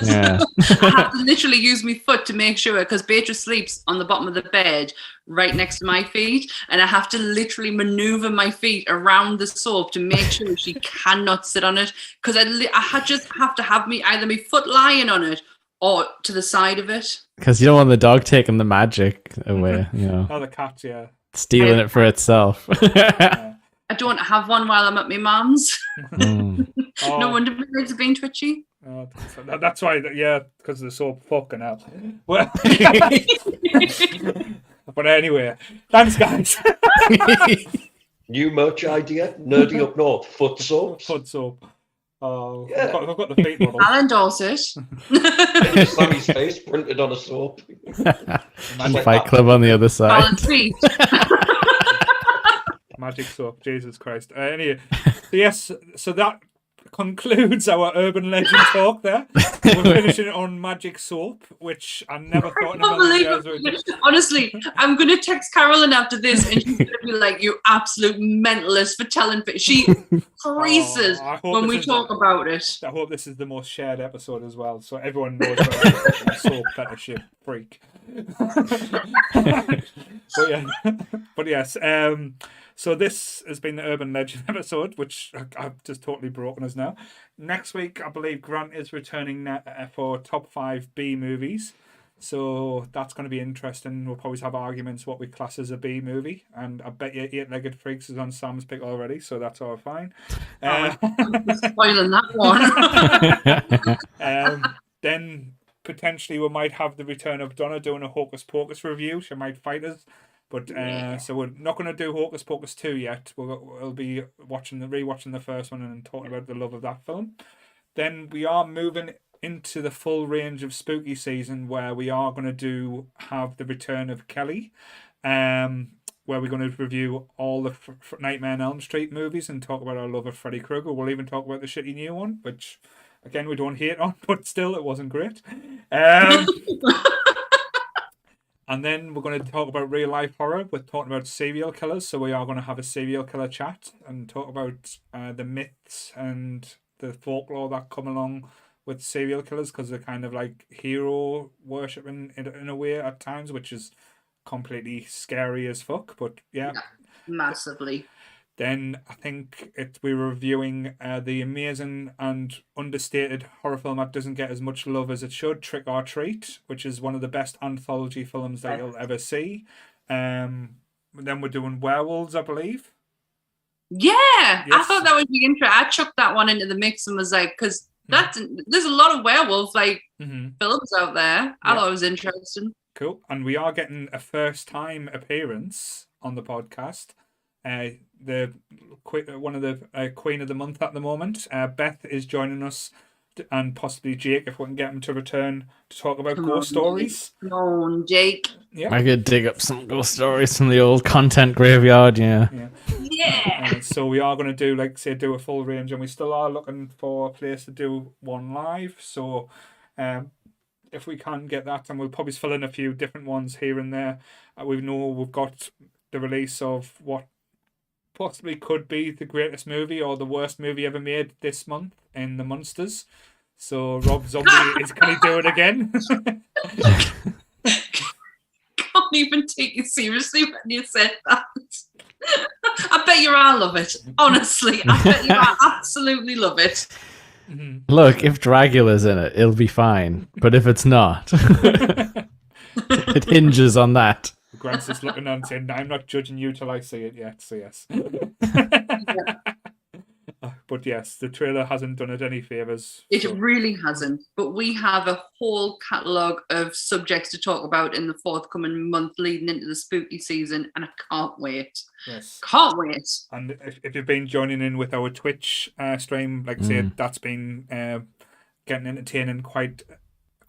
yeah. I have to literally use my foot to make sure, because Beatrice sleeps on the bottom of the bed right next to my feet, and I have to literally maneuver my feet around the soap to make sure she cannot sit on it, because just have to have either my foot lying on it or to the side of it. Because you don't want the dog taking the magic away, you know, Oh, the cat, yeah. stealing it for itself. I don't have one while I'm at my mum's. Mm. Oh, No wonder my legs are being twitchy. oh, that's why. Yeah, because of the soap. Fucking hell. Well, but anyway, thanks, guys. New merch idea, Nerdy Up North, foot soaps. Foot soap. Oh, Yeah. I've got the feet model. I'll endorse it. Sammy's face printed on a soap. And Fight Club on the other side. Balance feet. Magic soap, Jesus Christ. Anyway, so yes, so that concludes our urban legend talk there. We're finishing it on magic soap, which I never thought in a million years we would do. Honestly, I'm going to text Carolyn after this, and she's going to be like, you absolute mentalist for telling. She freezes Oh, I hope when this we is- talk about it. I hope this is the most shared episode as well, so everyone knows that I'm a fucking soap fetishist freak. but yes, so this has been the Urban Legend episode, which I've just totally broken us now. Next week, I believe Grant is returning for top 5 B movies. So that's going to be interesting. We'll probably have arguments what we class as a B movie, and I bet you Eight-Legged Freaks is on Sam's pick already, so that's all fine. Spoiling that one. Then potentially we might have the return of Donna doing a Hocus Pocus review. She might fight us, but so we're not going to do Hocus Pocus 2 yet. We'll be rewatching the first one and talking about the love of that film. Then we are moving into the full range of spooky season, where we are going to have the return of Kelly, where we're going to review all the Nightmare on Elm Street movies and talk about our love of Freddy Krueger. We'll even talk about the shitty new one, which again we don't hate on, but still it wasn't great. And then we're going to talk about real life horror. We're talking about serial killers, so we are going to have a serial killer chat and talk about the myths and the folklore that come along with serial killers, because they're kind of like hero worshipping in a way at times, which is completely scary as fuck. But yeah, massively. Then I think we're reviewing the amazing and understated horror film that doesn't get as much love as it should, Trick or Treat, which is one of the best anthology films that you'll ever see. Then we're doing werewolves, I believe. Yeah, Yes. I thought that would be interesting. I chucked that one into the mix and was like, because there's a lot of werewolf films out there. I thought it was interesting. Cool. And we are getting a first time appearance on the podcast. One of the Queen of the Month at the moment, Beth, is joining us, and possibly Jake, if we can get him to return to talk about ghost stories. Come on, Jake. Yeah, I could dig up some ghost stories from the old content graveyard. Yeah. So we are going to do a full range, and we still are looking for a place to do one live. So if we can get that, and we'll probably fill in a few different ones here and there. We've got the release of what possibly could be the greatest movie or the worst movie ever made this month in the Munsters. So Rob Zombie is going to do it again. Can't even take you seriously when you said that. I bet you I love it. Honestly, I bet you I absolutely love it. Look, if Dracula's in it, it'll be fine. But if it's not, it hinges on that. Grant's just looking and saying, I'm not judging you till I see it yet, so yes. But yes, the trailer hasn't done it any favours. It really hasn't. But we have a whole catalogue of subjects to talk about in the forthcoming month leading into the spooky season, and I can't wait. Yes. Can't wait. And if you've been joining in with our Twitch stream, like I said, that's been getting entertaining quite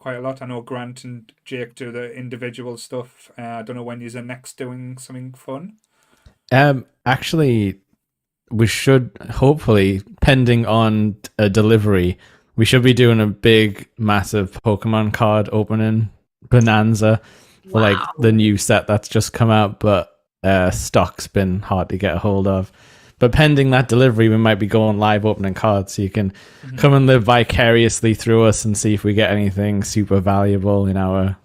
a lot. I know Grant and Jake do the individual stuff. I don't know when you're next doing something fun. Actually, we should hopefully, pending on a delivery, we should be doing a big, massive Pokemon card opening bonanza for like the new set that's just come out, but stock's been hard to get a hold of. But pending that delivery, we might be going live opening cards, so you can come and live vicariously through us and see if we get anything super valuable in our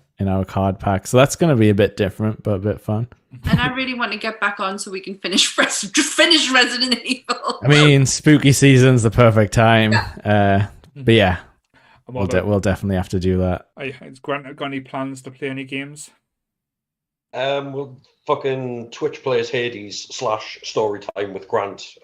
card pack. So that's going to be a bit different, but a bit fun. And I really want to get back on so we can finish Resident Evil. I mean, spooky season's the perfect time. But yeah, we'll definitely have to do that. Has Grant got any plans to play any games? Well, fucking Twitch plays Hades / story time with Grant.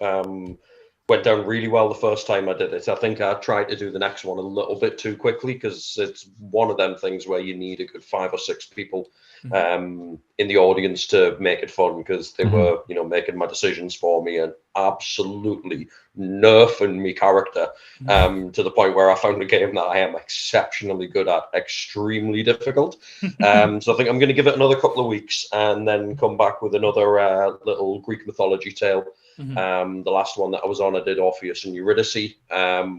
Went down really well the first time I did it. I think I tried to do the next one a little bit too quickly, because it's one of them things where you need a good 5 or 6 people in the audience to make it fun, because they were, making my decisions for me and absolutely nerfing me character to the point where I found a game that I am exceptionally good at, extremely difficult. So I think I'm going to give it another couple of weeks and then come back with another little Greek mythology tale. The last one that I was on, I did Orpheus and Eurydice,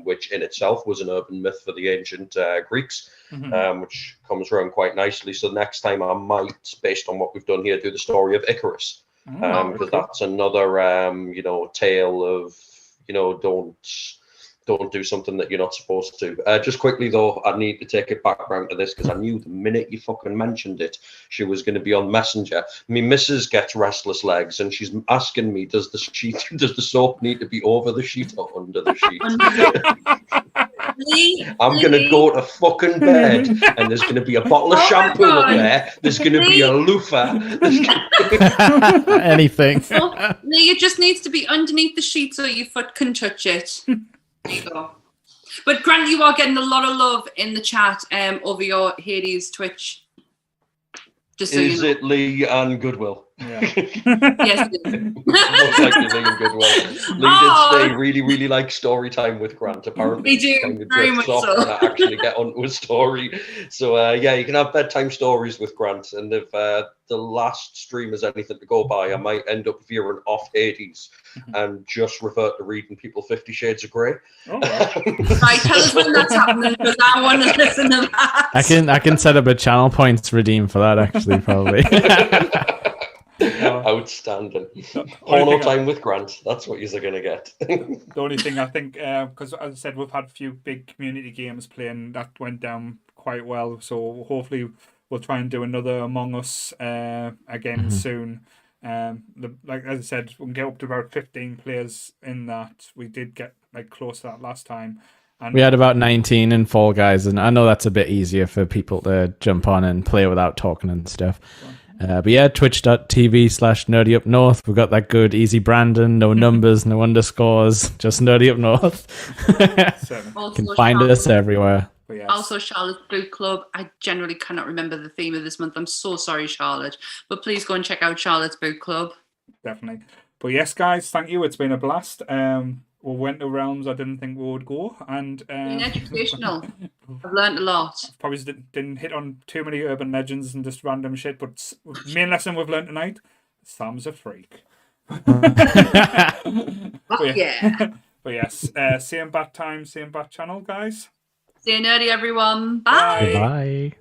which in itself was an urban myth for the ancient Greeks, which comes around quite nicely. So next time I might, based on what we've done here, do the story of Icarus, because that's another, tale of, don't do something that you're not supposed to. Just quickly, though, I need to take it back round to this, because I knew the minute you fucking mentioned it, she was going to be on Messenger. Me missus gets restless legs, and she's asking me, does the soap need to be over the sheet or under the sheet? I'm going to go to fucking bed, and there's going to be a bottle of shampoo up there. There's going to be a loofah. Anything. Lee, it just needs to be underneath the sheet so your foot can touch it. There you go. But Grant, you are getting a lot of love in the chat over your Hades Twitch. Just so Is you know. it Lee and Goodwill? Yeah. Yes, it is. Most likely Lee and Goodwill. Lee did say really like story time with Grant. Apparently, We do, kind of very drifts much off so. when I actually get onto a story. So yeah, you can have bedtime stories with Grant, and if the last stream is anything to go by, I might end up veering off Hades and just revert to reading people 50 Shades of Grey. Oh, wow. Right, tell us when that's happening because I want to listen to that. I can set up a channel points redeem for that actually probably. Outstanding. only Porno thing time with Grant. That's what you're going to get. The only thing I think, because as I said, we've had a few big community games playing that went down quite well. So hopefully we'll try and do another Among Us again soon. Like as I said, we can get up to about 15 players in that. We did get like close to that last time. And We had about 19 in Fall Guys, and I know that's a bit easier for people to jump on and play without talking and stuff. But yeah, twitch.tv/Nerdy Up North. We've got that good, easy branding, no numbers, no underscores, just Nerdy Up North. so, Also, You can find us everywhere. but yes. Also, Charlotte's Book Club. I generally cannot remember the theme of this month. I'm so sorry, Charlotte. But please go and check out Charlotte's Book Club. Definitely. But yes, guys, thank you. It's been a blast. We went to realms I didn't think we would go, and Been educational. I've learned a lot. probably didn't hit on too many urban legends and just random shit. But main lesson we've learned tonight: Sam's a freak. Yeah. But yes, same bat time, same bat channel, guys. Stay nerdy, everyone. Bye. Bye.